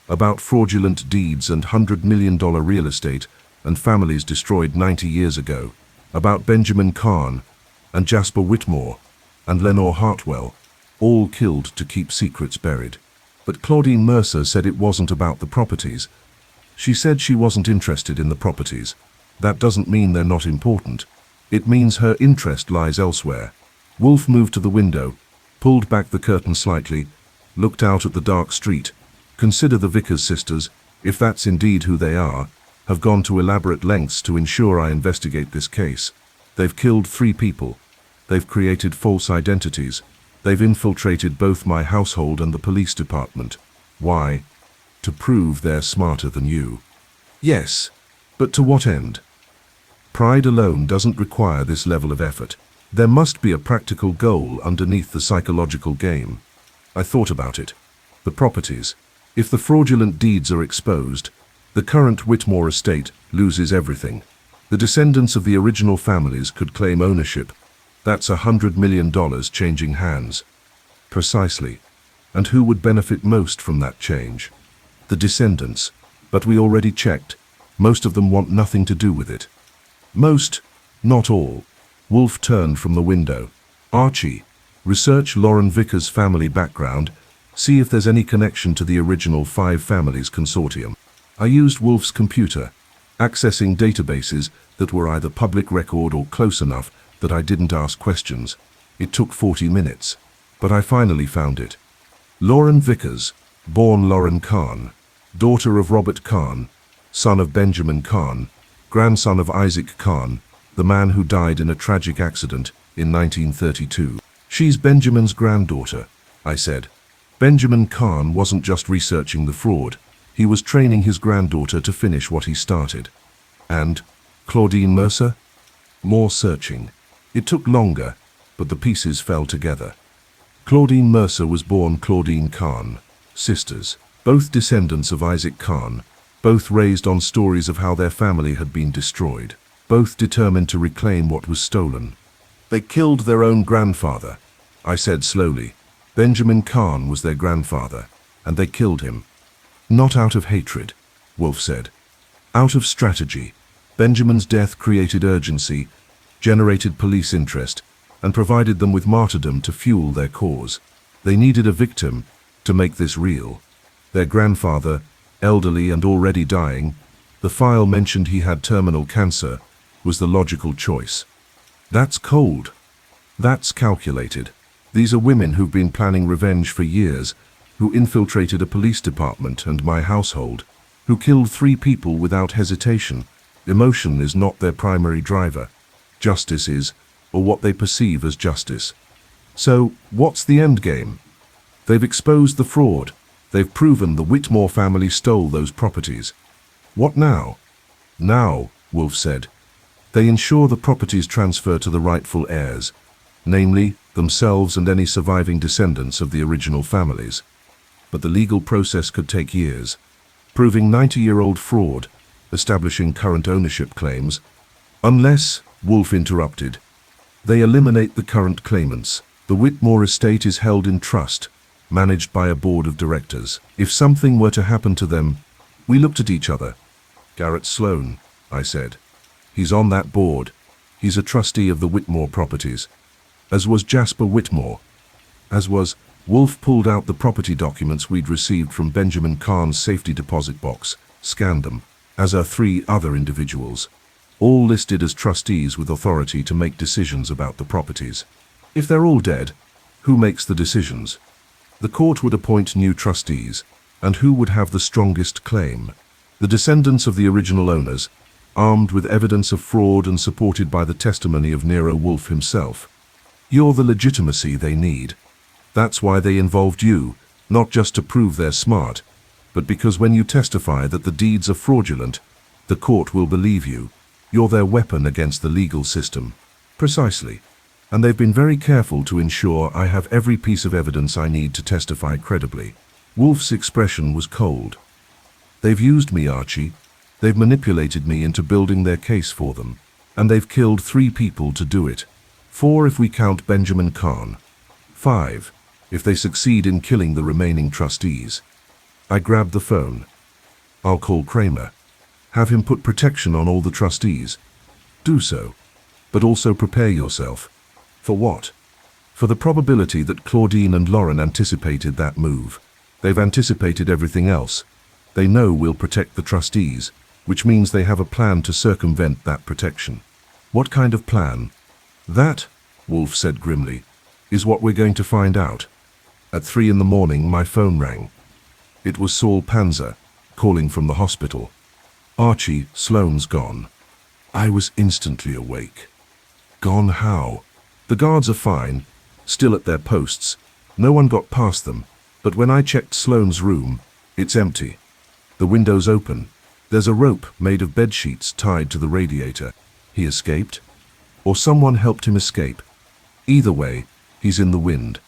About fraudulent deeds and $100 million real estate and families destroyed 90 years ago. About Benjamin Kahn and Jasper Whitmore and Lenor Hartwell, all killed to keep secrets buried. But Claudine Mercer said it wasn't about the properties. She said she wasn't interested in the properties. That doesn't mean they're not important. It means her interest lies elsewhere. Wolfe moved to the window, pulled back the curtain slightly, looked out at the dark street. Consider the Vickers sisters, if that's indeed who they are, have gone to elaborate lengths to ensure I investigate this case. They've killed 3 people. They've created false identities. They've infiltrated both my household and the police department. Why? To prove they're smarter than you. Yes, but to what end? Pride alone doesn't require this level of effort. There must be a practical goal underneath the psychological game. I thought about it. The properties. If the fraudulent deeds are exposed, the current Whitmore estate loses everything. The descendants of the original families could claim ownership. That's $100 million changing hands. Precisely. And who would benefit most from that change? The descendants. But we already checked. Most of them want nothing to do with it. Most, not all. Wolfe turned from the window. Archie, research Lauren Vickers' family background. See if there's any connection to the original 5 families consortium. I used Wolfe's computer, accessing databases that were either public record or close enough that I didn't ask questions. It took 40 minutes, but I finally found it. Lauren Vickers, born Lauren Kahn, daughter of Robert Kahn, son of Benjamin Kahn, grandson of Isaac Kahn, the man who died in a tragic accident in 1932. She's Benjamin's granddaughter, I said. Benjamin Kahn wasn't just researching the fraud, he was training his granddaughter to finish what he started. And Claudine Mercer? More searching. It took longer, but the pieces fell together. Claudine Mercer was born Claudine Kahn, sisters, both descendants of Isaac Kahn, both raised on stories of how their family had been destroyed, both determined to reclaim what was stolen. They killed their own grandfather, I said slowly. Benjamin Kahn was their grandfather, and they killed him. Not out of hatred, Wolfe said. Out of strategy. Benjamin's death created urgency, generated police interest, and provided them with martyrdom to fuel their cause. They needed a victim to make this real. Their grandfather, elderly and already dying, the file mentioned he had terminal cancer, was the logical choice. That's cold. That's calculated. These are women who've been planning revenge for years, who infiltrated a police department and my household, who killed 3 people without hesitation. Emotion is not their primary driver. Justice is, or what they perceive as justice. So, what's the end game? They've exposed the fraud. They've proven the Whitmore family stole those properties. What now? Now, Wolfe said, they ensure the properties transfer to the rightful heirs, namely, themselves and any surviving descendants of the original families. But the legal process could take years, proving 90-year-old fraud, establishing current ownership claims, unless, Wolfe interrupted, they eliminate the current claimants. The Whitmore estate is held in trust, managed by a board of directors. If something were to happen to them, we looked at each other. Garrett Sloan, I said. He's on that board. He's a trustee of the Whitmore properties. As was Jasper Whitmore. As was, Wolfe pulled out the property documents we'd received from Benjamin Kahn's safety deposit box, scanned them, as are 3 other individuals, all listed as trustees with authority to make decisions about the properties. If they're all dead, who makes the decisions? The court would appoint new trustees, and who would have the strongest claim? The descendants of the original owners, armed with evidence of fraud and supported by the testimony of Nero Wolfe himself. You're the legitimacy they need. That's why they involved you, not just to prove they're smart, but because when you testify that the deeds are fraudulent, the court will believe you. You're their weapon against the legal system. Precisely. And they've been very careful to ensure I have every piece of evidence I need to testify credibly. Wolfe's expression was cold. They've used me, Archie. They've manipulated me into building their case for them. And they've killed 3 people to do it. 4 if we count Benjamin Kahn. 5 if they succeed in killing the remaining trustees. I grabbed the phone. I'll call Kramer. Have him put protection on all the trustees. Do so. But also prepare yourself. For what? For the probability that Claudine and Lauren anticipated that move. They've anticipated everything else. They know we'll protect the trustees, which means they have a plan to circumvent that protection. What kind of plan? That, Wolfe said grimly, is what we're going to find out. At 3 in the morning, my phone rang. It was Saul Panzer, calling from the hospital. Archie, Sloan's gone. I was instantly awake. Gone how? The guards are fine, still at their posts. No one got past them, but when I checked Sloan's room, it's empty. The window's open. There's a rope made of bed sheets tied to the radiator. He escaped? Or someone helped him escape? Either way, he's in the wind.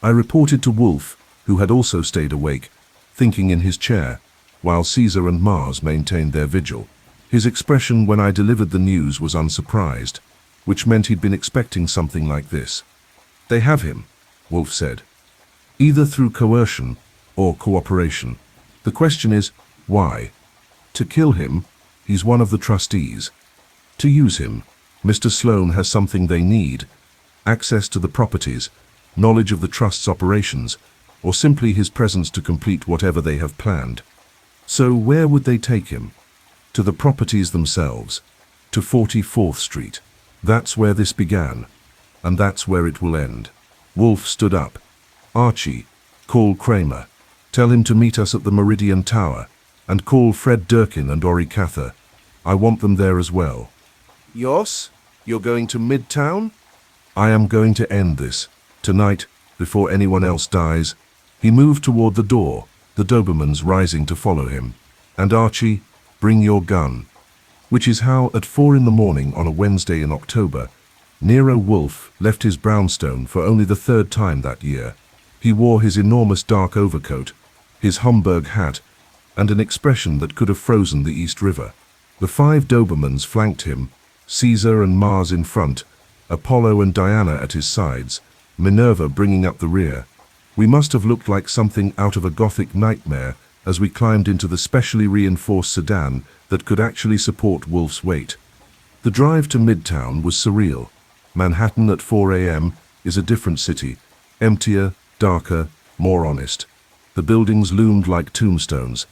I reported to Wolfe, who had also stayed awake, thinking in his chair, while Caesar and Mars maintained their vigil. His expression when I delivered the news was unsurprised, which meant he'd been expecting something like this. They have him, Wolfe said. either through coercion or cooperation. The question is, why? To kill him, he's one of the trustees. To use him, Mr. Sloan has something they need: access to the properties, knowledge of the trust's operations, or simply his presence to complete whatever they have planned. So where would they take him? To the properties themselves, to 44th Street. That's where this began, and that's where it will end. Wolfe stood up. Archie, call Kramer. Tell him to meet us at the Meridian Tower, and call Fred Durkin and Ori Cather. I want them there as well. Yos, you're going to Midtown? I am going to end this, tonight, before anyone else dies. He moved toward the door, the Dobermans rising to follow him. And Archie, bring your gun. Which is how, at 4 in the morning on a Wednesday in October, Nero Wolfe left his brownstone for only the 3rd time that year. He wore his enormous dark overcoat, his Homburg hat, and an expression that could have frozen the East River. The 5 Dobermans flanked him, Caesar and Mars in front, Apollo and Diana at his sides, Minerva bringing up the rear. We must have looked like something out of a Gothic nightmare as we climbed into the specially reinforced sedan that could actually support Wolfe's weight. The drive to Midtown was surreal. Manhattan at 4 a.m. is a different city, emptier, darker, more honest. The buildings loomed like tombstones,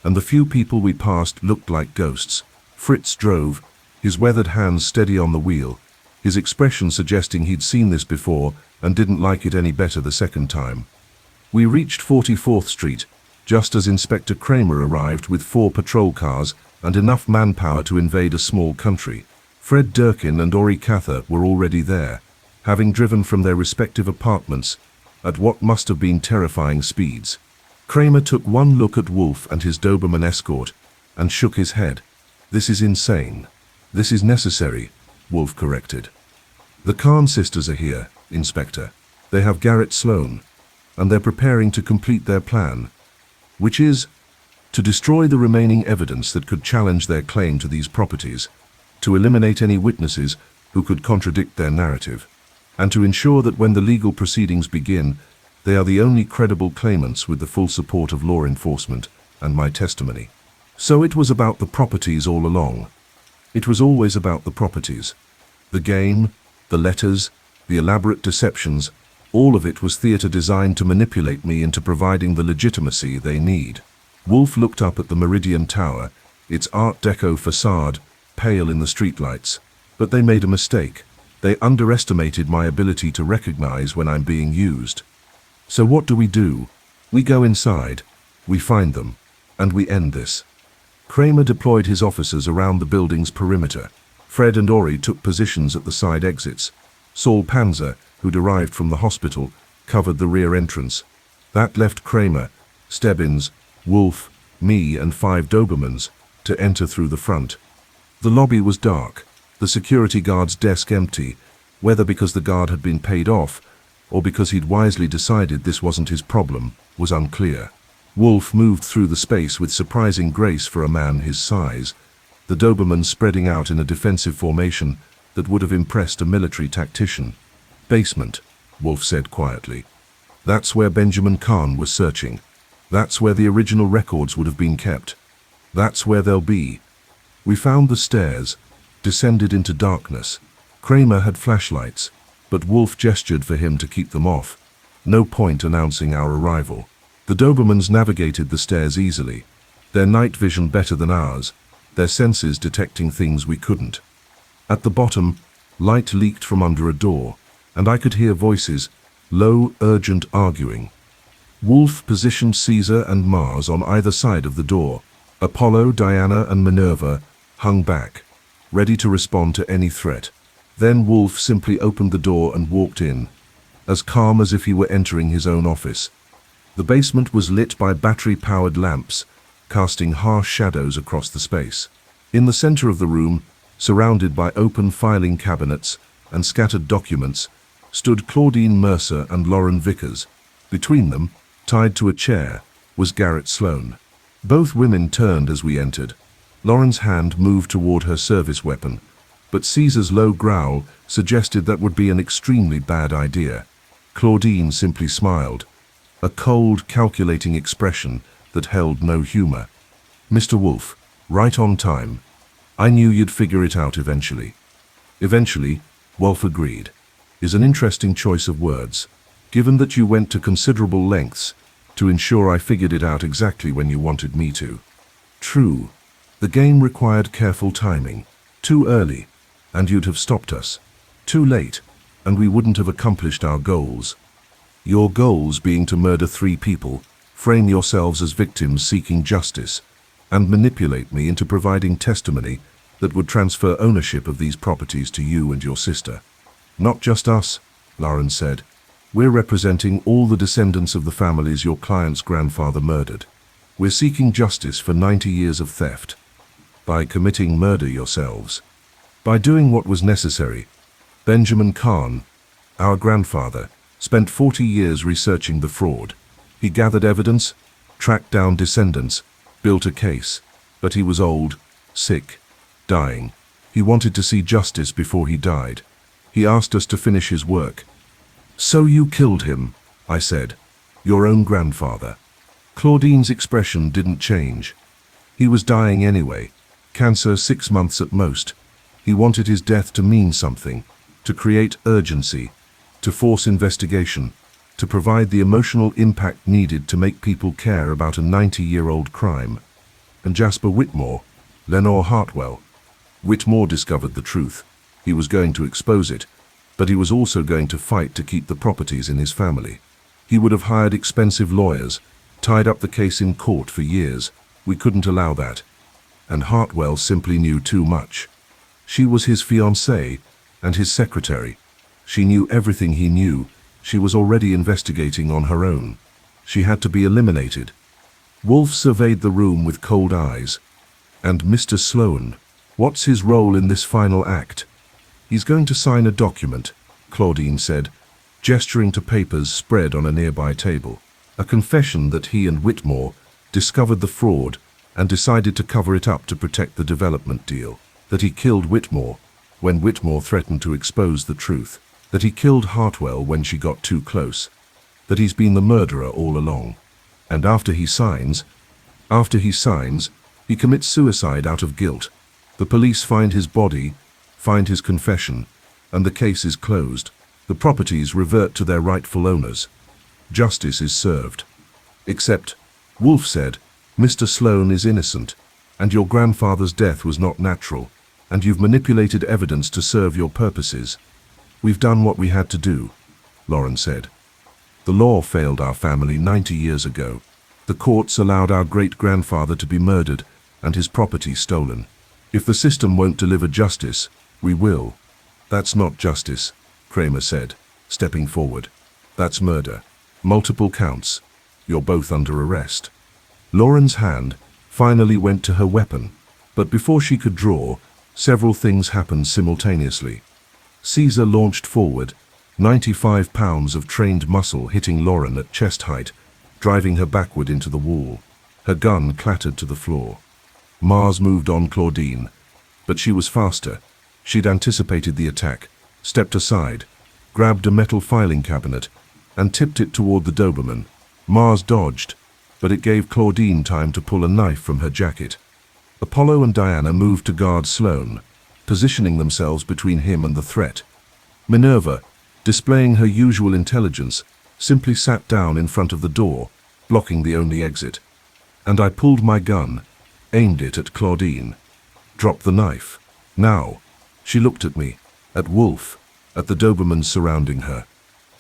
and the few people we passed looked like ghosts. Fritz drove, his weathered hands steady on the wheel, his expression suggesting he'd seen this before and didn't like it any better the second time. We reached 44th Street, just as Inspector Kramer arrived with 4 patrol cars and enough manpower to invade a small country. Fred Durkin and Ori Cather were already there, having driven from their respective apartments at what must have been terrifying speeds. Kramer took one look at Wolfe and his Doberman escort and shook his head. This is insane. This is necessary, Wolfe corrected. The Kahn sisters are here, Inspector. They have Garrett Sloan, and they're preparing to complete their plan, which is to destroy the remaining evidence that could challenge their claim to these properties, to eliminate any witnesses who could contradict their narrative, and to ensure that when the legal proceedings begin, they are the only credible claimants with the full support of law enforcement and my testimony. So it was about the properties all along. It was always about the properties. The game, the letters, the elaborate deceptions, all of it was theater designed to manipulate me into providing the legitimacy they need. Wolfe looked up at the Meridian Tower, its Art Deco facade, pale in the streetlights. But they made a mistake. They underestimated my ability to recognize when I'm being used. So what do? We go inside, we find them, and we end this. Kramer deployed his officers around the building's perimeter. Fred and Ori took positions at the side exits. Saul Panzer, who'd arrived from the hospital, covered the rear entrance. That left Kramer, Stebbins, Wolfe, me and 5 Dobermans to enter through the front. The lobby was dark, the security guard's desk empty, whether because the guard had been paid off or because he'd wisely decided this wasn't his problem, was unclear. Wolfe moved through the space with surprising grace for a man his size, the Doberman spreading out in a defensive formation that would have impressed a military tactician. Basement, Wolfe said quietly. That's where Benjamin Kahn was searching. That's where the original records would have been kept. That's where they'll be. We found the stairs, descended into darkness. Kramer had flashlights, but Wolfe gestured for him to keep them off. No point announcing our arrival. The Dobermans navigated the stairs easily, their night vision better than ours, their senses detecting things we couldn't. At the bottom, light leaked from under a door, and I could hear voices, low, urgent arguing. Wolfe positioned Caesar and Mars on either side of the door. Apollo, Diana, and Minerva hung back, ready to respond to any threat. Then Wolfe simply opened the door and walked in, as calm as if he were entering his own office. The basement was lit by battery-powered lamps, casting harsh shadows across the space. In the center of the room, surrounded by open filing cabinets and scattered documents, stood Claudine Mercer and Lauren Vickers. Between them, tied to a chair, was Garrett Sloan. Both women turned as we entered. Lauren's hand moved toward her service weapon, but Caesar's low growl suggested that would be an extremely bad idea. Claudine simply smiled. a cold, calculating expression that held no humor. "Mr. Wolfe, right on time. I knew you'd figure it out eventually." "Eventually," Wolfe agreed, "is an interesting choice of words, given that you went to considerable lengths to ensure I figured it out exactly when you wanted me to." "True. The game required careful timing. Too early, and you'd have stopped us. Too late, and we wouldn't have accomplished our goals. Your goals being to murder 3 people, frame yourselves as victims seeking justice, and manipulate me into providing testimony that would transfer ownership of these properties to you and your sister." "Not just us," Lauren said. "We're representing all the descendants of the families your client's grandfather murdered. We're seeking justice for 90 years of theft. By committing murder yourselves. By doing what was necessary. Benjamin Kahn, our grandfather, spent 40 years researching the fraud. He gathered evidence, tracked down descendants, built a case. But he was old, sick, dying. He wanted to see justice before he died. He asked us to finish his work." "So you killed him," I said. "Your own grandfather." Claudine's expression didn't change. "He was dying anyway. Cancer 6 months at most. He wanted his death to mean something, to create urgency, to force investigation, to provide the emotional impact needed to make people care about a 90-year-old crime. And Jasper Whitmore, Lenor Hartwell. Whitmore discovered the truth. He was going to expose it, but he was also going to fight to keep the properties in his family. He would have hired expensive lawyers, tied up the case in court for years. We couldn't allow that. And Hartwell simply knew too much. She was his fiancée and his secretary. She knew everything he knew. She was already investigating on her own. She had to be eliminated." Wolfe surveyed the room with cold eyes. "And Mr. Sloan, what's his role in this final act?" "He's going to sign a document," Claudine said, gesturing to papers spread on a nearby table. "A confession that he and Whitmore discovered the fraud and decided to cover it up to protect the development deal. That he killed Whitmore when Whitmore threatened to expose the truth. That he killed Hartwell when she got too close. That he's been the murderer all along. And after he signs, he commits suicide out of guilt. The police find his body, find his confession, and the case is closed. The properties revert to their rightful owners. Justice is served. Except," Wolfe said, "Mr. Sloan is innocent, and your grandfather's death was not natural, and you've manipulated evidence to serve your purposes." "We've done what we had to do," Lauren said. "The law failed our family 90 years ago. The courts allowed our great-grandfather to be murdered and his property stolen. If the system won't deliver justice, we will." "That's not justice," Kramer said, stepping forward. "That's murder. Multiple counts. You're both under arrest." Lauren's hand finally went to her weapon, but before she could draw, several things happened simultaneously. Caesar launched forward, 95 pounds of trained muscle hitting Lauren at chest height, driving her backward into the wall. Her gun clattered to the floor. Mars moved on Claudine, but she was faster. She'd anticipated the attack, stepped aside, grabbed a metal filing cabinet, and tipped it toward the Doberman. Mars dodged, but it gave Claudine time to pull a knife from her jacket. Apollo and Diana moved to guard Sloan, positioning themselves between him and the threat. Minerva, displaying her usual intelligence, simply sat down in front of the door, blocking the only exit. And I pulled my gun, aimed it at Claudine. "Drop the knife. Now." She looked at me, at Wolfe, at the Dobermans surrounding her,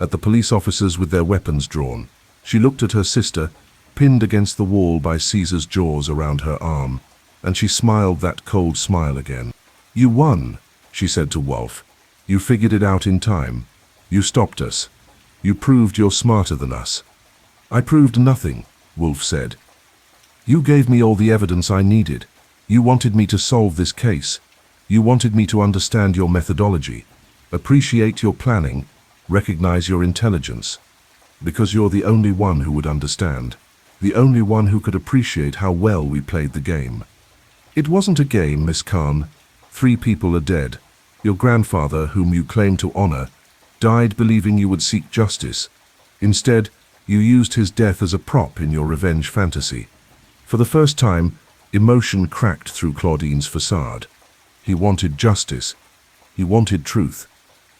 at the police officers with their weapons drawn. She looked at her sister, pinned against the wall by Caesar's jaws around her arm, and she smiled that cold smile again. "You won," she said to Wolfe. "You figured it out in time. You stopped us. You proved you're smarter than us." "I proved nothing," Wolfe said. "You gave me all the evidence I needed. You wanted me to solve this case. You wanted me to understand your methodology, appreciate your planning, recognize your intelligence. Because you're the only one who would understand. The only one who could appreciate how well we played the game. It wasn't a game, Miss Kahn. 3 people are dead. Your grandfather, whom you claim to honor, died believing you would seek justice. Instead, You used his death as a prop in your revenge fantasy. For the first time, emotion cracked through Claudine's facade. He wanted justice. He wanted truth.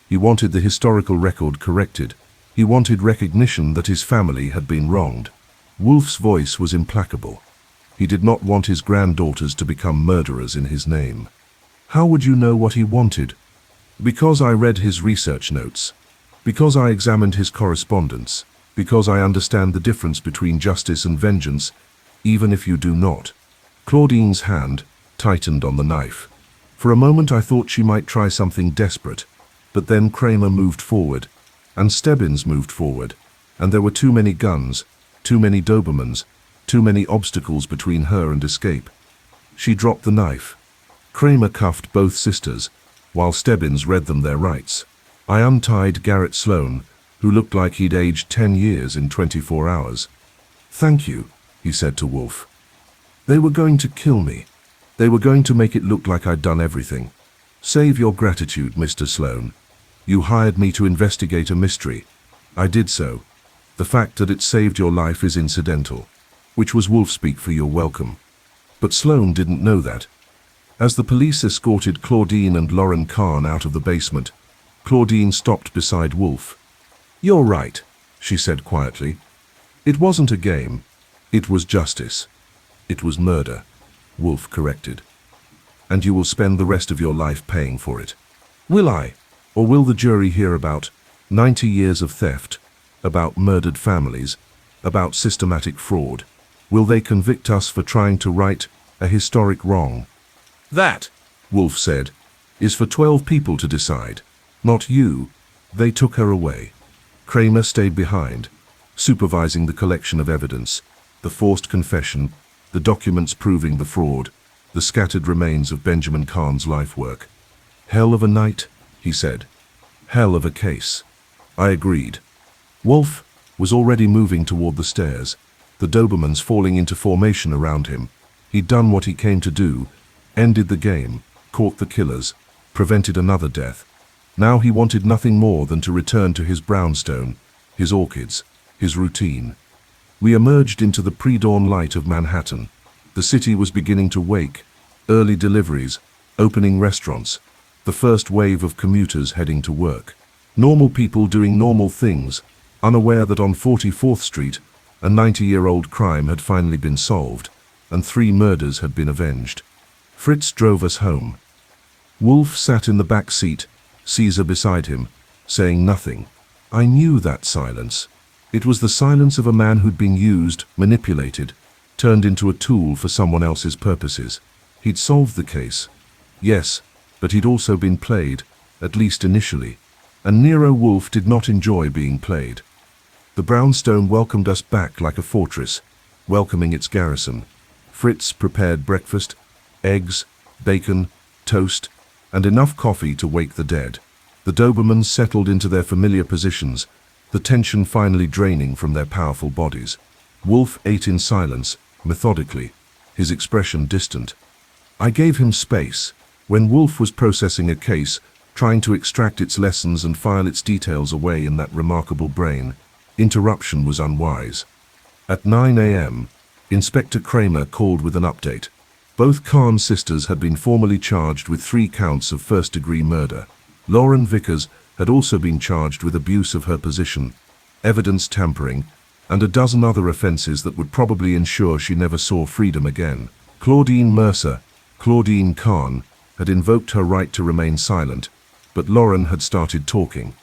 He wanted the historical record corrected. He wanted recognition that his family had been wronged. Wolfe's voice was implacable. He did not want his granddaughters to become murderers in his name. How would you know what he wanted? Because I read his research notes. Because I examined his correspondence. Because I understand the difference between justice and vengeance, even if you do not. Claudine's hand tightened on the knife. For a moment I thought she might try something desperate, but then Kramer moved forward, and Stebbins moved forward, and there were too many guns, too many Dobermans, too many obstacles between her and escape. She dropped the knife. Kramer cuffed both sisters, while Stebbins read them their rights. I untied Garrett Sloan, who looked like he'd aged 10 years in 24 hours. "Thank you," he said to Wolfe. "They were going to kill me. They were going to make it look like I'd done everything. Save your gratitude, Mr. Sloan. You hired me to investigate a mystery. I did so. The fact that it saved your life is incidental," which was Wolfe speak for you're welcome. But Sloan didn't know that. As the police escorted Claudine and Lauren Kahn out of the basement, Claudine stopped beside Wolfe. "You're right," she said quietly. "It wasn't a game. It was justice. It was murder," Wolfe corrected. "And you will spend the rest of your life paying for it." "Will I? Or will the jury hear about 90 years of theft, about murdered families, about systematic fraud? Will they convict us for trying to right a historic wrong?" "That," Wolfe said, "is for 12 people to decide, not you." They took her away. Kramer stayed behind, supervising the collection of evidence, the forced confession, the documents proving the fraud, the scattered remains of Benjamin Kahn's life work. "Hell of a night," he said. "Hell of a case." I agreed. Wolfe was already moving toward the stairs, the Dobermans falling into formation around him. He'd done what he came to do, ended the game, caught the killers, prevented another death. Now he wanted nothing more than to return to his brownstone, his orchids, his routine. We emerged into the pre-dawn light of Manhattan. The city was beginning to wake. Early deliveries, opening restaurants, the first wave of commuters heading to work. Normal people doing normal things, unaware that on 44th Street, a 90-year-old crime had finally been solved, and 3 murders had been avenged. Fritz drove us home. Wolfe sat in the back seat, Caesar beside him, saying nothing. I knew that silence. It was the silence of a man who'd been used, manipulated, turned into a tool for someone else's purposes. He'd solved the case. Yes, but he'd also been played, at least initially. And Nero Wolfe did not enjoy being played. The brownstone welcomed us back like a fortress, welcoming its garrison. Fritz prepared breakfast, eggs, bacon, toast, and enough coffee to wake the dead. The Dobermans settled into their familiar positions, the tension finally draining from their powerful bodies. Wolfe ate in silence, methodically, his expression distant. I gave him space. When Wolfe was processing a case, trying to extract its lessons and file its details away in that remarkable brain, interruption was unwise. At 9 a.m., Inspector Kramer called with an update. Both Kahn sisters had been formally charged with 3 counts of first-degree murder. Lauren Vickers had also been charged with abuse of her position, evidence tampering, and a dozen other offenses that would probably ensure she never saw freedom again. Claudine Mercer, Claudine Kahn, had invoked her right to remain silent, but Lauren had started talking.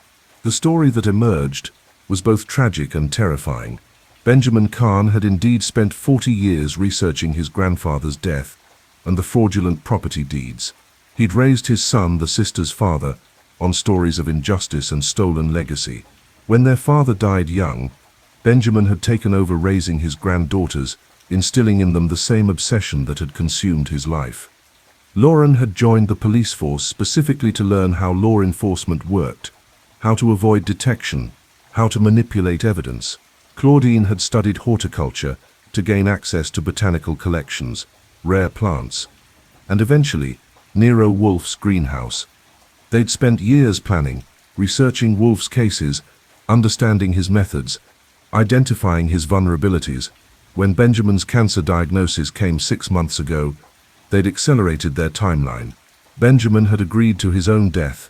The story that emerged was both tragic and terrifying. Benjamin Kahn had indeed spent 40 years researching his grandfather's death and the fraudulent property deeds. He'd raised his son, the sister's father, on stories of injustice and stolen legacy. When their father died young, Benjamin had taken over raising his granddaughters, instilling in them the same obsession that had consumed his life. Lauren had joined the police force specifically to learn how law enforcement worked, how to avoid detection, how to manipulate evidence. Claudine had studied horticulture to gain access to botanical collections, rare plants, and eventually Nero Wolfe's greenhouse. They'd spent years planning, researching Wolfe's cases, understanding his methods, identifying his vulnerabilities. When Benjamin's cancer diagnosis came 6 months ago, they'd accelerated their timeline. Benjamin had agreed to his own death,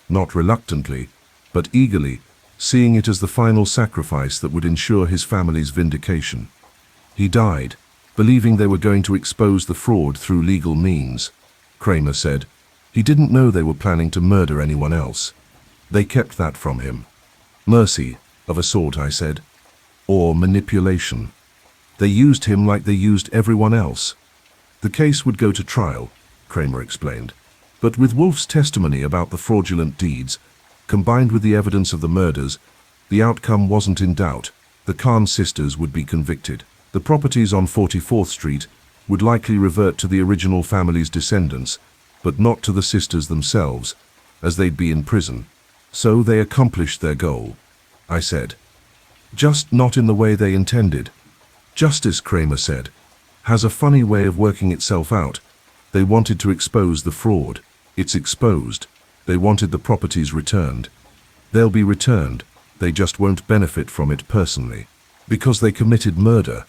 not reluctantly, but eagerly, seeing it as the final sacrifice that would ensure his family's vindication. He died, believing they were going to expose the fraud through legal means. Kramer said. He didn't know they were planning to murder anyone else. They kept that from him. Mercy, of a sort, I said. Or manipulation. They used him like they used everyone else. The case would go to trial, Kramer explained. But with Wolfe's testimony about the fraudulent deeds, combined with the evidence of the murders, the outcome wasn't in doubt. The Kahn sisters would be convicted. The properties on 44th Street would likely revert to the original family's descendants, but not to the sisters themselves, as they'd be in prison. So they accomplished their goal, I said. Just not in the way they intended. Justice, Kramer said, has a funny way of working itself out. They wanted to expose the fraud. It's exposed. They wanted the properties returned. They'll be returned. They just won't benefit from it personally. Because they committed murder.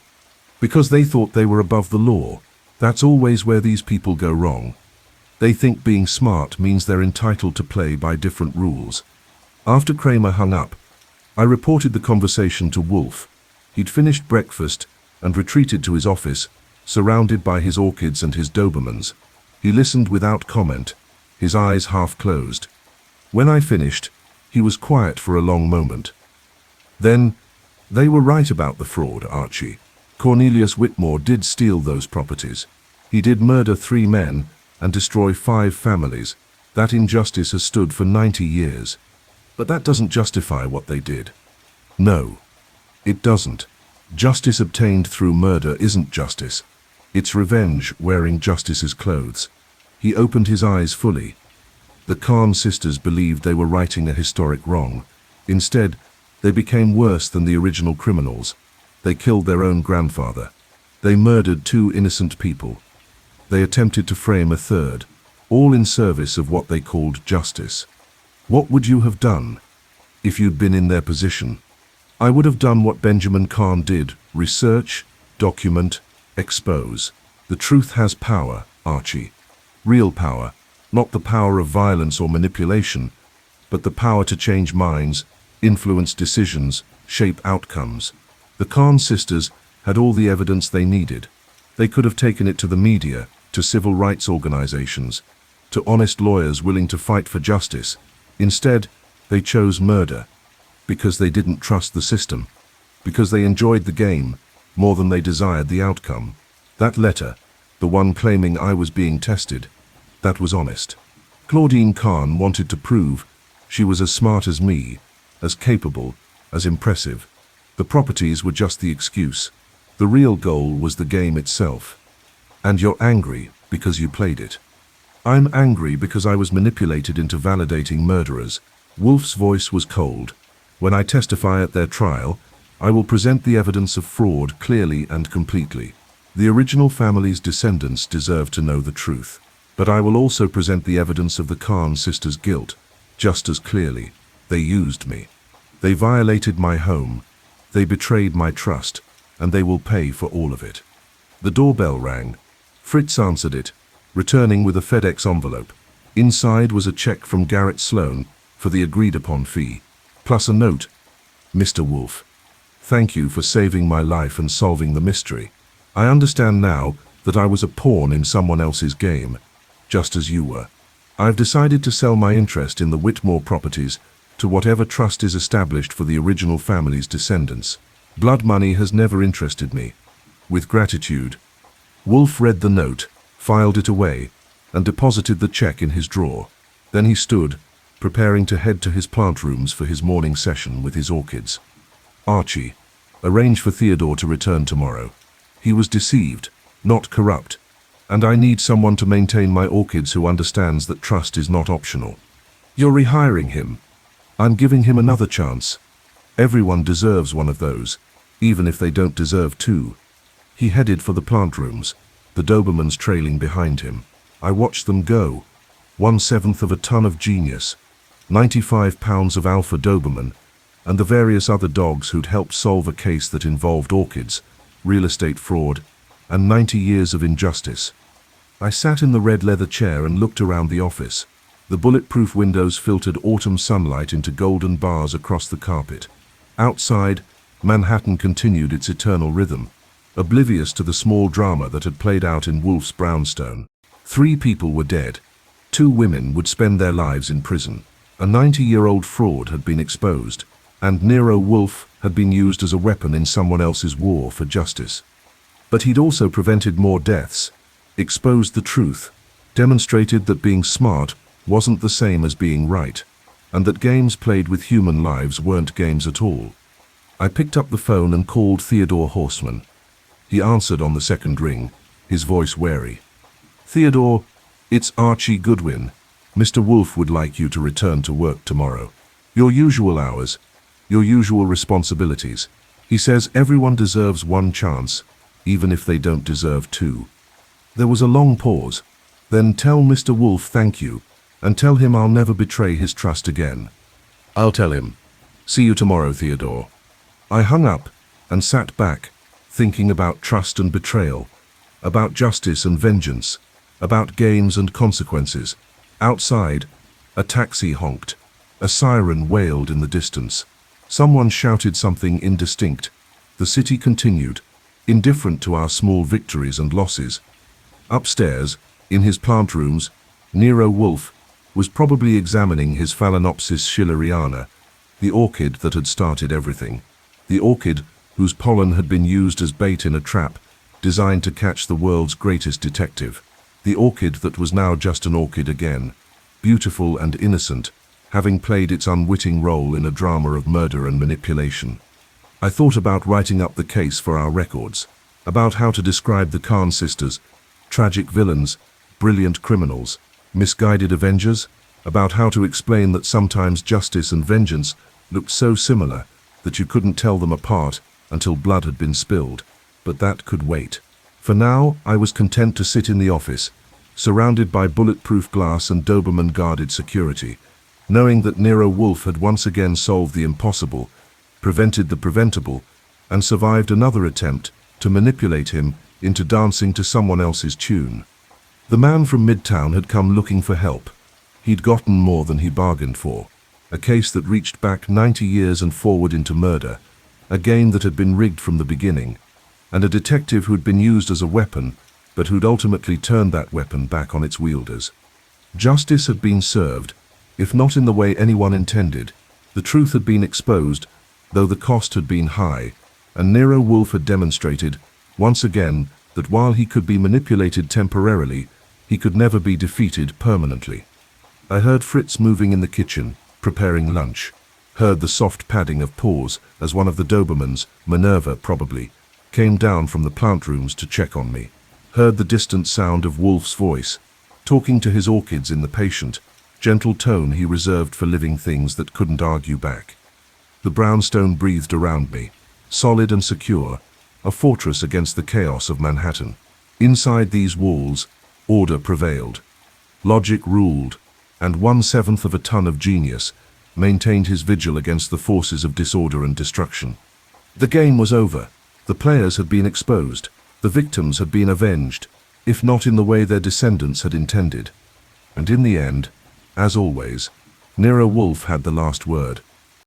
Because they thought they were above the law. That's always where these people go wrong. They think being smart means they're entitled to play by different rules. After Kramer hung up, I reported the conversation to Wolfe. He'd finished breakfast and retreated to his office, surrounded by his orchids and his Dobermans. He listened without comment, his eyes half closed. When I finished, he was quiet for a long moment. Then, they were right about the fraud, Archie. Cornelius Whitmore did steal those properties. He did murder 3 men and destroy 5 families. That injustice has stood for 90 years. But that doesn't justify what they did. No, it doesn't. Justice obtained through murder isn't justice. It's revenge wearing justice's clothes. He opened his eyes fully. The Kahn sisters believed they were righting a historic wrong. Instead, they became worse than the original criminals. They killed their own grandfather. They murdered 2 innocent people. They attempted to frame a 3rd, all in service of what they called justice. What would you have done if you'd been in their position? I would have done what Benjamin Kahn did: research, document, expose. The truth has power, Archie. Real power, not the power of violence or manipulation, but the power to change minds, influence decisions, shape outcomes. The Kahn sisters had all the evidence they needed. They could have taken it to the media, to civil rights organizations, to honest lawyers willing to fight for justice. Instead, they chose murder, because they didn't trust the system, because they enjoyed the game more than they desired the outcome. That letter, the one claiming I was being tested, that was honest. Claudine Kahn wanted to prove she was as smart as me, as capable, as impressive. The properties were just the excuse. The real goal was the game itself. And you're angry because you played it. I'm angry because I was manipulated into validating murderers. Wolfe's voice was cold. When I testify at their trial, I will present the evidence of fraud clearly and completely. The original family's descendants deserve to know the truth. But I will also present the evidence of the Kahn sisters' guilt, just as clearly. They used me. They violated my home. They betrayed my trust, and they will pay for all of it. The doorbell rang. Fritz answered it, returning with a FedEx envelope. Inside was a check from Garrett Sloan for the agreed-upon fee, plus a note. Mr. Wolfe, thank you for saving my life and solving the mystery. I understand now that I was a pawn in someone else's game, just as you were. I've decided to sell my interest in the Whitmore properties to whatever trust is established for the original family's descendants. Blood money has never interested me. With gratitude. Wolfe read the note, filed it away, and deposited the check in his drawer. Then he stood, preparing to head to his plant rooms for his morning session with his orchids. Archie, arrange for Theodore to return tomorrow. He was deceived, not corrupt, and I need someone to maintain my orchids who understands that trust is not optional. You're rehiring him. I'm giving him another chance. Everyone deserves one of those, even if they don't deserve 2. He headed for the plant rooms, the Dobermans trailing behind him. I watched them go. 1/7 of a ton of genius, 95 pounds of alpha Doberman, and the various other dogs who'd helped solve a case that involved orchids, real estate fraud, and 90 years of injustice. I sat in the red leather chair and looked around the office. The bulletproof windows filtered autumn sunlight into golden bars across the carpet. Outside, Manhattan continued its eternal rhythm, oblivious to the small drama that had played out in Wolfe's brownstone. 3 people were dead. 2 women would spend their lives in prison. A 90-year-old fraud had been exposed, and Nero Wolfe had been used as a weapon in someone else's war for justice. But he'd also prevented more deaths, exposed the truth, demonstrated that being smart wasn't the same as being right, and that games played with human lives weren't games at all. I picked up the phone and called Theodore Horseman. He answered on the second ring, his voice wary. "Theodore, it's Archie Goodwin. Mr. Wolfe would like you to return to work tomorrow. Your usual hours, your usual responsibilities. He says everyone deserves one chance, even if they don't deserve 2. There was a long pause. "Then tell Mr. Wolfe thank you, and tell him I'll never betray his trust again." "I'll tell him. See you tomorrow, Theodore." I hung up and sat back, thinking about trust and betrayal, about justice and vengeance, about gains and consequences. Outside, a taxi honked. A siren wailed in the distance. Someone shouted something indistinct. The city continued, indifferent to our small victories and losses. Upstairs, in his plant rooms, Nero Wolfe was probably examining his Phalaenopsis schilleriana, the orchid that had started everything. The orchid whose pollen had been used as bait in a trap designed to catch the world's greatest detective. The orchid that was now just an orchid again, beautiful and innocent, having played its unwitting role in a drama of murder and manipulation. I thought about writing up the case for our records, about how to describe the Kahn sisters, tragic villains, brilliant criminals, misguided avengers, about how to explain that sometimes justice and vengeance looked so similar that you couldn't tell them apart until blood had been spilled. But that could wait. For now, I was content to sit in the office, surrounded by bulletproof glass and Doberman-guarded security, knowing that Nero Wolfe had once again solved the impossible, prevented the preventable, and survived another attempt to manipulate him into dancing to someone else's tune. The man from Midtown had come looking for help. He'd gotten more than he bargained for. A case that reached back 90 years and forward into murder, a game that had been rigged from the beginning, and a detective who'd been used as a weapon, but who'd ultimately turned that weapon back on its wielders. Justice had been served, if not in the way anyone intended. The truth had been exposed, though the cost had been high, and Nero Wolfe had demonstrated, once again, that while he could be manipulated temporarily, he could never be defeated permanently. I heard Fritz moving in the kitchen, preparing lunch, heard the soft padding of paws as one of the Dobermans, Minerva probably, came down from the plant rooms to check on me, heard the distant sound of Wolfe's voice, talking to his orchids in the patient, gentle tone he reserved for living things that couldn't argue back. The brownstone breathed around me, solid and secure, a fortress against the chaos of Manhattan. Inside these walls, order prevailed. Logic ruled, and 1/7 of a ton of genius maintained his vigil against the forces of disorder and destruction. The game was over. The players had been exposed. The victims had been avenged, if not in the way their descendants had intended. And in the end, as always, Nero Wolfe had the last word.